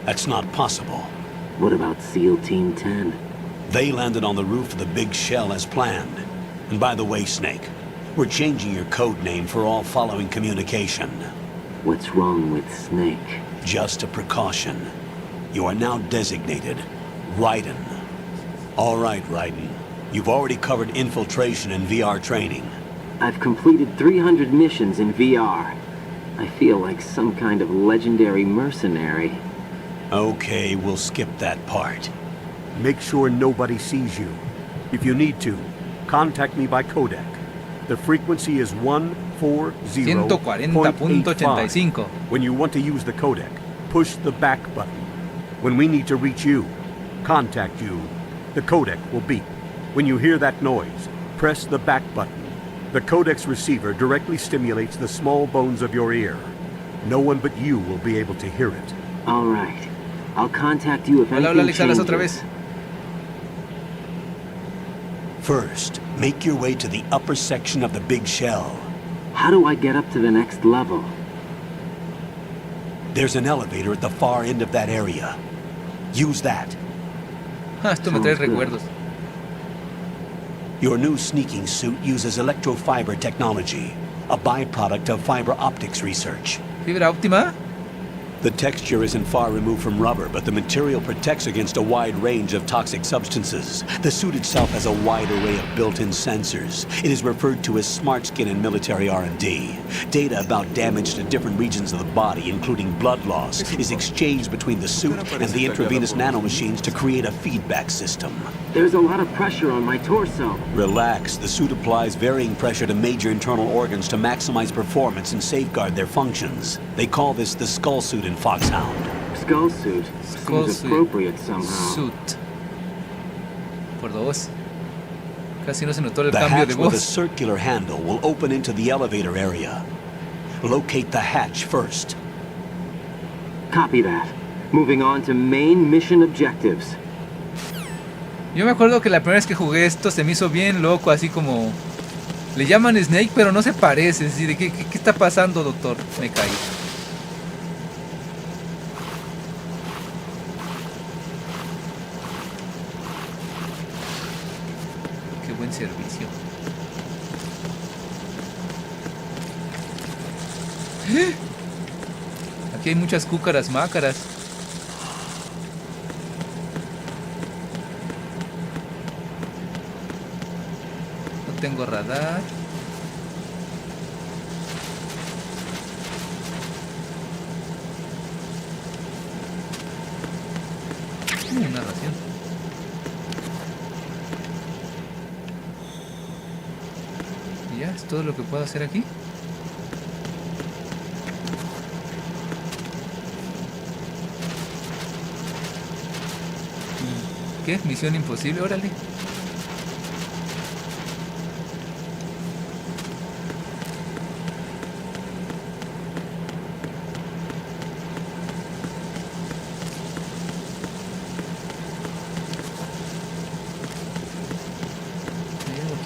That's not possible. What about SEAL Team 10? They landed on the roof of the Big Shell as planned. And by the way, Snake, we're changing your code name for all following communication. What's wrong with Snake? Just a precaution. You are now designated Raiden. All right, Raiden. You've already covered infiltration and VR training. I've completed 300 missions in VR. I feel like some kind of legendary mercenary. Okay, we'll skip that part. Make sure nobody sees you. If you need to, contact me by codec. The frequency is 140.85. When you want to use the codec, push the back button. When we need to reach you, contact you, the codec will beep. When you hear that noise, press the back button. The codec's receiver directly stimulates the small bones of your ear. No one but you will be able to hear it. All right. I'll contact you if anything changes. First, make your way to the upper section of the Big Shell. How do I get up to the next level? There's an elevator at the far end of that area. Use that. Esto me trae recuerdos. Your new sneaking suit uses electrofiber technology, a byproduct of fiber optics research. ¿Fibra óptima? The texture isn't far removed from rubber, but the material protects against a wide range of toxic substances. The suit itself has a wide array of built-in sensors. It is referred to as smart skin in military R&D. Data about damage to different regions of the body, including blood loss, is exchanged between the suit and the intravenous nanomachines to create a feedback system. There's a lot of pressure on my torso. Relax. The suit applies varying pressure to major internal organs to maximize performance and safeguard their functions. They call this the skull suit in Foxhound. Skull suit. Seems appropriate somehow. Suit. Por dos. Casi no se notó el The cambio de hatch with a voz. circular handle will open into the elevator area. Locate the hatch first. Copy that. Moving on to main mission objectives. Yo me acuerdo que la primera vez que jugué esto se me hizo bien loco, así como... Le llaman Snake, pero no se parece. Es decir, ¿qué está pasando, doctor? Me caí. Qué buen servicio. ¡Eh! Aquí hay muchas cúcaras mácaras. Tengo radar. Una ración. ¿Y ya? ¿Es todo lo que puedo hacer aquí? ¿Qué? Misión imposible, órale.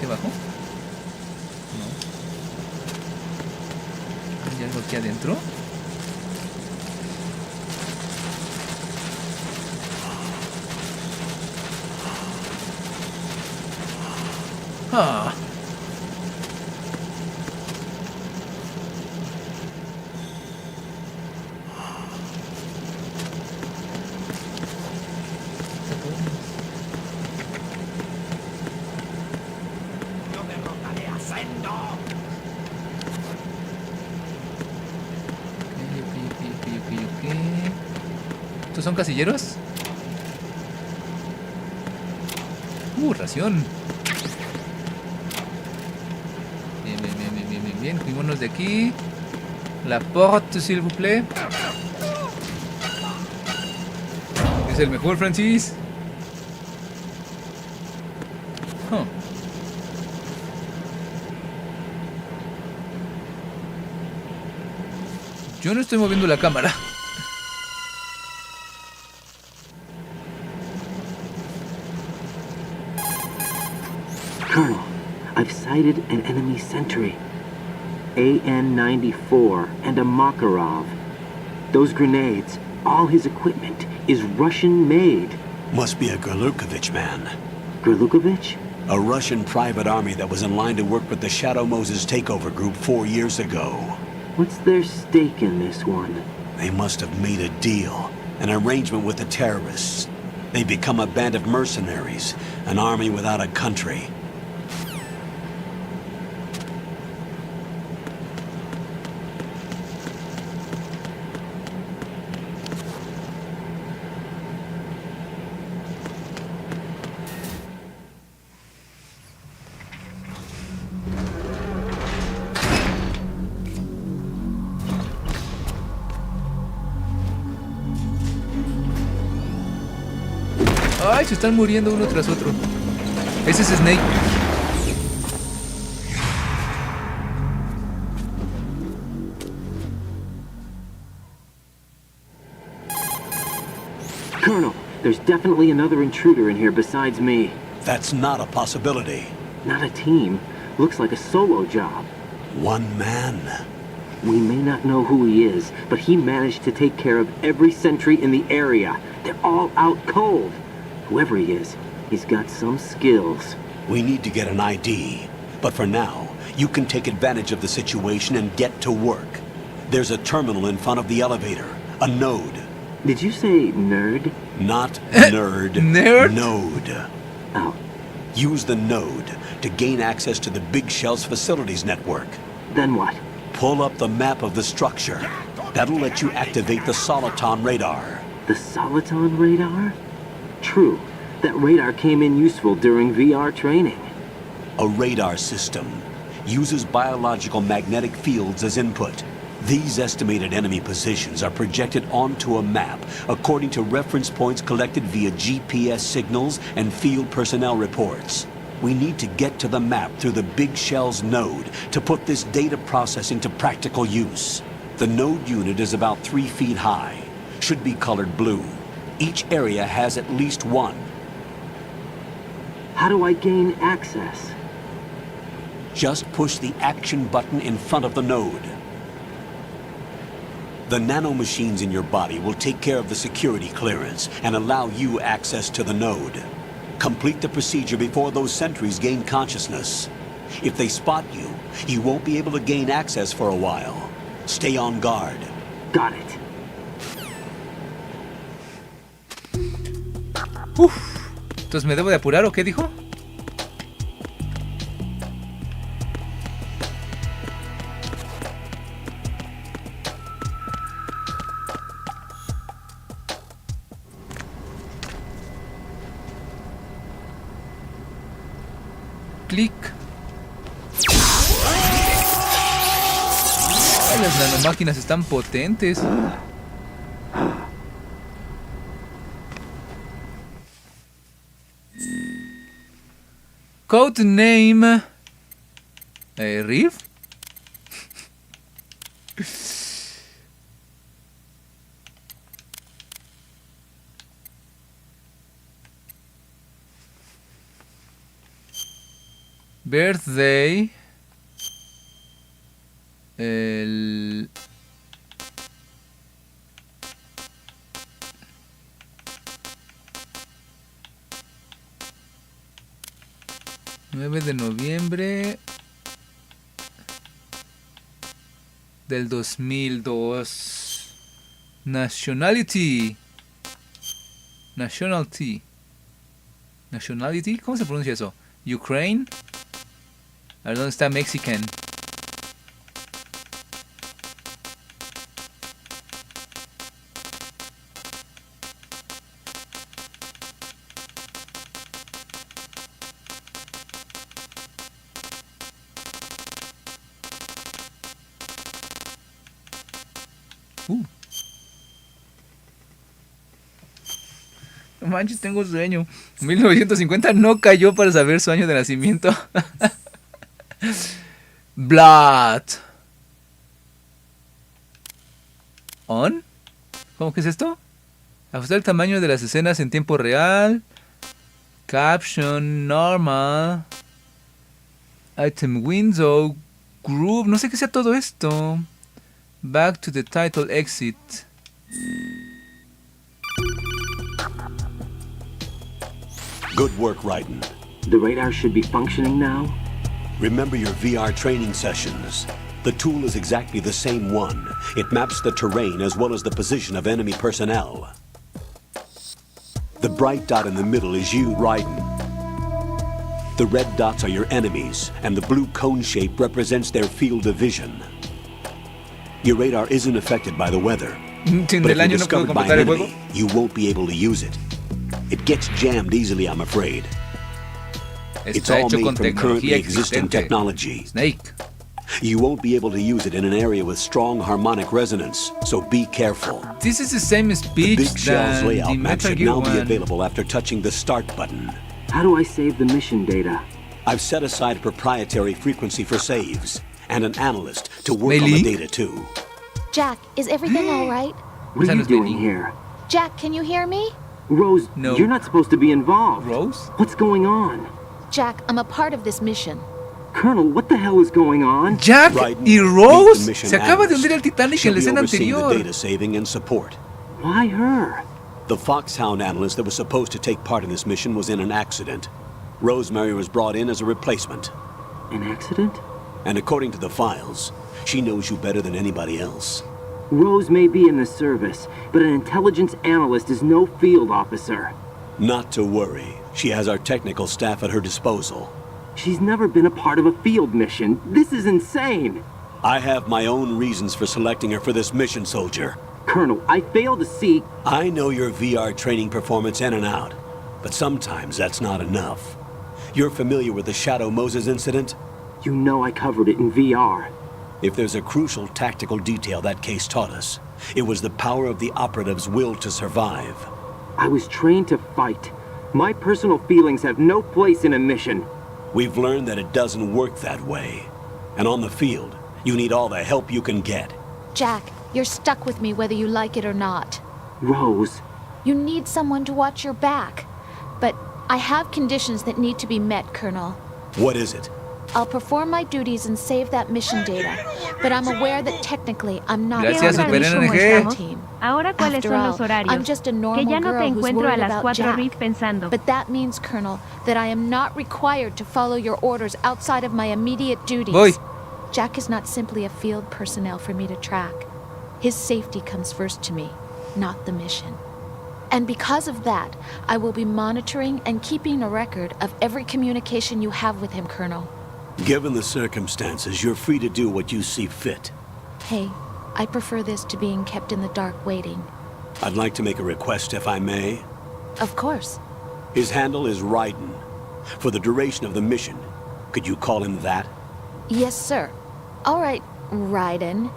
Abajo? No. ¿Hay algo aquí adentro? Ah. Ok. ¿Estos son casilleros? Ración. Bien. Cuidémonos de aquí. La porte, s'il vous plaît. Es el mejor, Francis. Huh. Yo no estoy moviendo la cámara. Colonel, I've sighted an enemy sentry. AN-94 and a Makarov. Those grenades, all his equipment, is Russian-made. Must be a Gerlukovich man. Gerlukovich? A Russian private army that was in line to work with the Shadow Moses takeover group 4 years ago. What's their stake in this one? They must have made a deal, an arrangement with the terrorists. They become a band of mercenaries, an army without a country. Ay, se están muriendo uno tras otro. Ese es Snake. Colonel, there's definitely another intruder in here besides me. That's not a possibility. Not a team. Looks like a solo job. One man. We may not know who he is, but he managed to take care of every sentry in the area. They're all out cold. Whoever he is, he's got some skills. We need to get an ID. But for now, you can take advantage of the situation and get to work. There's a terminal in front of the elevator. A node. Did you say nerd? Not nerd. Nerd? Node. Oh. Use the node to gain access to the Big Shell's facilities network. Then what? Pull up the map of the structure. That'll let you activate the Soliton radar. The Soliton radar? True. That radar came in useful during VR training. A radar system uses biological magnetic fields as input. These estimated enemy positions are projected onto a map according to reference points collected via GPS signals and field personnel reports. We need to get to the map through the Big Shell's node to put this data processing to practical use. The node unit is about 3 feet high. Should be colored blue. Each area has at least one. How do I gain access? Just push the action button in front of the node. The nanomachines in your body will take care of the security clearance and allow you access to the node. Complete the procedure before those sentries gain consciousness. If they spot you, you won't be able to gain access for a while. Stay on guard. Got it. Entonces, ¿me debo de apurar o qué dijo? Clic. Ay, las nanomáquinas están potentes. Codename Riff. Birthday. El... 9 de noviembre del 2002. Nationality. Nationality. ¿Cómo se pronuncia eso? Ukraine. A ver, ¿dónde está Mexican? No manches, tengo sueño. 1950 no cayó para saber su año de nacimiento. Blood. ¿On? ¿Cómo que es esto? Ajustar el tamaño de las escenas en tiempo real. Caption, normal. Item window. Group. No sé qué sea todo esto. Back to the title exit. Good work, Raiden. The radar should be functioning now? Remember your VR training sessions. The tool is exactly the same one. It maps the terrain as well as the position of enemy personnel. The bright dot in the middle is you, Raiden. The red dots are your enemies, and the blue cone shape represents their field of vision. Your radar isn't affected by the weather, but if you're discovered by an enemy, you won't be able to use it. It gets jammed easily, I'm afraid. It's all made from currently existing technology. Snake. You won't be able to use it in an area with strong harmonic resonance, so be careful. This is the same speech the big shell's than layout the map Metal should Gear now be 1. available after touching the start button. How do I save the mission data? I've set aside a proprietary frequency for saves, and an analyst to work on the data too. Jack, is everything all right? What are you doing here? Jack, can you hear me? Rose, no. You're not supposed to be involved. Rose? What's going on? Jack, I'm a part of this mission. Colonel, what the hell is going on? Jack Raiden, y Rose meet the se acaba de analyst. hundir el Titanic She'll en la be escena overseeing the anterior. data saving and support. Why her? The Foxhound analyst that was supposed to take part in this mission was in an accident. Rosemary was brought in as a replacement. An accident? And according to the files, she knows you better than anybody else. Rose may be in the service, but an intelligence analyst is no field officer. Not to worry. She has our technical staff at her disposal. She's never been a part of a field mission. This is insane. I have my own reasons for selecting her for this mission, soldier. Colonel, I fail to see... I know your VR training performance in and out, but sometimes that's not enough. You're familiar with the Shadow Moses incident? You know I covered it in VR. If there's a crucial tactical detail that case taught us, it was the power of the operative's will to survive. I was trained to fight. My personal feelings have no place in a mission. We've learned that it doesn't work that way. And on the field, you need all the help you can get. Jack, you're stuck with me whether you like it or not. Rose. You need someone to watch your back. But I have conditions that need to be met, Colonel. What is it? I'll perform my duties and save that mission data, but I'm aware that technically I'm not Gracias, part of the Super mission NG. team. Ahora, ¿cuáles After son all, los horarios? I'm just a normal Que ya no te girl who's encuentro a worried las about 4 Jack. RIF pensando. But that means, Colonel, that I am not required to follow your orders outside of my immediate duties. Voy. Jack is not simply a field personnel for me to track. His safety comes first to me, not the mission. And because of that, I will be monitoring and keeping a record of every communication you have with him, Colonel. Given the circumstances, you're free to do what you see fit. Hey, I prefer this to being kept in the dark waiting. I'd like to make a request, if I may. Of course. His handle is Raiden. For the duration of the mission, could you call him that? Yes, sir. All right, Raiden.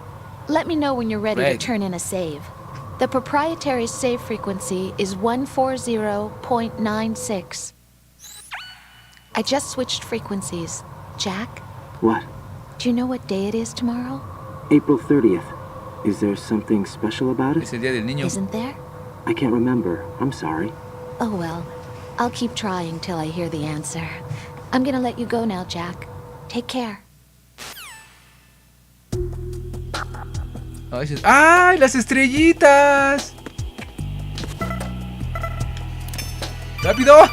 Let me know when you're ready to Raiden. turn in a save. The proprietary save frequency is 140.96. I just switched frequencies. Jack, What? do you know what day it is tomorrow? April 30th. Is there something special about it? Es el día del niño. Isn't there? I can't remember. I'm sorry. Oh well, I'll keep trying till I hear the answer. I'm gonna let you go now, Jack. Take care. ¡Ay, las estrellitas! ¡Rápido!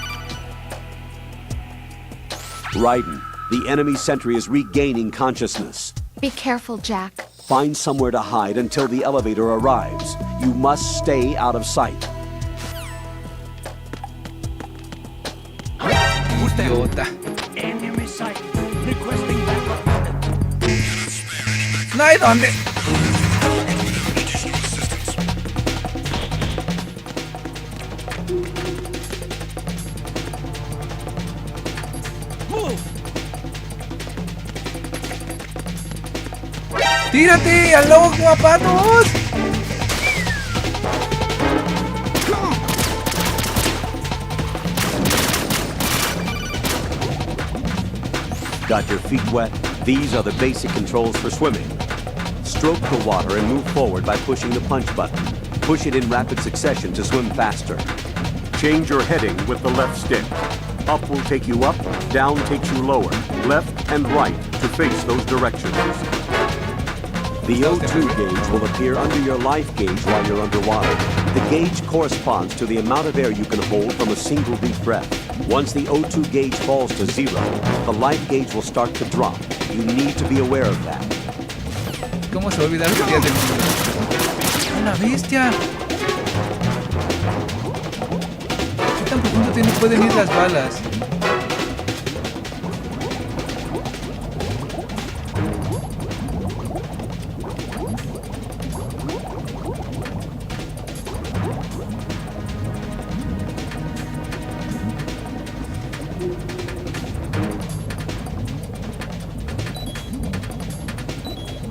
Raiden, the enemy sentry is regaining consciousness. Be careful, Jack. Find somewhere to hide until the elevator arrives. You must stay out of sight. Idiota. Enemy sight. Requesting backup. No hay dónde. ¡Tírate al lobo, guapatos! Got your feet wet? These are the basic controls for swimming. Stroke the water and move forward by pushing the punch button. Push it in rapid succession to swim faster. Change your heading with the left stick. Up will take you up, down takes you lower, left and right to face those directions. The O2 gauge will appear under your life gauge while you're underwater. The gauge corresponds to the amount of air you can hold from a single deep breath. Once the O2 gauge falls to zero, the life gauge will start to drop. You need to be aware of that. ¿Cómo se va a olvidar los días del mundo? ¡Una bestia! ¿Qué tan profundo pueden ir las balas?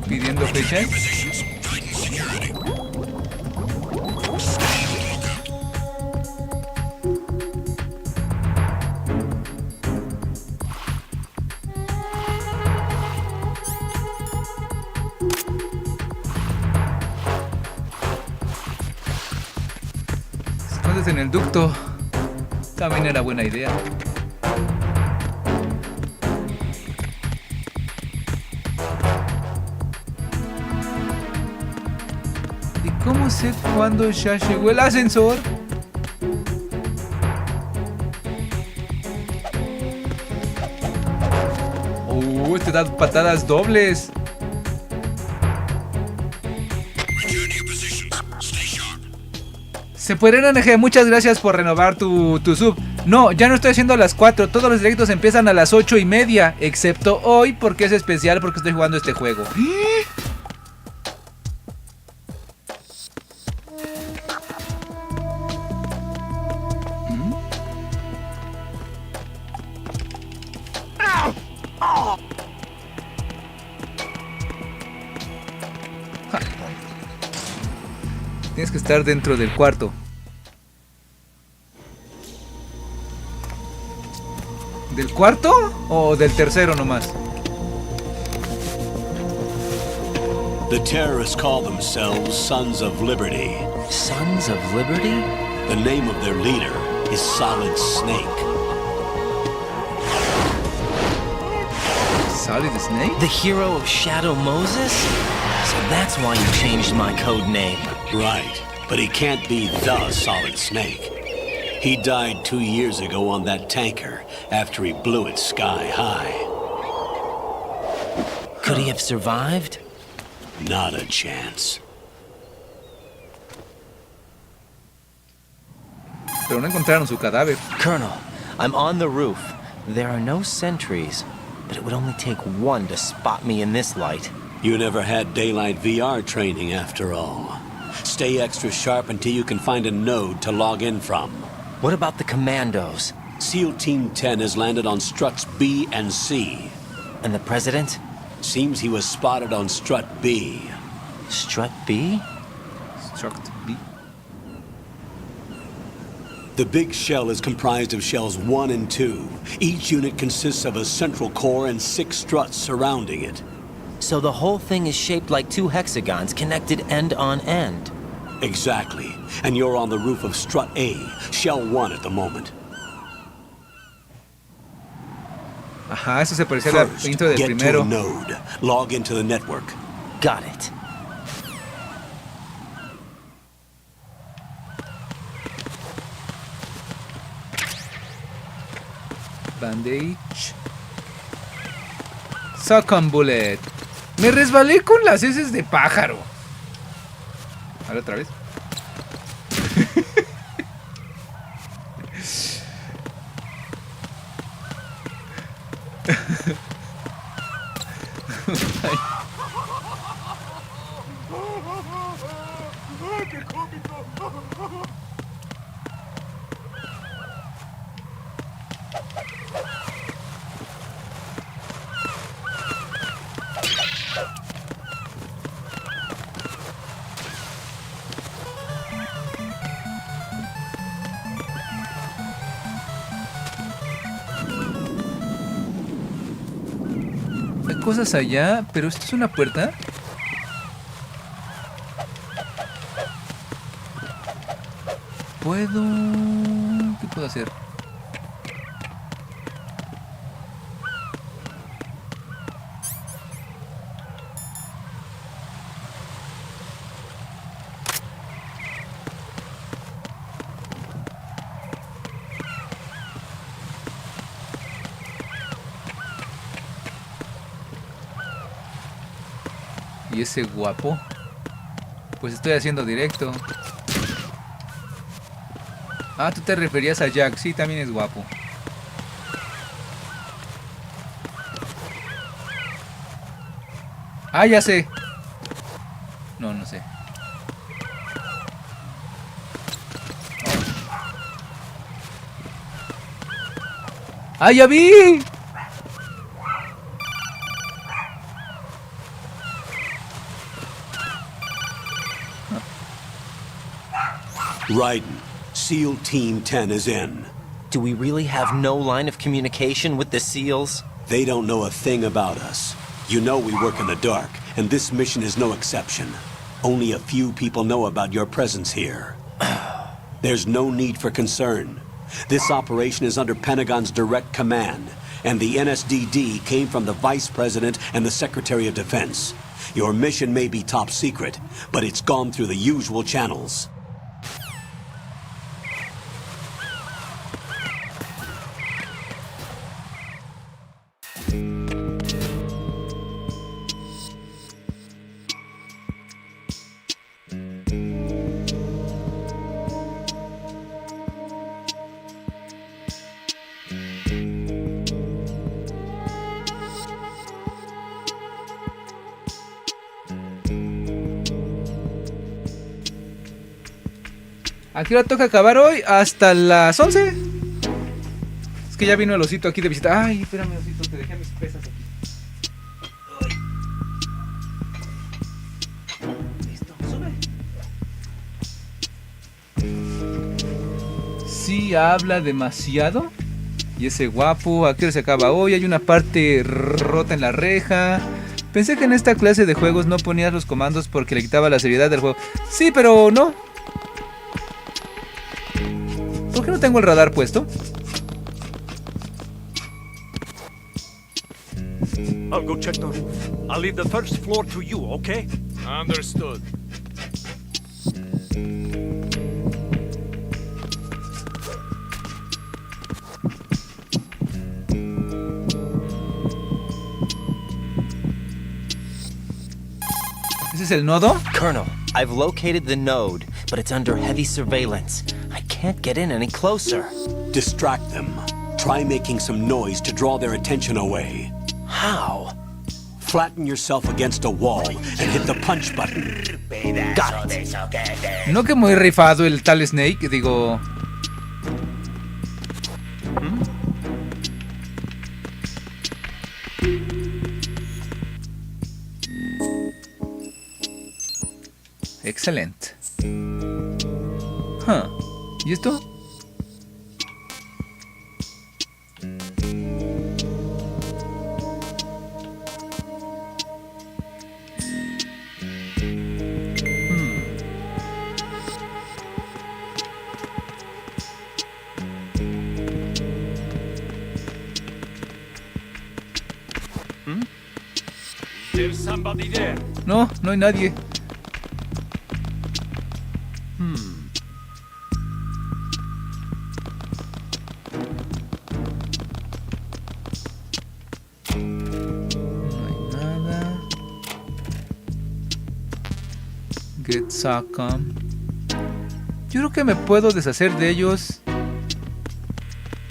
Pidiendo fechas. Escondes en el ducto. También era buena idea. ¿Cómo sé cuándo ya llegó el ascensor? Te da patadas dobles. Se puede NG, muchas gracias por renovar tu sub. No, ya no estoy haciendo a las 4. Todos los directos empiezan a las 8:30. Excepto hoy porque es especial porque estoy jugando este juego. Tienes que estar dentro del cuarto. ¿Del cuarto o del tercero nomás? The terrorists call themselves Sons of Liberty. Sons of Liberty? The name of their leader is Solid Snake. Solid Snake? The hero of Shadow Moses? So that's why you changed my code name. Right, but he can't be the Solid Snake. He died 2 years ago on that tanker after he blew it sky high. Could he have survived? Not a chance. Pero no encontraron su cadáver. Colonel, I'm on the roof. There are no sentries, but it would only take one to spot me in this light. You never had daylight VR training after all. Stay extra sharp until you can find a node to log in from. What about the Commandos? SEAL Team 10 has landed on struts B and C. And the President? Seems he was spotted on strut B. Strut B? Strut B? The big shell is comprised of shells 1 and 2. Each unit consists of a central core and 6 struts surrounding it. So the whole thing is shaped like 2 hexagons connected end on end. Exactly. And you're on the roof of strut A, shell 1 at the moment. Ajá, eso se parecía al intro del primero. Get to a node. Log into the network. Got it. Bandage. Succumb Bullet. Me resbalé con las heces de pájaro. A ver, otra vez. Hay cosas allá, pero esto es una puerta. ¿Puedo...? ¿Qué puedo hacer? ¿Y ese guapo? Pues estoy haciendo directo. Ah, tú te referías a Jack. Sí, también es guapo. Ah, ya sé. No, no sé. ¡Ah, ya vi! Raiden, SEAL Team 10 is in. Do we really have no line of communication with the SEALs? They don't know a thing about us. You know we work in the dark, and this mission is no exception. Only a few people know about your presence here. There's no need for concern. This operation is under Pentagon's direct command, and the NSDD came from the Vice President and the Secretary of Defense. Your mission may be top secret, but it's gone through the usual channels. ¿A qué hora toca acabar hoy? Hasta las 11. Es que ya vino el osito aquí de visita. Ay, espérame, osito, te dejé mis pesas aquí. Listo, sube. Sí, habla demasiado. Y ese guapo, ¿a qué hora se acaba hoy? Hay una parte rota en la reja. Pensé que en esta clase de juegos no ponías los comandos porque le quitaba la seriedad del juego. Sí, pero no. ¿Por qué no tengo el radar puesto? I'll go check the roof. I'll leave the first floor to you, okay? Understood. ¿Ese es el nodo? Colonel, I've located the node, but it's under heavy surveillance. I can't get in any closer. Distract them. Try making some noise to draw their attention away. How? Flatten yourself against a wall and hit the punch button. Got it. No que muy rifado el tal Snake, digo... Excelente. Huh. ¿Y esto? There's somebody there. No, no hay nadie. Get Sacam. Yo creo que me puedo deshacer de ellos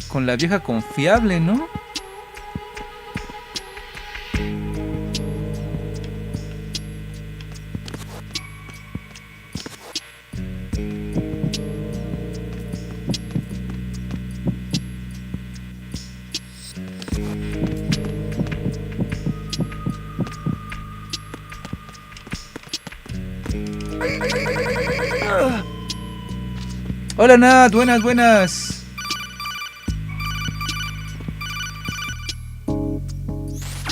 con la vieja confiable, ¿no? Hola Nat, buenas, buenas.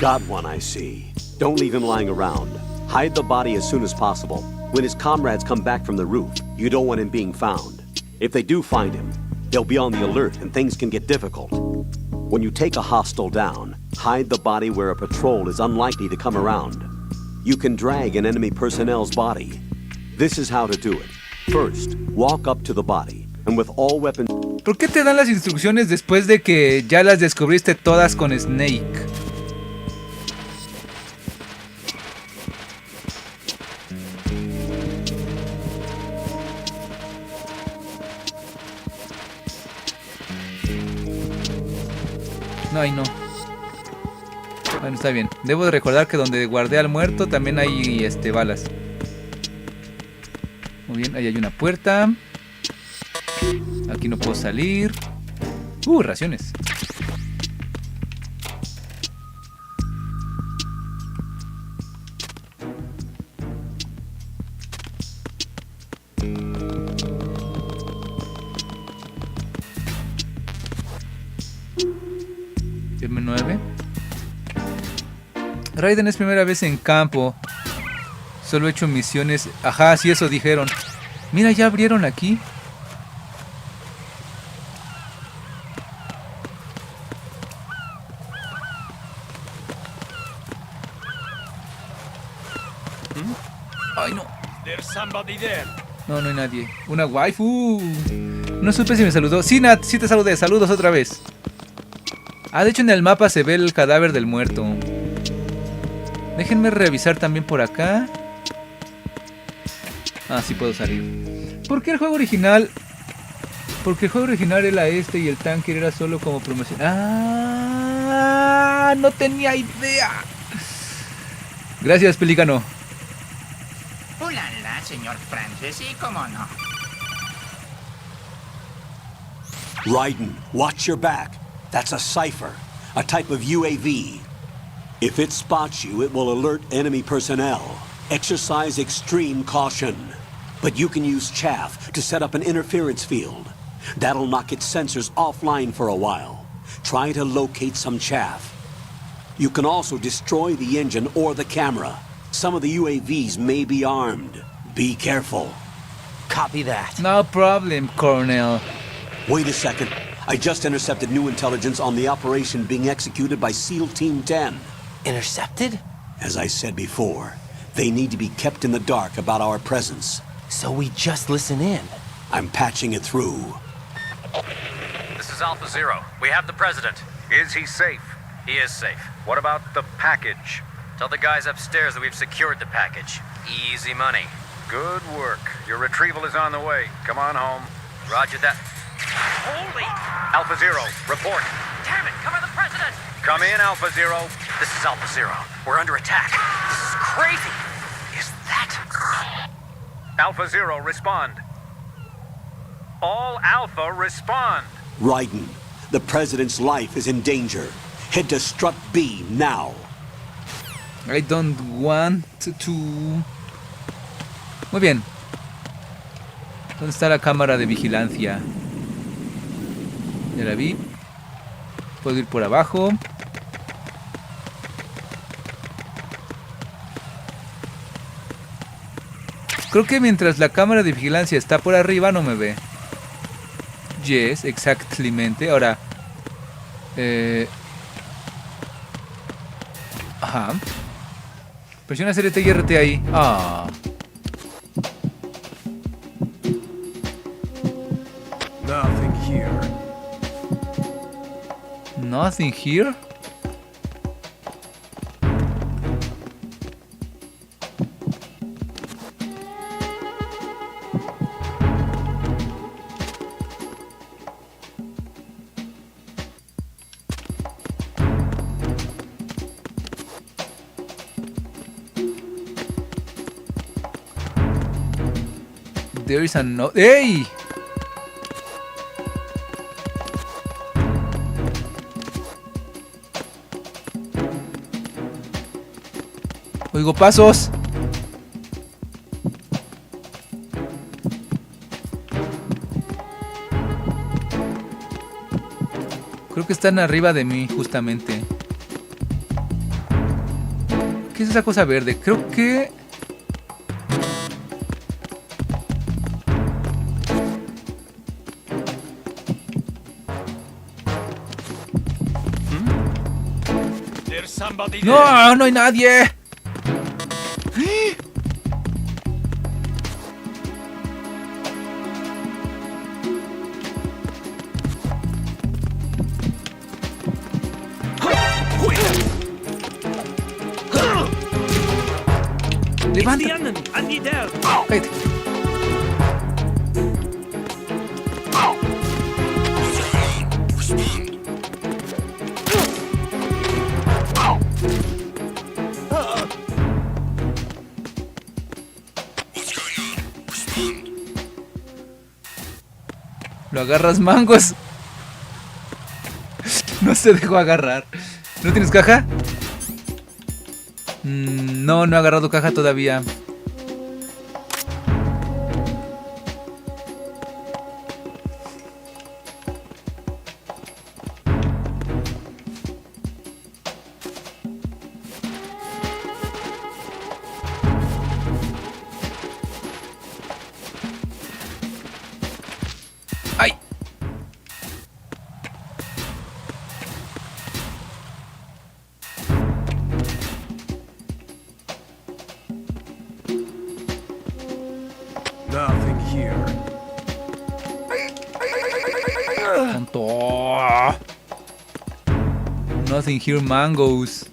Got one, I see. Don't leave him lying around. Hide the body as soon as possible. When his comrades come back from the roof, you don't want him being found. If they do find him, they'll be on the alert and things can get difficult. When you take a hostile down, hide the body where a patrol is unlikely to come around. You can drag an enemy personnel's body. This is how to do it. First, walk up to the body, and with all weapons... ¿Por qué te dan las instrucciones después de que ya las descubriste todas con Snake? No, ahí no. Bueno, está bien. Debo de recordar que donde guardé al muerto también hay balas. Muy bien, ahí hay una puerta. Aquí no puedo salir. Raciones. M9. Raiden es primera vez en campo. Solo he hecho misiones. Ajá, sí, eso dijeron. Mira, ya abrieron aquí. Ay, no. No, no hay nadie. Una waifu. No supe si me saludó. Sí, Nat, sí te saludé. Saludos otra vez. Ah, de hecho en el mapa se ve el cadáver del muerto. Déjenme revisar también por acá. Ah, sí puedo salir. ¿Por qué el juego original? Porque el juego original era este y el tanque era solo como promoción. Ah, no tenía idea. Gracias, Pelícano. Hola, señor Francis, sí, cómo no. Raiden, watch your back. That's a cipher, a type of UAV. If it spots you, it will alert enemy personnel. Exercise extreme caution. But you can use chaff to set up an interference field. That'll knock its sensors offline for a while. Try to locate some chaff. You can also destroy the engine or the camera. Some of the UAVs may be armed. Be careful. Copy that. No problem, Colonel. Wait a second. I just intercepted new intelligence on the operation being executed by SEAL Team 10. Intercepted? As I said before, they need to be kept in the dark about our presence. So we just listen in. I'm patching it through. This is Alpha Zero. We have the president. Is he safe? He is safe. What about the package? Tell the guys upstairs that we've secured the package. Easy money. Good work. Your retrieval is on the way. Come on home. Roger that. Holy! Alpha Zero, report. Damn it, cover the president! Come in, Alpha Zero. This is Alpha Zero. We're under attack. This is crazy. Is that... Alpha Zero, respond. All Alpha, respond. Raiden, the president's life is in danger. Head to Strut B now. I don't want to... Muy bien. ¿Dónde está la cámara de vigilancia? Ya la vi. Puedo ir por abajo. Creo que mientras la cámara de vigilancia está por arriba no me ve. Yes, exactamente. Ahora. Ajá. Presiona CRT y RT ahí. Ah. Nothing here. Nothing here? There is no... ¡Ey! Oigo pasos. Creo que están arriba de mí, justamente. ¿Qué es esa cosa verde? Creo que... ¡No! ¡No hay nadie! ¡Levanta! ¡Cállate! Lo agarras, mangos. No se dejó agarrar. ¿No tienes caja? No, no he agarrado caja todavía. ¡Ay! Nothing here. Tonto. Nothing here, mangoes.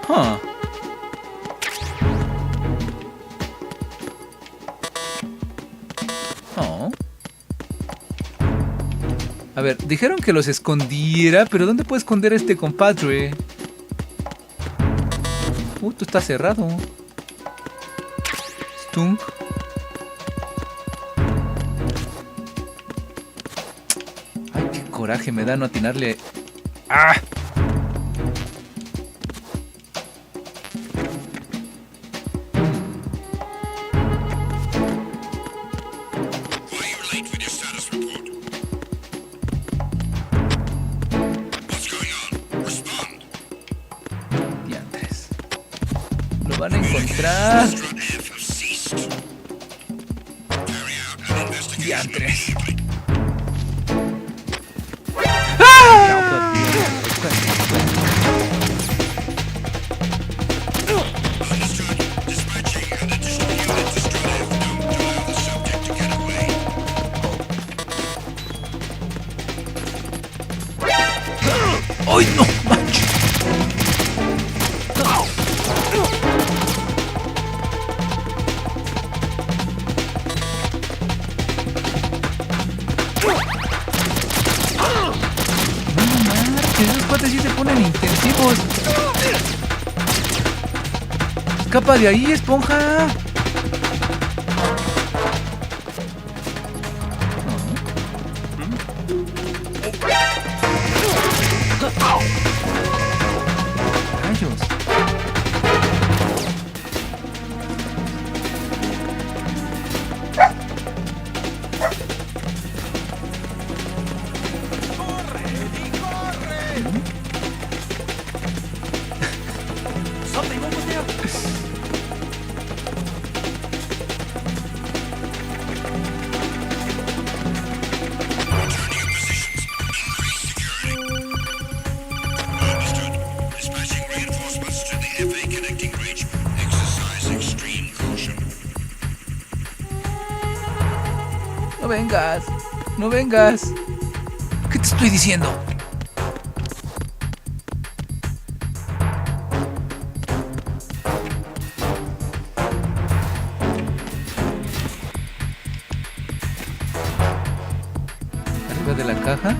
Huh. Oh. A ver, dijeron que los escondiera, pero ¿dónde puedo esconder a este compadre? Esto está cerrado. Stunk. Ay, qué coraje me da no atinarle. ¡Ah! Diantres. Lo van a encontrar. Diantres. ¡Ay, no manches! Esos cuates sí se ponen intensivos. Escapa de ahí, esponja. Rayos. No vengas, no vengas. ¿Qué te estoy diciendo? Arriba de la caja.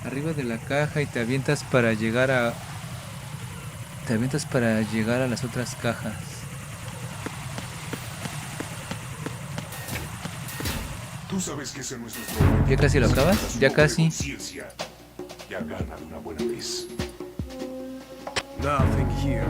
arriba de la caja y te avientas para llegar a... Te avientas para llegar a las otras cajas. Tú sabes que ese no es nuestro objetivo. ¿Ya casi lo acabas? Ya casi. Ya gana de una buena vez. Nothing here.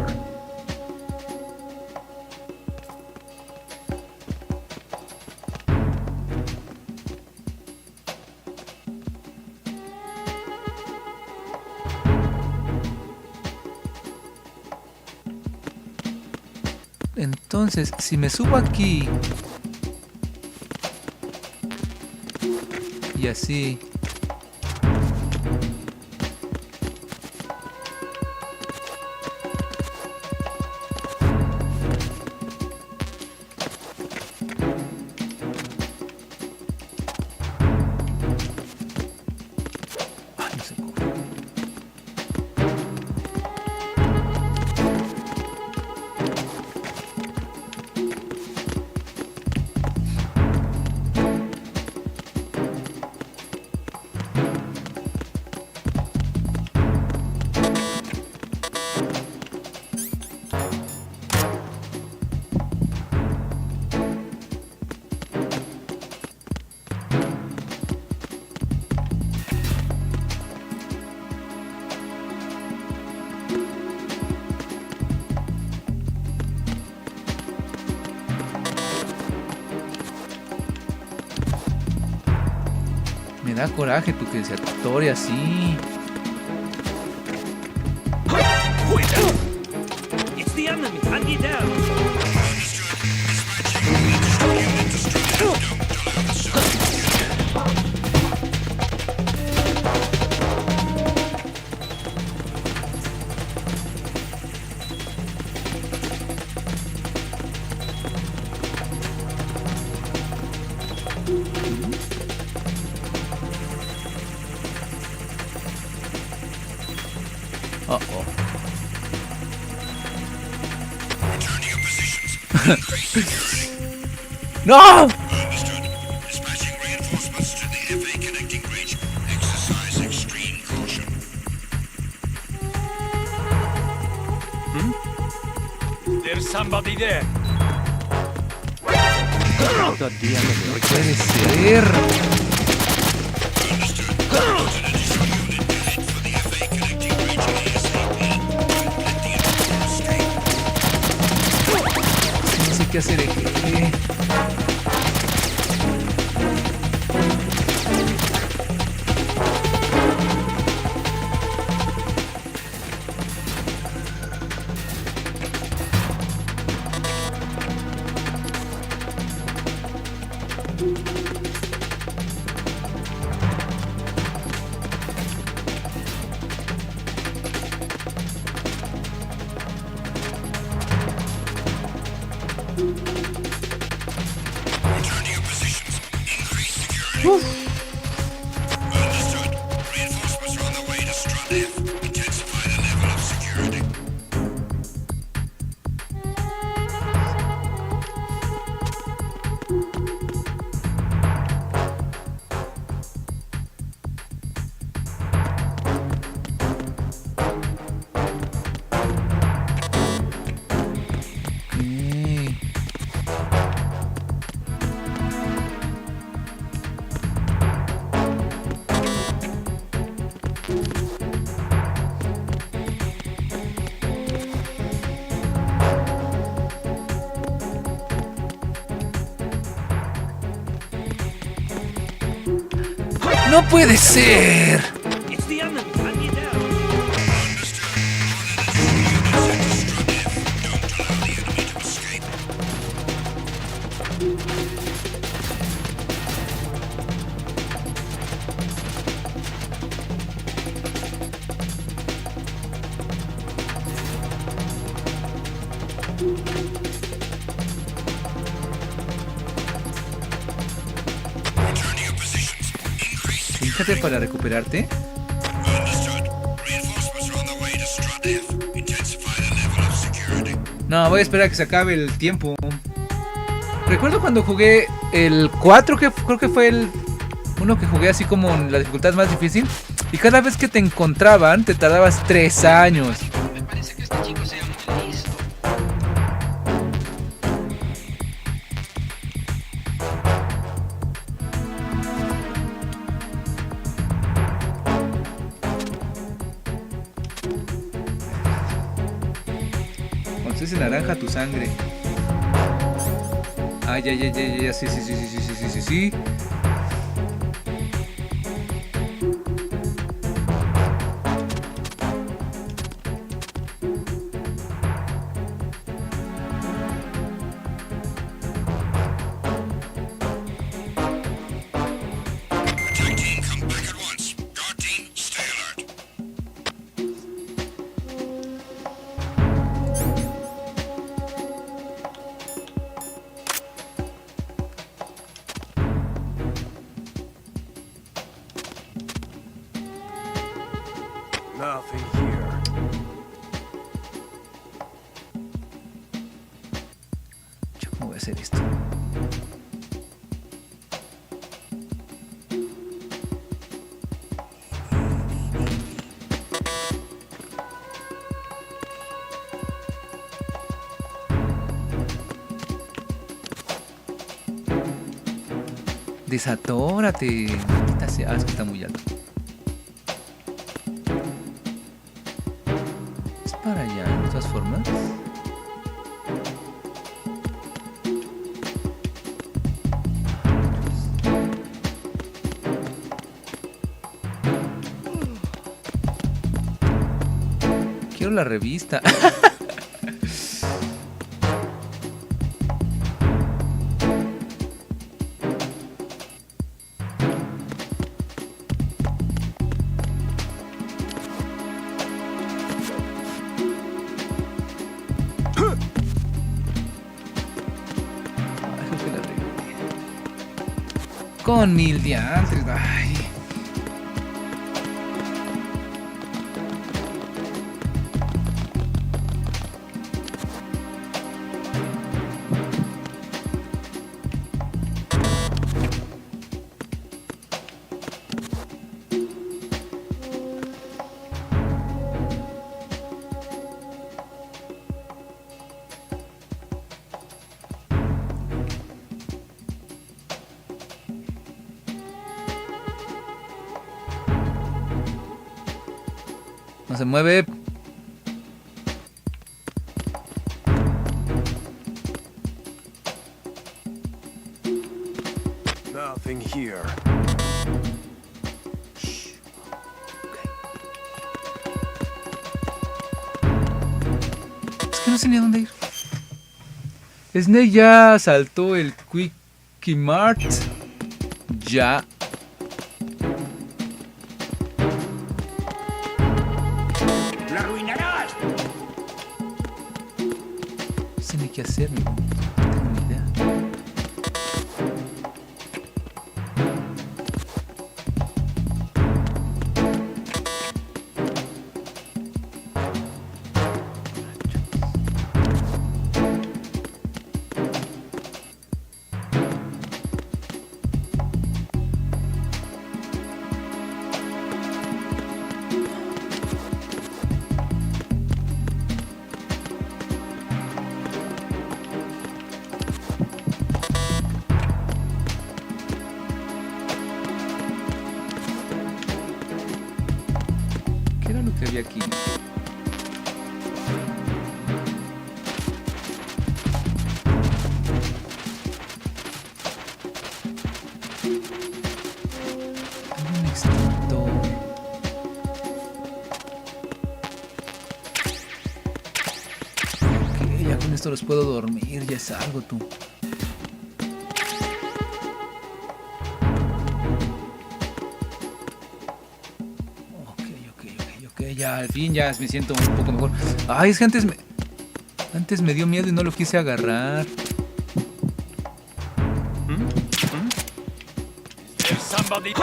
Entonces, si me subo aquí y así, no sé cómo. Me da coraje tu que se atore así. It's the enemy. Hand it down. Uh-oh. No! Dispatching reinforcements to the FA connecting bridge. Exercise extreme caution. There's somebody there. Todavía no puede ser. No sé qué hacer. Understood. Reinforcements are on the way to Strut F. Intensify the level of security. ¡No puede ser! It's the enemy. Hand it down. Fíjate para recuperarte. No, voy a esperar a que se acabe el tiempo. Recuerdo cuando jugué el 4, que creo que fue el uno que jugué así como en la dificultad más difícil. Y cada vez que te encontraban, te tardabas 3 años. Me parece que este chico sea muy listo. Cuando se naranja tu sangre. Ah, ya, sí, sí. Nothing here. ¿Cómo voy a hacer esto? Desatórate. Ah, es que está muy alto. Es para allá, de todas formas. Quiero la revista. Con 1000 diantres. Ay. No se mueve. Nothing here. Es que no sé ni a dónde ir. Snake ya saltó el Quickie Mart. Ya. ¡La arruinarás! No sé ni qué hacer, no tengo ni idea. ¿Qué era lo que había aquí? Hay un extintor. Ok, ya con esto los puedo dormir, ya es algo tú. Ya al fin ya me siento un poco mejor. Ay, es que antes me dio miedo y no lo quise agarrar. Somebody.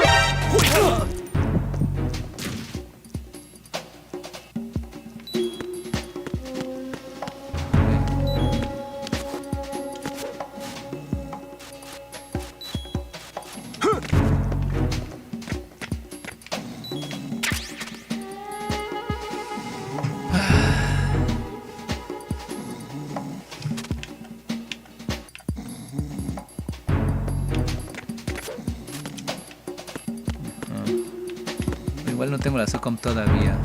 igual no tengo la SOCOM todavía.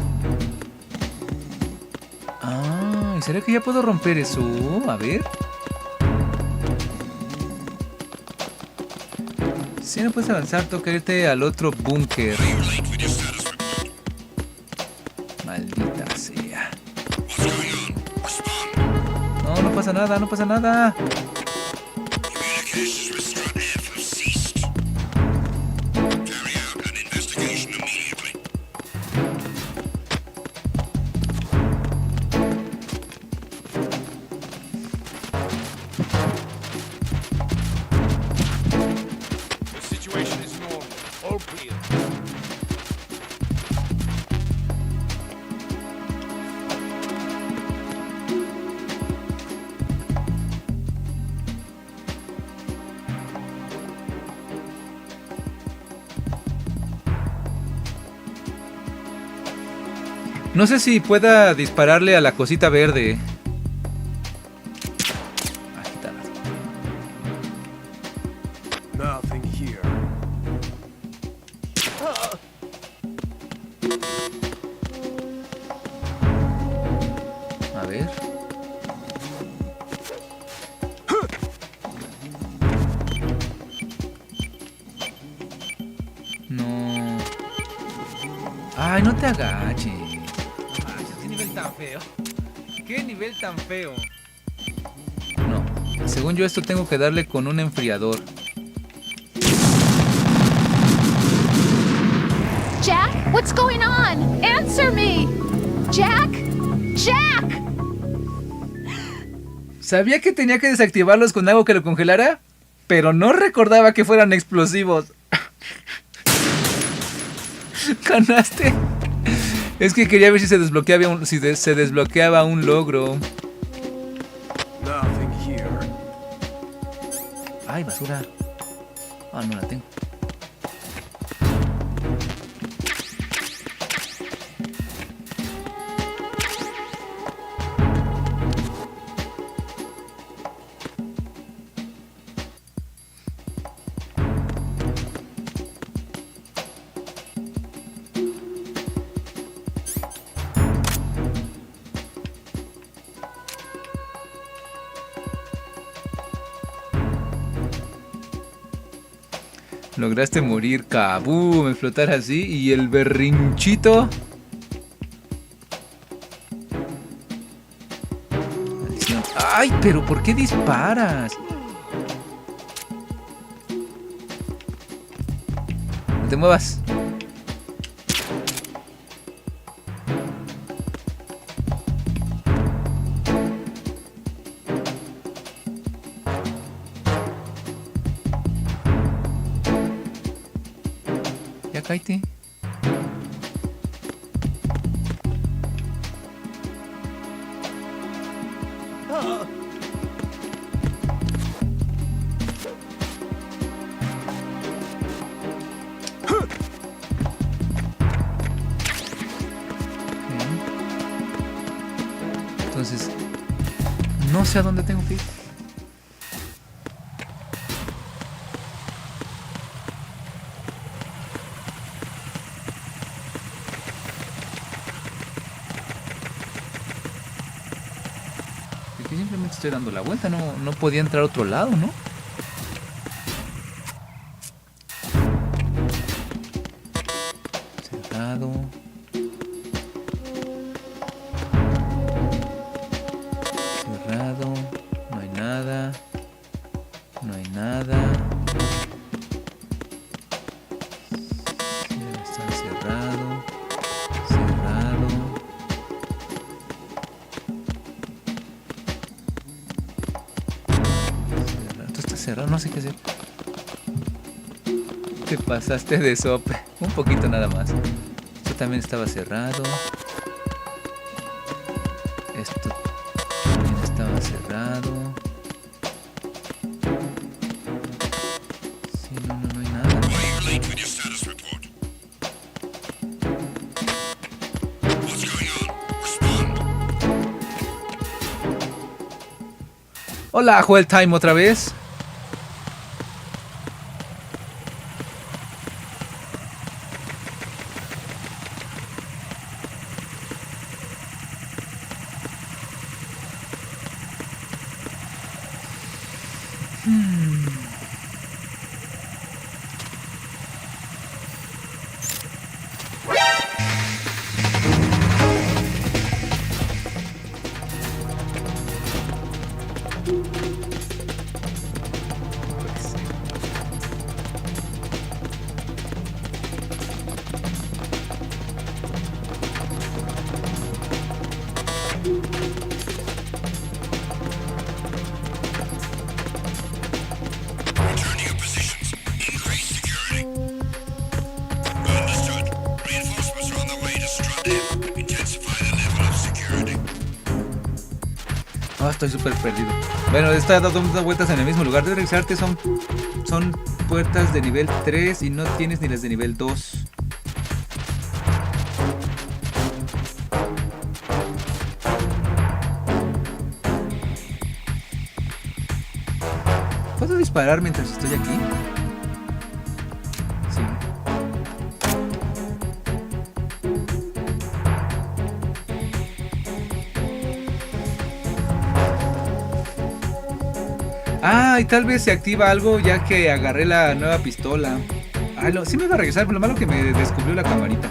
Ah, ¿será que ya puedo romper eso? A ver. Si no puedes avanzar, toca irte al otro búnker. Maldita sea. No, no pasa nada, no pasa nada. No sé si pueda dispararle a la cosita verde. Agitadas. Nothing here. A ver. No. Ay, no te agaches. Qué nivel tan feo. Qué nivel tan feo. No. Según yo esto tengo que darle con un enfriador. Jack, what's going on? Answer me! Jack! Jack! Sabía que tenía que desactivarlos con algo que lo congelara, pero no recordaba que fueran explosivos. ¿Ganaste? Es que quería ver si se desbloqueaba un logro. Ay, basura. Ah, no la tengo. Lograste morir, kaboom, explotar así. Y el berrinchito. Ay, pero ¿por qué disparas? No te muevas. Ya cállate. Entonces, no sé a dónde tengo que ir. Aquí simplemente estoy dando la vuelta, no podía entrar a otro lado, ¿no? Cerrado. Cerrado. No hay nada. No hay nada. Está cerrado. Cerrado. Esto está cerrado, no sé qué hacer. Te pasaste de sope. Un poquito nada más. Esto también estaba cerrado. Esto también estaba cerrado. Sí, no hay nada. Hola, Joel Time otra vez. estoy súper perdido. Bueno, está dando vueltas en el mismo lugar. Debes regresarte, son puertas de nivel 3 y no tienes ni las de nivel 2. ¿Puedo disparar mientras estoy aquí? Sí. Ah, y tal vez se activa algo ya que agarré la nueva pistola. Ah, no, sí me iba a regresar, pero lo malo que me descubrió la camarita.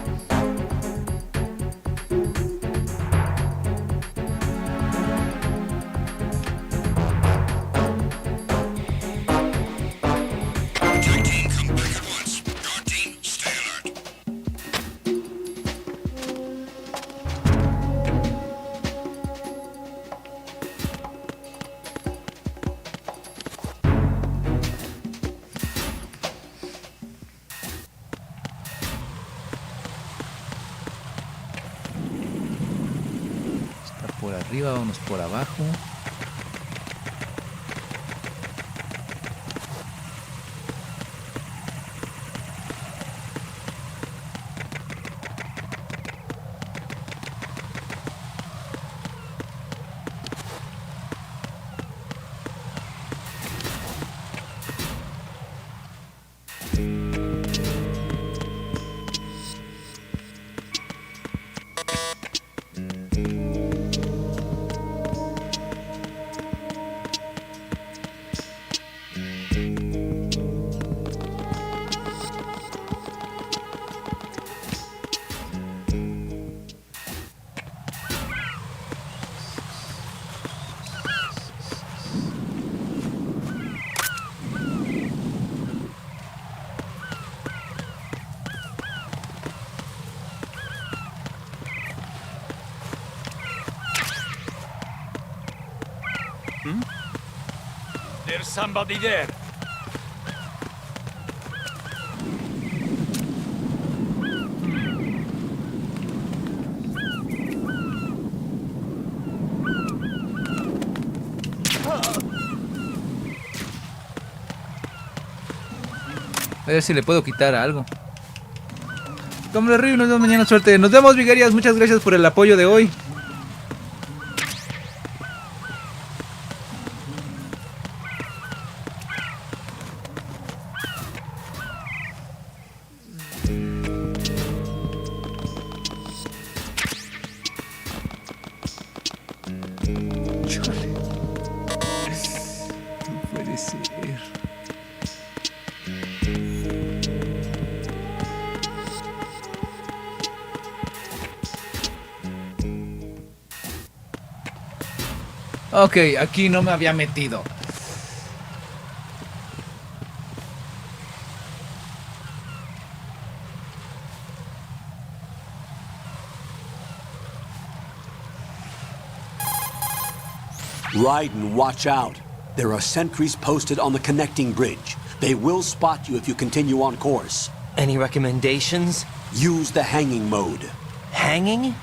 Por arriba, vámonos por abajo. There's somebody there. A ver si le puedo quitar algo. Como le río, nos vemos mañana, suerte. Nos vemos, Vigarias. Muchas gracias por el apoyo de hoy. Ok, aquí no me había metido. Raiden, watch out. There are sentries posted on the connecting bridge. They will spot you if you continue on course. Any recommendations? Use the hanging mode. Hanging?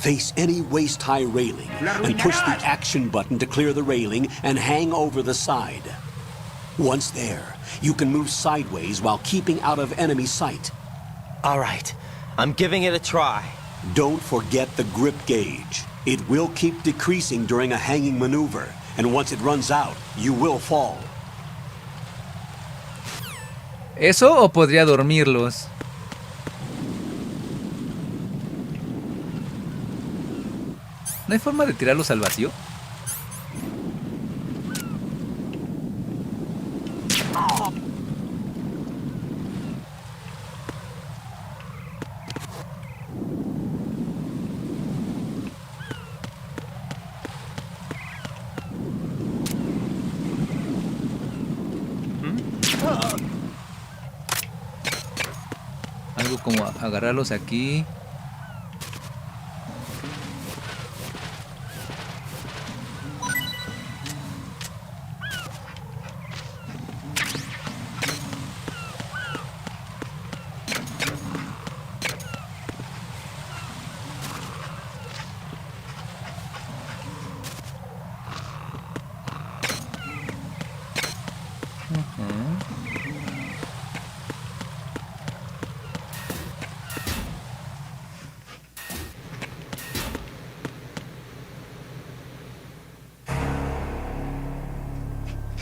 Face any waist-high railing and push the action button to clear the railing and hang over the side. Once there, you can move sideways while keeping out of enemy sight. All right, I'm giving it a try. Don't forget the grip gauge. It will keep decreasing during a hanging maneuver, and once it runs out, you will fall. ¿Eso o podría dormirlos? ¿No hay forma de tirarlos al vacío? Algo como agarrarlos aquí.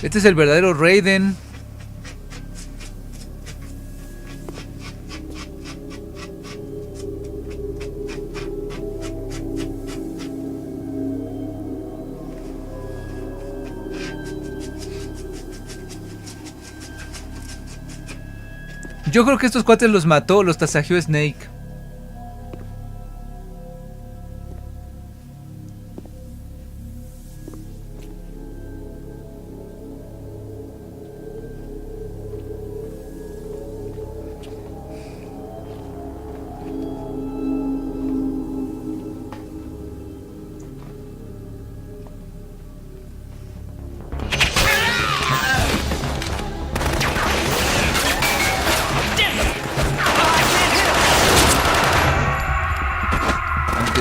Este es el verdadero Raiden. Yo creo que estos cuates los mató, los tasajeó Snake.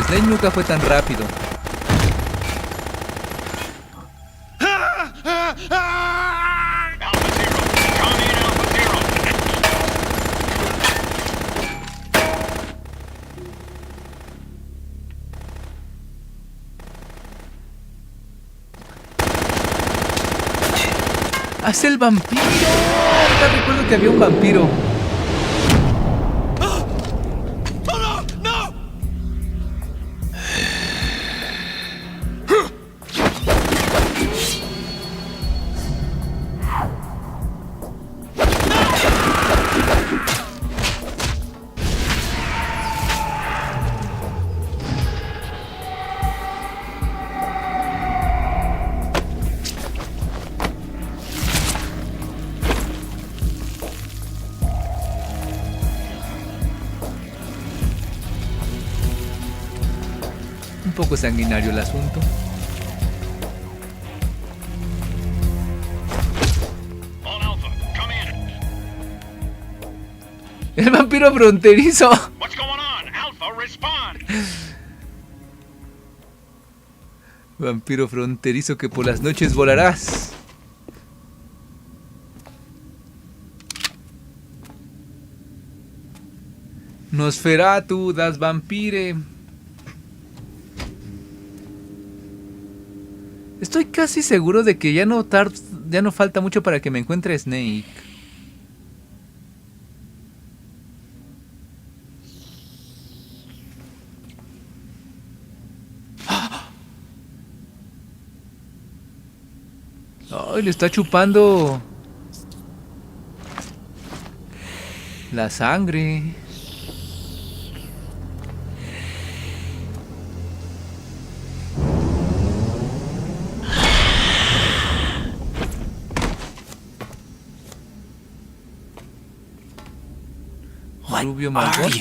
Snake nunca fue tan rápido. ¡Haz el vampiro! Ahorita recuerdo que había un vampiro. Un poco sanguinario el asunto. El vampiro fronterizo. Vampiro fronterizo que por las noches volarás. Nosferatu das vampire. Estoy casi seguro de que ya no falta mucho para que me encuentre Snake. Ay, le está chupando la sangre. Rubio Margot.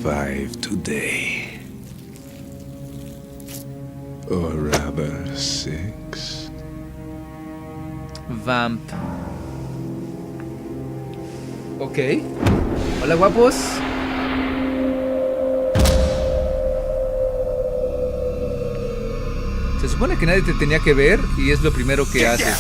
Five today. Or rather 6. Vamp. Ok. Hola, guapos. Se supone que nadie te tenía que ver y es lo primero que haces.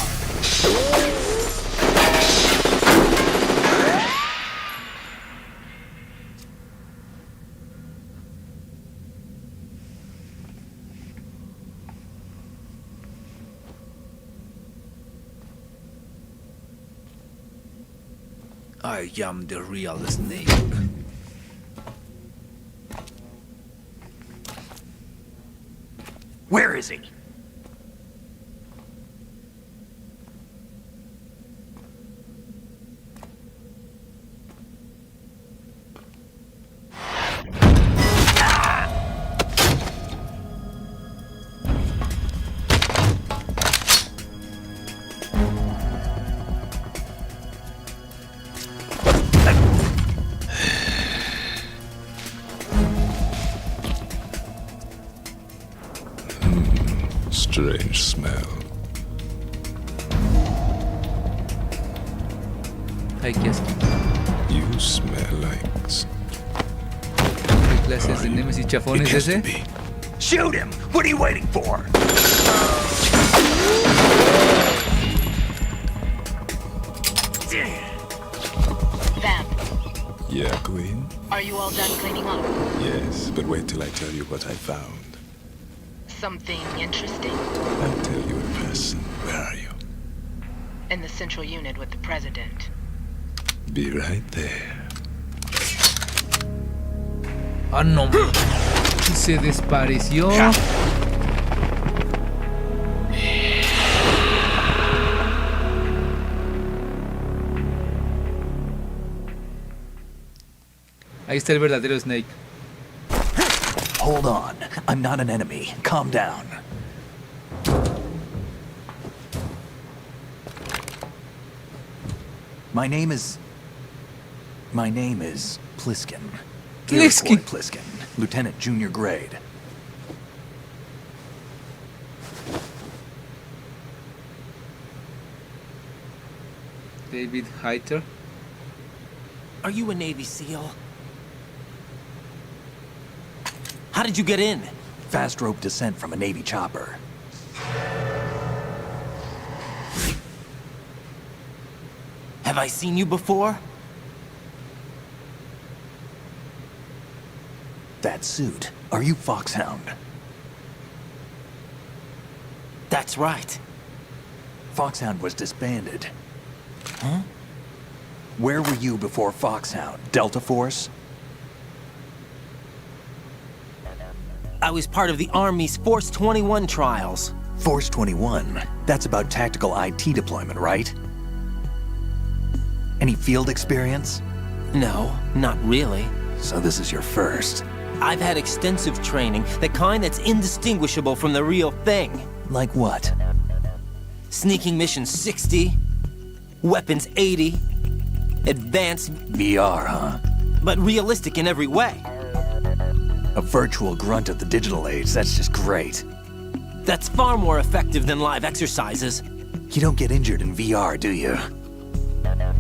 I am the real Snake. Where is he? Strange smell. Ay, qué asco. You smell like... ¿Qué clases de nemesis chafones ese? Shoot him! What are you waiting for? Yeah, Queen? Are you all done cleaning up? Yes, but wait till I tell you what I found. Something interesting? I'll tell you in person. Where are you? In the central unit with the president. Be right there. Ah, no. Se desapareció. Ahí está el verdadero Snake. Hold on. I'm not an enemy. Calm down. My name is Pliskin. Pliskin. Pliskin. Lieutenant Junior Grade. David Heiter. Are you a Navy SEAL? How did you get in? Fast rope descent from a Navy chopper. Have I seen you before? That suit. Are you Foxhound? That's right. Foxhound was disbanded. Huh? Where were you before Foxhound? Delta Force? I was part of the Army's Force 21 trials. Force 21? That's about tactical IT deployment, right? Any field experience? No, not really. So this is your first. I've had extensive training, the kind that's indistinguishable from the real thing. Like what? Sneaking mission 60, weapons 80, advanced... VR, huh? But realistic in every way. A virtual grunt of the digital age, that's just great. That's far more effective than live exercises. You don't get injured in VR, do you?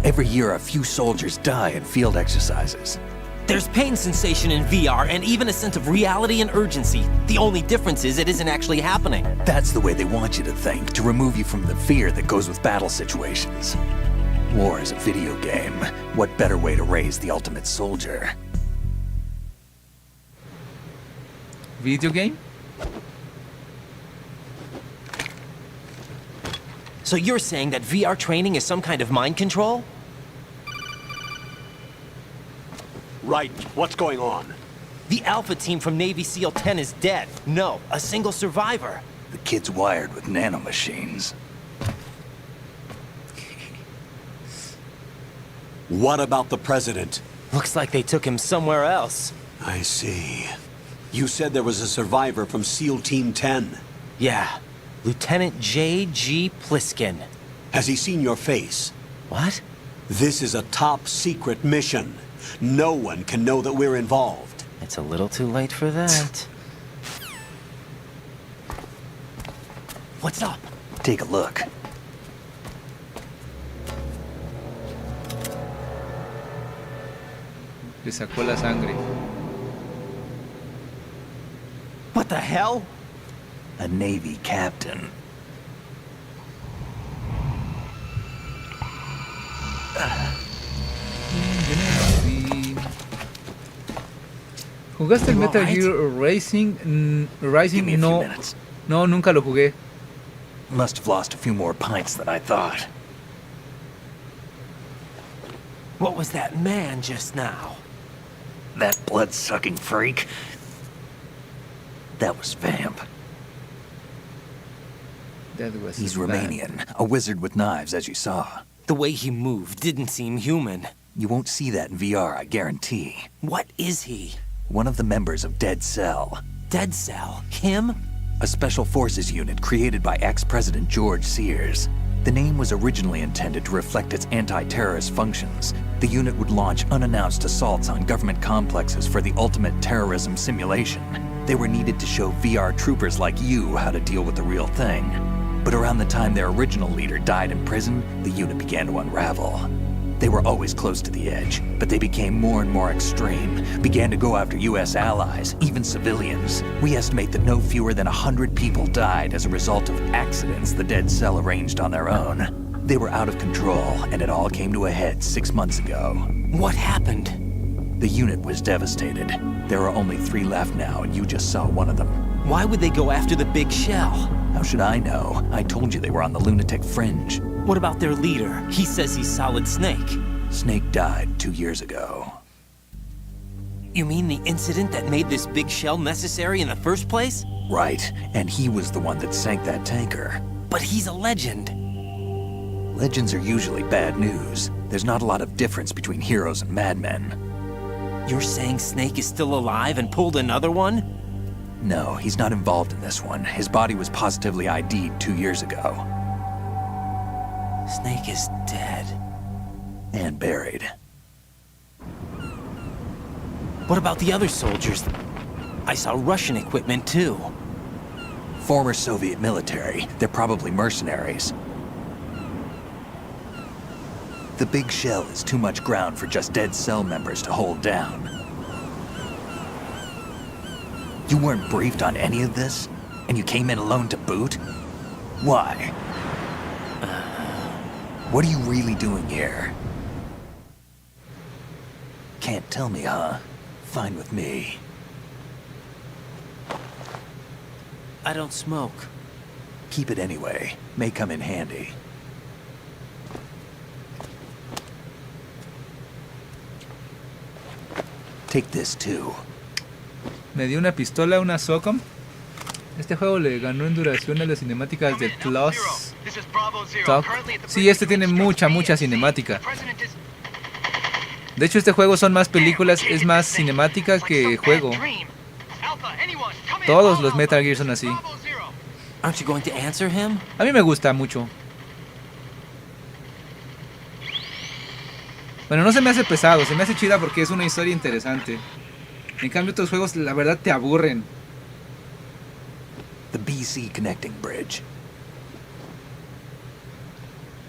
Every year, a few soldiers die in field exercises. There's pain sensation in VR and even a sense of reality and urgency. The only difference is it isn't actually happening. That's the way they want you to think, to remove you from the fear that goes with battle situations. War is a video game. What better way to raise the ultimate soldier? Video game? So you're saying that VR training is some kind of mind control? Right. What's going on? The Alpha team from Navy SEAL 10 is dead. No, a single survivor. The kid's wired with nanomachines. What about the president? Looks like they took him somewhere else. I see. You said there was a survivor from SEAL Team 10. Yeah. Lieutenant J.G. Pliskin. Has he seen your face? What? This is a top secret mission. No one can know that we're involved. It's a little too late for that. What's up? Take a look. Le sacó la sangre. What the hell? A Navy captain. ¿Jugaste el Metal Gear Rising? No. No, nunca lo jugué. Must have lost a few more pints than I thought. What was that man just now? That blood-sucking freak. That was Vamp. He's Romanian, a wizard with knives, as you saw. The way he moved didn't seem human. You won't see that in VR, I guarantee. What is he? One of the members of Dead Cell. Dead Cell? Him? A special forces unit created by ex-President George Sears. The name was originally intended to reflect its anti-terrorist functions. The unit would launch unannounced assaults on government complexes for the ultimate terrorism simulation. They were needed to show VR troopers like you how to deal with the real thing. But around the time their original leader died in prison, the unit began to unravel. They were always close to the edge, but they became more and more extreme, began to go after US allies, even civilians. We estimate that no fewer than 100 people died as a result of accidents the Dead Cell arranged on their own. They were out of control, and it all came to a head 6 months ago. What happened? The unit was devastated. There are only 3 left now, and you just saw one of them. Why would they go after the big shell? How should I know? I told you they were on the lunatic fringe. What about their leader? He says he's Solid Snake. Snake died 2 years ago. You mean the incident that made this big shell necessary in the first place? Right, and he was the one that sank that tanker. But he's a legend. Legends are usually bad news. There's not a lot of difference between heroes and madmen. You're saying Snake is still alive and pulled another one? No, he's not involved in this one. His body was positively ID'd 2 years ago. Snake is dead. And buried. What about the other soldiers? I saw Russian equipment too. Former Soviet military. They're probably mercenaries. The big shell is too much ground for just dead cell members to hold down. You weren't briefed on any of this? And you came in alone to boot? Why? What are you really doing here? Can't tell me, huh? Fine with me. I don't smoke. Keep it anyway. May come in handy. Take this too. Me dio una pistola, una SOCOM. Este juego le ganó en duración a las cinemáticas de Plus Talk. Sí, este tiene mucha cinemática. De hecho, este juego son más películas, es más cinemática que juego. Todos los Metal Gear son así. Aren't you going to answer him? A mí me gusta mucho. Bueno, no se me hace pesado, se me hace chida porque es una historia interesante. En cambio, otros juegos, la verdad, te aburren. The BC connecting bridge.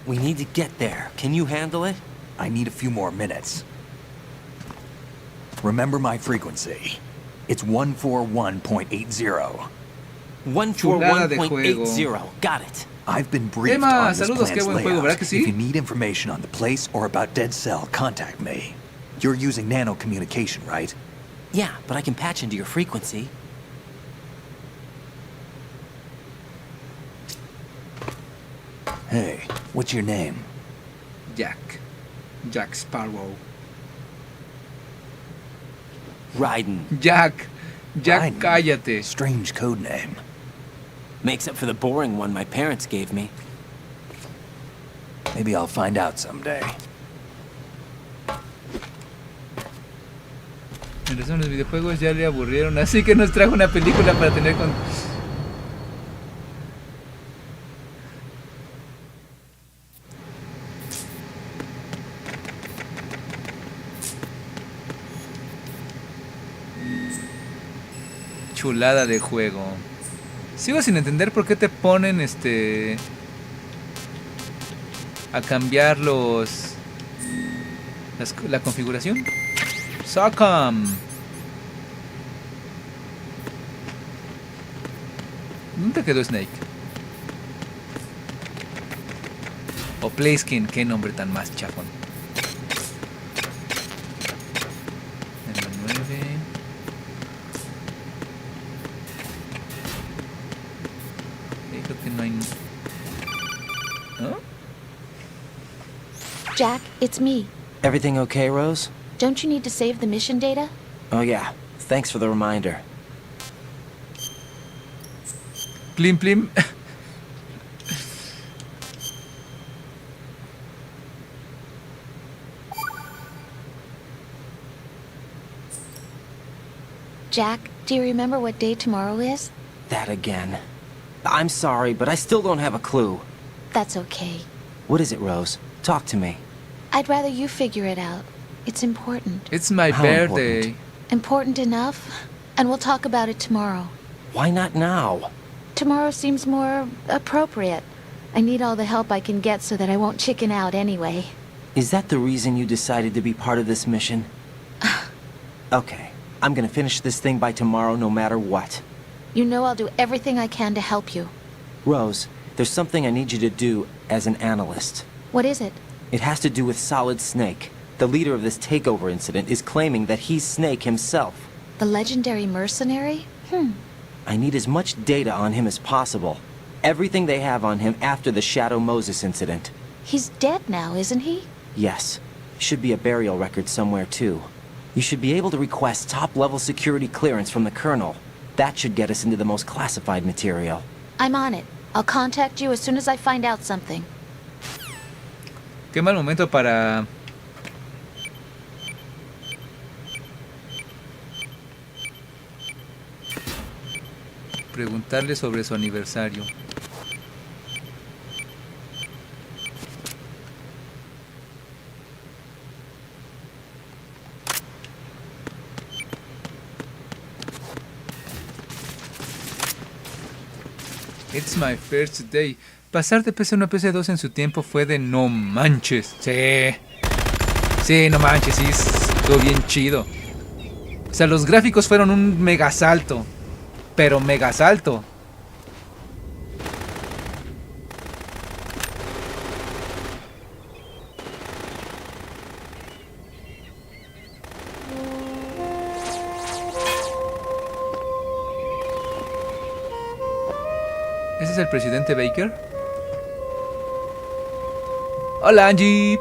We need to get there. Can you handle it? I need a few more minutes. Remember my frequency. It's 141.80. 141.80. Got it. I've been briefed Emma, on this saludos, qué plant's buen juego, ¿verdad que layout. sí? If you need information on the place or about Dead Cell, contact me. You're using nano communication, right? Yeah, but I can patch into your frequency. Hey, what's your name? Jack Sparrow. Raiden. Jack, Raiden. Cállate. Strange code name. Makes up for the boring one my parents gave me. Maybe I'll find out someday. En resumen, los videojuegos ya le aburrieron, así que nos trajo una película para tener con... Chulada de juego. Sigo sin entender por qué te ponen a cambiar la configuración. SOCOM. ¿Dónde quedó Snake? O Playskin, qué nombre tan más chafón. En la 9. Creo que no hay... ¿Oh? Jack, it's me. Everything okay, Rose? Don't you need to save the mission data? Oh yeah, thanks for the reminder. Plim plim. Jack, do you remember what day tomorrow is? That again. I'm sorry, but I still don't have a clue. That's okay. What is it, Rose? Talk to me. I'd rather you figure it out. It's important. It's my birthday. Important enough? And we'll talk about it tomorrow. Why not now? Tomorrow seems more appropriate. I need all the help I can get so that I won't chicken out anyway. Is that the reason you decided to be part of this mission? Okay, I'm gonna finish this thing by tomorrow no matter what. You know I'll do everything I can to help you. Rose, there's something I need you to do as an analyst. What is it? It has to do with Solid Snake. The leader of this takeover incident is claiming that he's Snake himself. The legendary mercenary? I need as much data on him as possible. Everything they have on him after the Shadow Moses incident. He's dead now, isn't he? Yes. Should be a burial record somewhere, too. You should be able to request top-level security clearance from the Colonel. That should get us into the most classified material. I'm on it. I'll contact you as soon as I find out something. Qué mal momento para... preguntarle sobre su aniversario. It's my first day. Pasar de PC1 a PC2 en su tiempo fue de no manches. Sí. Sí, no manches, sí, estuvo bien chido. O sea, los gráficos fueron un mega salto. Pero mega salto. ¿Ese es el presidente Baker? Hola, Angie.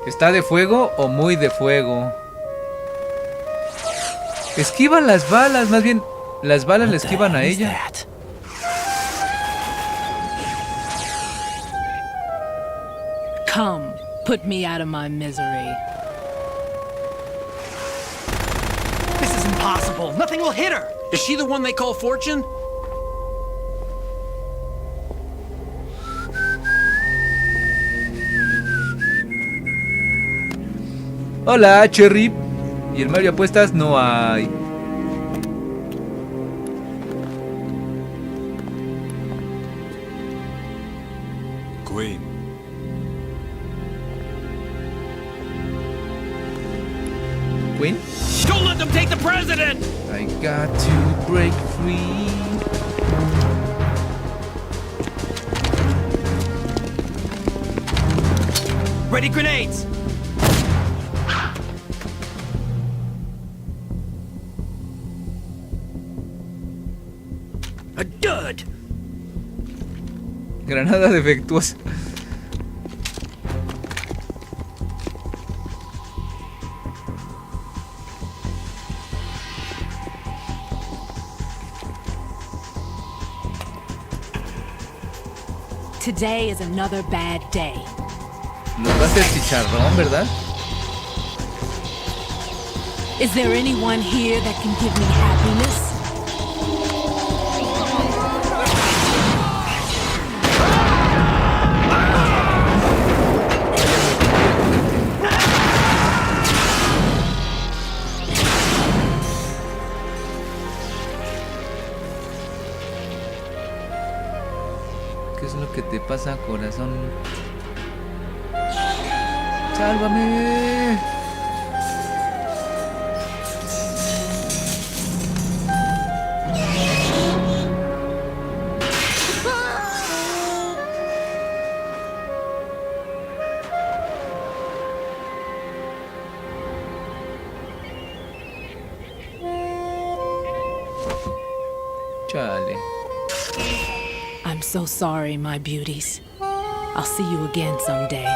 ¿Está de fuego o muy de fuego? Esquivan las balas, más bien las balas le esquivan a ella. Come, put me out of my misery. This is impossible. Nothing will hit her. Is she the one they call Fortune? Hola, Cherry. Y el Mario Apuestas no hay. Queen. Queen? Don't let them take the president! I got to break free. Ready grenades! A dud! Granada defectuosa. Today is another bad day. Nos va a hacer chicharrón, ¿verdad? Is there anyone here that can give me happiness? ¿Qué es lo que te pasa, corazón? ¡Sálvame! Chale. I'm so sorry, my beauties. I'll see you again someday.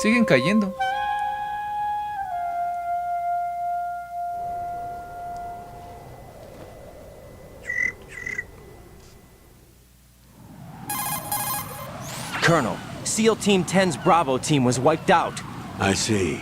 Siguen cayendo. Colonel, SEAL Team 10's Bravo team was wiped out. I see.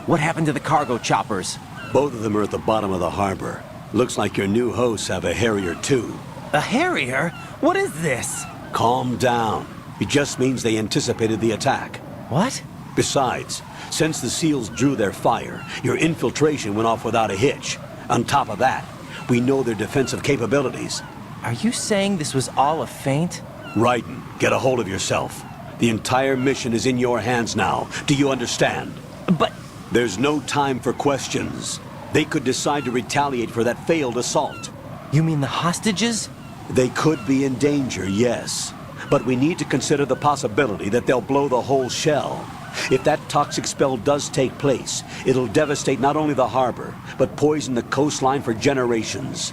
What happened to the cargo choppers? Both of them are at the bottom of the harbor. Looks like your new hosts have a Harrier too. A Harrier? What is this? Calm down. It just means they anticipated the attack. What? Besides, since the SEALs drew their fire, your infiltration went off without a hitch. On top of that, we know their defensive capabilities. Are you saying this was all a feint? Raiden, get a hold of yourself. The entire mission is in your hands now. Do you understand? But There's no time for questions. They could decide to retaliate for that failed assault. You mean the hostages? They could be in danger, yes. But we need to consider the possibility that they'll blow the whole shell. If that toxic spell does take place, it'll devastate not only the harbor, but poison the coastline for generations.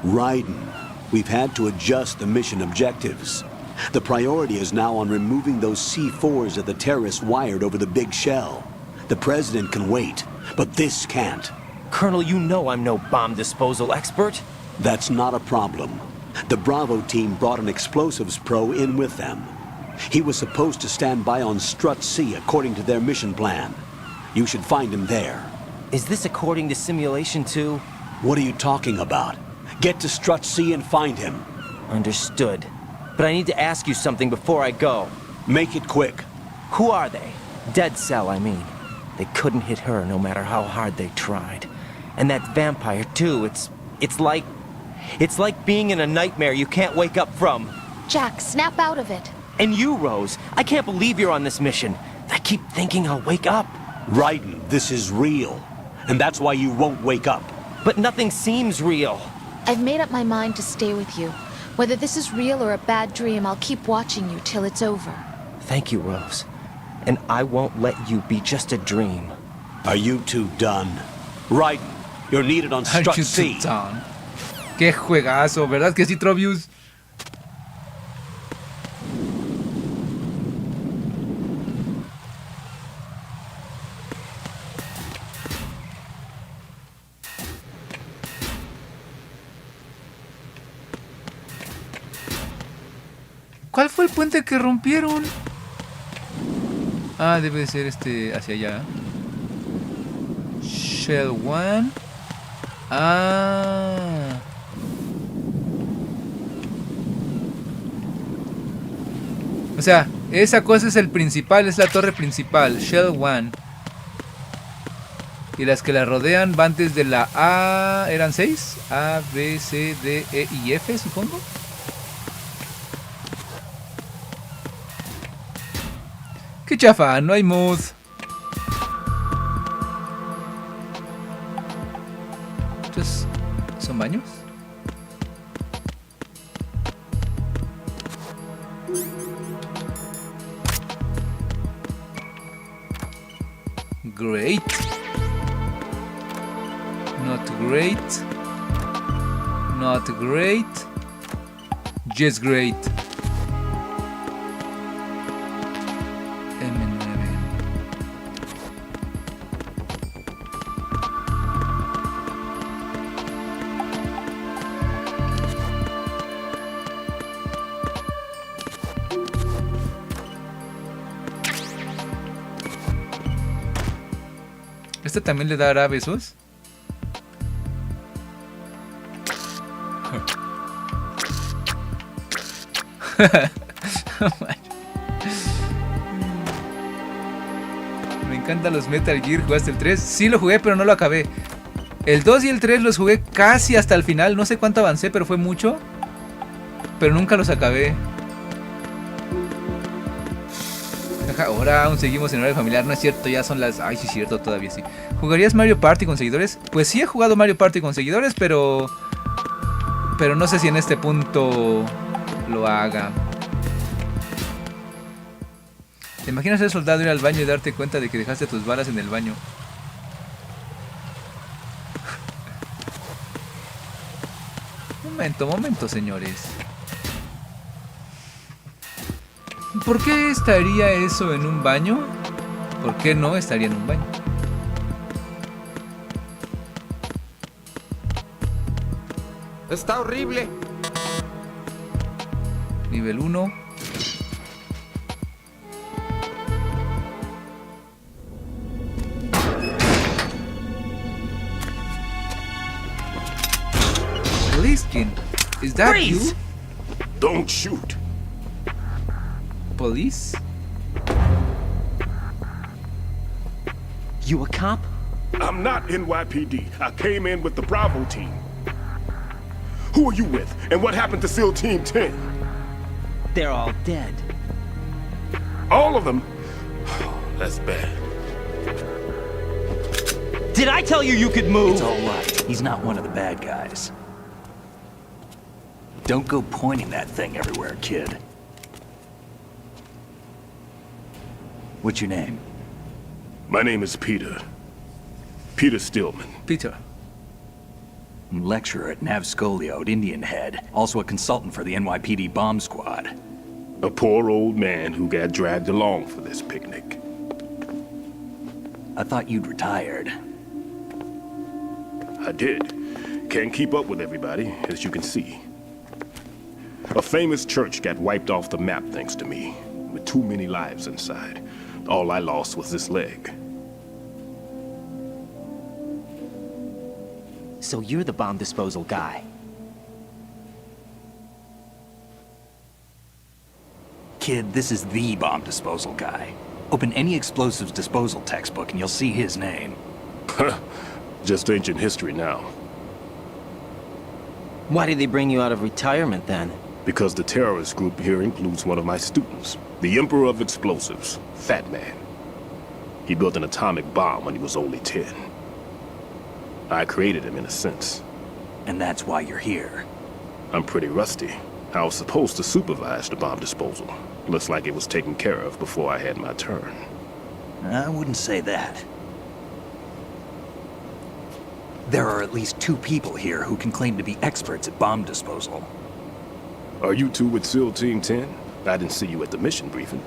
Raiden, we've had to adjust the mission objectives. The priority is now on removing those C4s that the terrorists wired over the big shell. The President can wait, but this can't. Colonel, you know I'm no bomb disposal expert. That's not a problem. The Bravo team brought an explosives pro in with them. He was supposed to stand by on Strut C according to their mission plan. You should find him there. Is this according to simulation 2? What are you talking about? Get to Strut C and find him. Understood. But I need to ask you something before I go. Make it quick. Who are they? Dead Cell, I mean. They couldn't hit her no matter how hard they tried. And that vampire, too, it's like being in a nightmare you can't wake up from. Jack, snap out of it. And you, Rose, I can't believe you're on this mission. I keep thinking I'll wake up. Raiden, this is real. And that's why you won't wake up. But nothing seems real. I've made up my mind to stay with you. Whether this is real or a bad dream, I'll keep watching you till it's over. Thank you, Rose. And I won't let you be just a dream. Are you two done? Raiden, you're needed on Strut C. Qué juegazo, ¿verdad que sí, Trovius? ¿Cuál fue el puente que rompieron? Ah, debe de ser hacia allá. Shell 1. Ah. O sea, esa cosa es el principal, es la torre principal, Shell 1. Y las que la rodean van desde la A... ¿Eran 6? A, B, C, D, E y F, supongo. ¡Qué chafa! No hay mood. ¿Estos son baños? Great. Not great. Not great. Just great. ¿Este también le dará besos? Me encantan los Metal Gear. ¿Jugaste el 3? Sí lo jugué, pero no lo acabé. El 2 y el 3 los jugué casi hasta el final. No sé cuánto avancé, pero fue mucho. Pero nunca los acabé. Ahora aún seguimos en horario familiar, no es cierto, ya son las... Ay, sí es cierto, todavía sí. ¿Jugarías Mario Party con seguidores? Pues sí he jugado Mario Party con seguidores, pero no sé si en este punto lo haga. ¿Te imaginas ser soldado, ir al baño y darte cuenta de que dejaste tus balas en el baño? Momento, señores. ¿Por qué estaría eso en un baño? ¿Por qué no estaría en un baño? Está horrible. Nivel 1. Policekin, is that you? Don't shoot. Police? You a cop? I'm not NYPD. I came in with the Bravo team. Who are you with? And what happened to SEAL Team 10? They're all dead. All of them? Oh, that's bad. Did I tell you you could move? It's all right. He's not one of the bad guys. Don't go pointing that thing everywhere, kid. What's your name? My name is Peter. Peter Stillman. Peter. Lecturer at Navscolio at Indian Head. Also a consultant for the NYPD bomb squad. A poor old man who got dragged along for this picnic. I thought you'd retired. I did. Can't keep up with everybody, as you can see. A famous church got wiped off the map thanks to me, with too many lives inside. All I lost was this leg. So you're the bomb disposal guy. Kid, this is the bomb disposal guy. Open any explosives disposal textbook and you'll see his name. Just ancient history now. Why did they bring you out of retirement then? Because the terrorist group here includes one of my students, the Emperor of Explosives, Fat Man. He built an atomic bomb when he was only 10. I created him in a sense. And that's why you're here. I'm pretty rusty. I was supposed to supervise the bomb disposal. Looks like it was taken care of before I had my turn. I wouldn't say that. There are at least 2 people here who can claim to be experts at bomb disposal. Are you 2 with SEAL Team 10? I didn't see you at the mission briefing.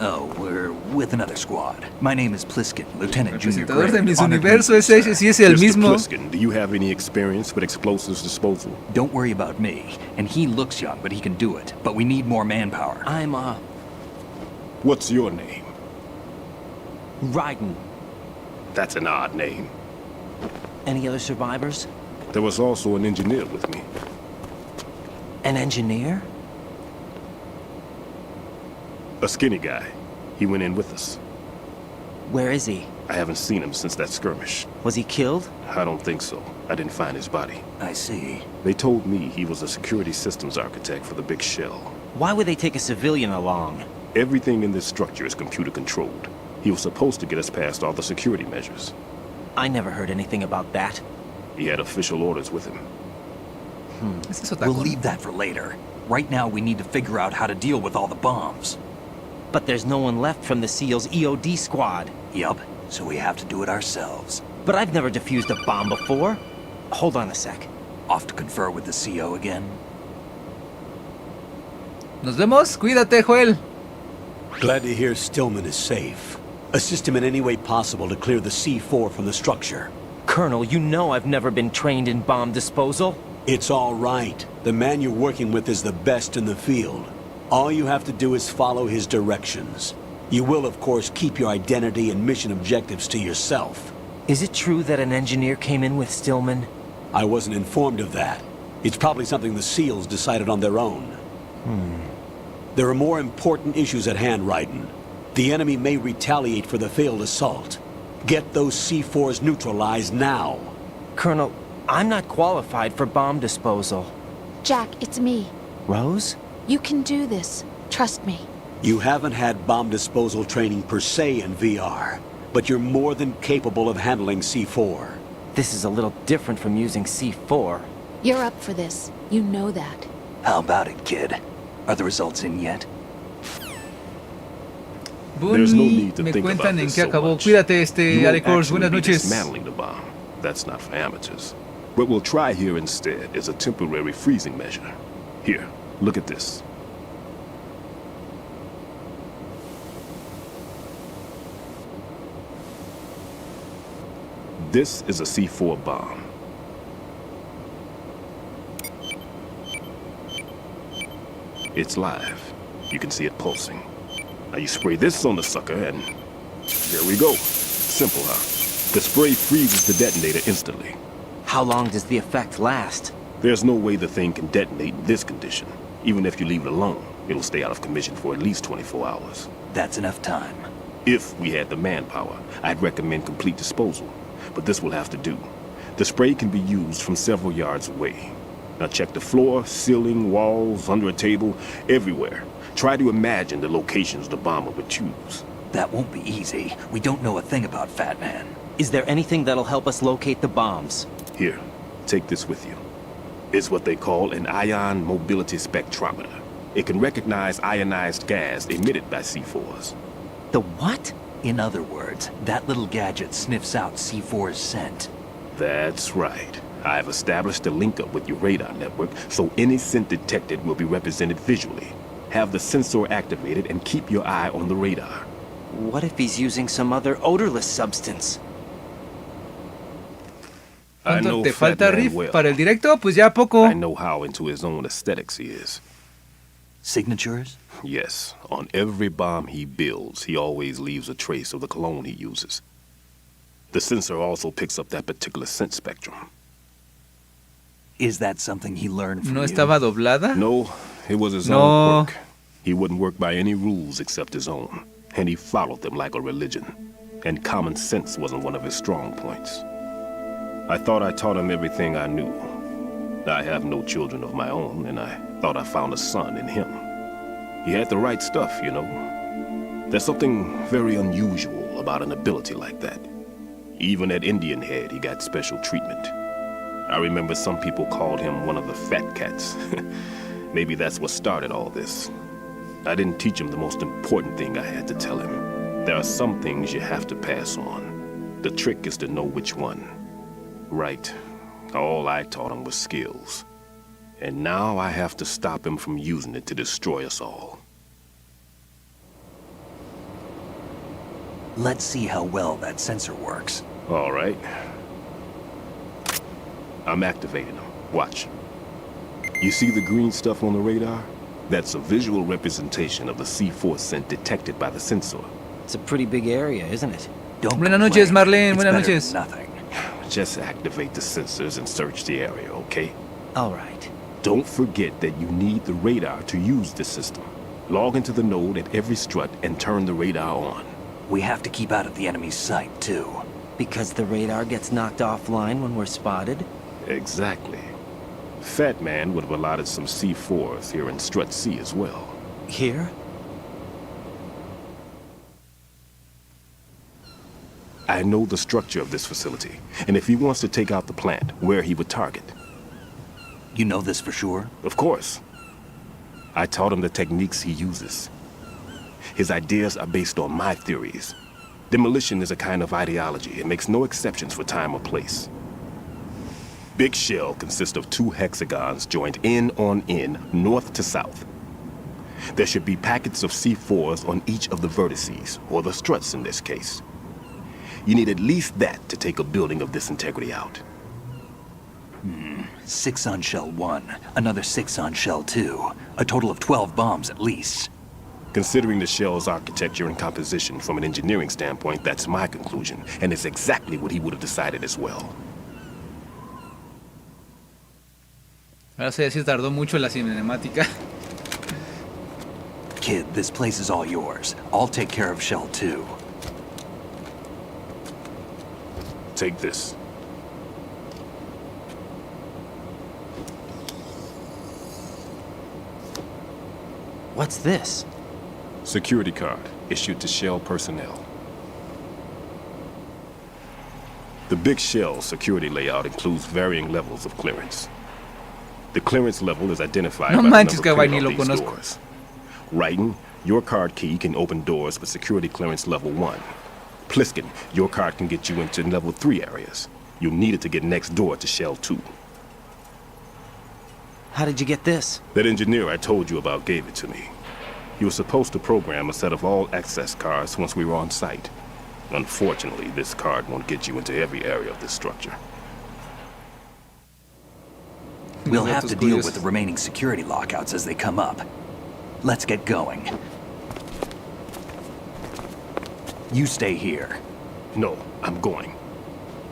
Oh, we're with another squad. My name is Pliskin, Lieutenant Junior Presentador de Grade. Miss Universo, ese sí es el Mr. mismo. Pliskin, do you have any experience with explosives disposal? Don't worry about me. And he looks young, but he can do it. But we need more manpower. I'm, What's your name? Raiden. That's an odd name. Any other survivors? There was also an engineer with me. An engineer? A skinny guy. He went in with us. Where is he? I haven't seen him since that skirmish. Was he killed? I don't think so. I didn't find his body. I see. They told me he was a security systems architect for the big shell. Why would they take a civilian along? Everything in this structure is computer controlled. He was supposed to get us past all the security measures. I never heard anything about that. He had official orders with him. We'll leave that for later. Right now, we need to figure out how to deal with all the bombs. But there's no one left from the SEAL's EOD squad. Yup, so we have to do it ourselves. But I've never defused a bomb before. Hold on a sec. Off to confer with the CO again. Nos vemos. Cuídate, Joel. Glad to hear Stillman is safe. Assist him in any way possible to clear the C4 from the structure. Colonel, you know I've never been trained in bomb disposal. It's all right. The man you're working with is the best in the field. All you have to do is follow his directions. You will, of course, keep your identity and mission objectives to yourself. Is it true that an engineer came in with Stillman? I wasn't informed of that. It's probably something the SEALs decided on their own. There are more important issues at hand, Raiden. The enemy may retaliate for the failed assault. Get those C4s neutralized now. Colonel, I'm not qualified for bomb disposal. Jack, it's me. Rose? You can do this. Trust me. You haven't had bomb disposal training per se in VR, but you're more than capable of handling C4. This is a little different from using C4. You're up for this. You know that. How about it, kid? Are the results in yet? There's no need to me think cuentan about en this qué so acabó. much. Cuídate, You won't Alecors. actually Buenas be noches. dismantling the bomb. That's not for amateurs. What we'll try here instead is a temporary freezing measure. Here, look at this. This is a C4 bomb. It's live. You can see it pulsing. Now you spray this on the sucker and there we go. Simple, huh? The spray freezes the detonator instantly. How long does the effect last? There's no way the thing can detonate in this condition. Even if you leave it alone, it'll stay out of commission for at least 24 hours. That's enough time. If we had the manpower, I'd recommend complete disposal. But this will have to do. The spray can be used from several yards away. Now check the floor, ceiling, walls, under a table, everywhere. Try to imagine the locations the bomber would choose. That won't be easy. We don't know a thing about Fat Man. Is there anything that'll help us locate the bombs? Here, take this with you. It's what they call an ion mobility spectrometer. It can recognize ionized gas emitted by C4s. The what? In other words, that little gadget sniffs out C4's scent. That's right. I've established a link up with your radar network, so any scent detected will be represented visually. Have the sensor activated and keep your eye on the radar. What if he's using some other odorless substance? ¿Cuánto te falta, Riff, para el directo? Pues ya poco. I know how into his own aesthetics he is. Signatures? Yes. On every bomb he builds, he always leaves a trace of the cologne he uses. The sensor also picks up that particular scent spectrum. Is that something he learned from ¿No you? estaba doblada? No, it was his own work. He wouldn't work by any rules except his own, and he followed them like a religion. And common sense wasn't one of his strong points. I thought I taught him everything I knew. I have no children of my own, and I thought I found a son in him. He had the right stuff, you know. There's something very unusual about an ability like that. Even at Indian Head, he got special treatment. I remember some people called him one of the fat cats. Maybe that's what started all this. I didn't teach him the most important thing I had to tell him. There are some things you have to pass on. The trick is to know which one. Right. All I taught him was skills. And now I have to stop him from using it to destroy us all. Let's see how well that sensor works. All right. I'm activating them. Watch. You see the green stuff on the radar? That's a visual representation of the C4 scent detected by the sensor. It's a pretty big area, isn't it? Buenas noches, Marlene. Buenas noches. Nothing. Just activate the sensors and search the area, okay? All right. Don't forget that you need the radar to use this system. Log into the node at every strut and turn the radar on. We have to keep out of the enemy's sight, too. Because the radar gets knocked offline when we're spotted? Exactly. Fat Man would have allotted some C4s here in Strut C as well. Here? I know the structure of this facility, and if he wants to take out the plant, where he would target. You know this for sure? Of course. I taught him the techniques he uses. His ideas are based on my theories. Demolition is a kind of ideology. It makes no exceptions for time or place. Big shell consists of 2 hexagons joined end on end, north to south. There should be packets of C4s on each of the vertices, or the struts in this case. You need at least that to take a building of this integrity out. 6 on shell 1, another 6 on shell 2. A total of 12 bombs at least. Considering the shell's architecture and composition from an engineering standpoint, that's my conclusion, and it's exactly what he would have decided as well. Ahora sí, se tardó mucho la cinemática. Kid, this place is all yours. I'll take care of shell 2. Take this. What's this? Security card issued to Shell personnel. The Big Shell security layout includes varying levels of clearance. The clearance level is identified by the number printed on these doors. Writing, your card key can open doors with security clearance level 1. Pliskin, your card can get you into level 3 areas. You'll need it to get next door to Shell 2. How did you get this? That engineer I told you about gave it to me. He was supposed to program a set of all access cards once we were on site. Unfortunately, this card won't get you into every area of this structure. We'll have to deal with the remaining security lockouts as they come up. Let's get going. You stay here. No, I'm going.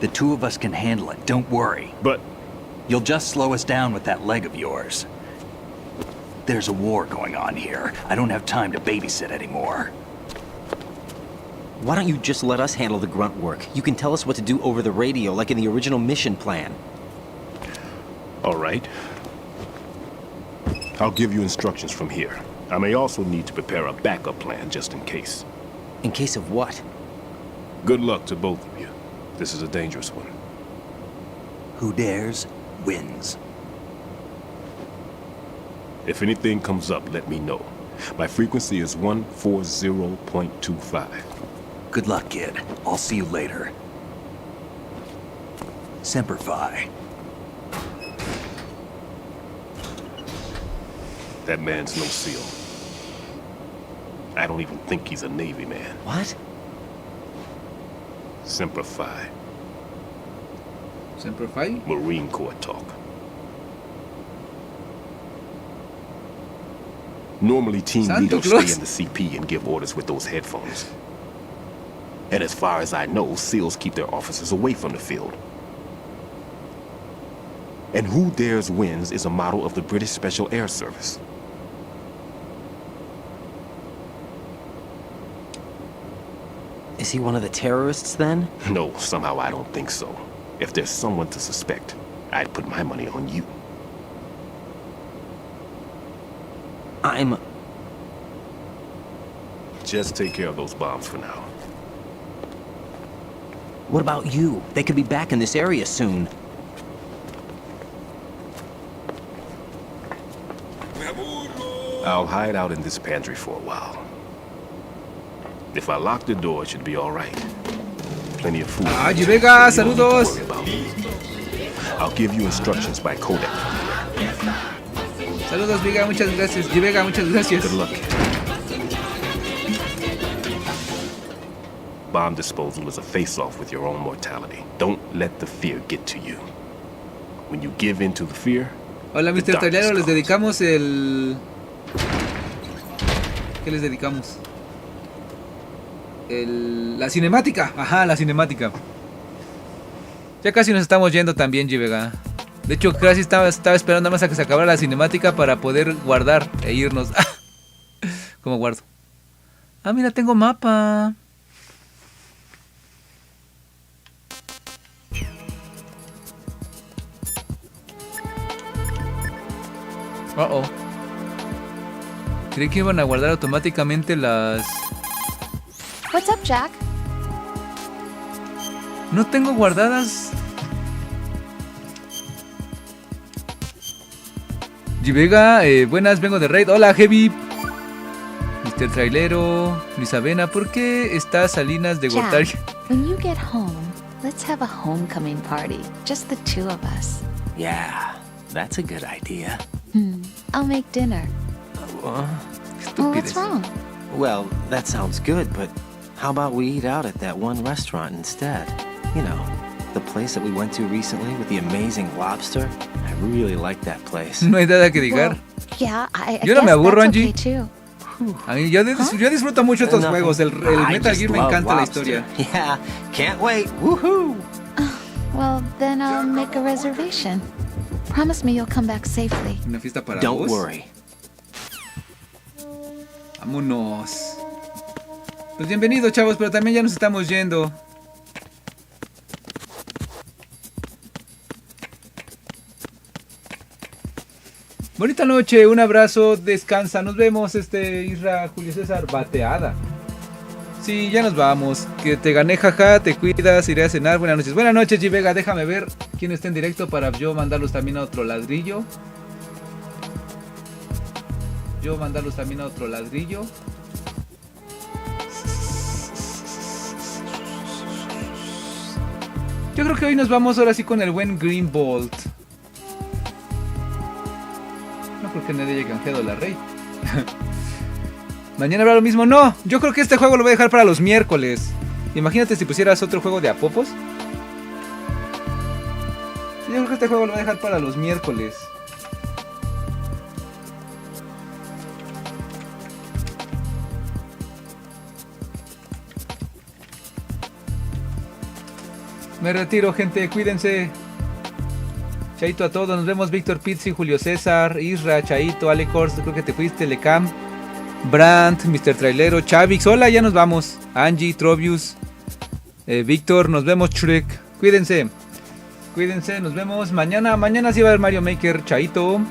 The 2 of us can handle it, don't worry. But... You'll just slow us down with that leg of yours. There's a war going on here. I don't have time to babysit anymore. Why don't you just let us handle the grunt work? You can tell us what to do over the radio, like in the original mission plan. All right. I'll give you instructions from here. I may also need to prepare a backup plan just in case. In case of what? Good luck to both of you. This is a dangerous one. Who dares, wins. If anything comes up, let me know. My frequency is 140.25. Good luck, kid. I'll see you later. Semper Fi. That man's no SEAL. I don't even think he's a Navy man. What? Semper Fi. Semper Fi? Marine Corps talk. Normally, team Santo leaders Claus. stay in the CP and give orders with those headphones. And as far as I know, SEALs keep their officers away from the field. And Who Dares Wins is a model of the British Special Air Service. Is he one of the terrorists then? No, somehow I don't think so. If there's someone to suspect, I'd put my money on you. Just take care of those bombs for now. What about you? They could be back in this area soon. I'll hide out in this pantry for a while. If I lock the door, it should be all right. Plenty of food. Ah, Vega, saludos. I'll give you instructions by codec. Saludos, Vega, muchas gracias. Vega, muchas gracias. Good luck. Bomb disposal is a face-off with your own mortality. Don't let the fear get to you. When you give in to the fear. Hola, Mr. Trailero, les dedicamos el... ¿Qué les dedicamos? La cinemática. Ajá, la cinemática. Ya casi nos estamos yendo también, Vega. De hecho, casi estaba esperando nada más a que se acabara la cinemática para poder guardar e irnos. ¿Cómo guardo? Ah, mira, tengo mapa. Oh. Creí que iban a guardar automáticamente las... What's up, Jack? No tengo guardadas. Vega, buenas, vengo de raid. Hola, Heavy. Mr. Trailero, Luis Avena, ¿por qué está Salinas de Gortari? When you get home, let's have a homecoming party. Just the two of us. Yeah, that's a good idea. I'll make dinner. Oh, what's wrong? Well, that sounds good, but how about we eat out at that one restaurant instead? You know, the place that we went to recently with the amazing lobster. I really like that place. No hay nada que digar. Well, yeah, I Yo no me guess aburro, that's Angie. okay too. A mí, yo disfruto mucho estos juegos. El Metal Gear me encanta la historia. Yeah, can't wait. Woohoo! Well, then I'll make a reservation. Promise me you'll come back safely. Una fiesta para Don't vos. worry. Vámonos. Pues bienvenidos, chavos, pero también ya nos estamos yendo. Bonita noche, un abrazo, descansa, nos vemos, Isra, Julio César, bateada. Sí, ya nos vamos, que te gané, jaja, te cuidas, iré a cenar, buenas noches, Vega, déjame ver quién está en directo para yo mandarlos también a otro ladrillo. Yo creo que hoy nos vamos ahora sí con el buen Green Bolt. No creo que nadie haya canjeado la rey. Mañana habrá lo mismo. No, yo creo que este juego lo voy a dejar para los miércoles. Imagínate si pusieras otro juego de Apopos. Yo creo que este juego lo voy a dejar para los miércoles. Me retiro, gente, cuídense. Chaito a todos, nos vemos. Víctor Pizzi, Julio César, Isra, Chaito, Alecors, creo que te fuiste, Lecam, Brandt, Mr. Trailero, Chavix, hola, ya nos vamos. Angie, Trovius, Víctor, nos vemos, Shrek. Cuídense, nos vemos mañana. Mañana sí va a haber Mario Maker, Chaito.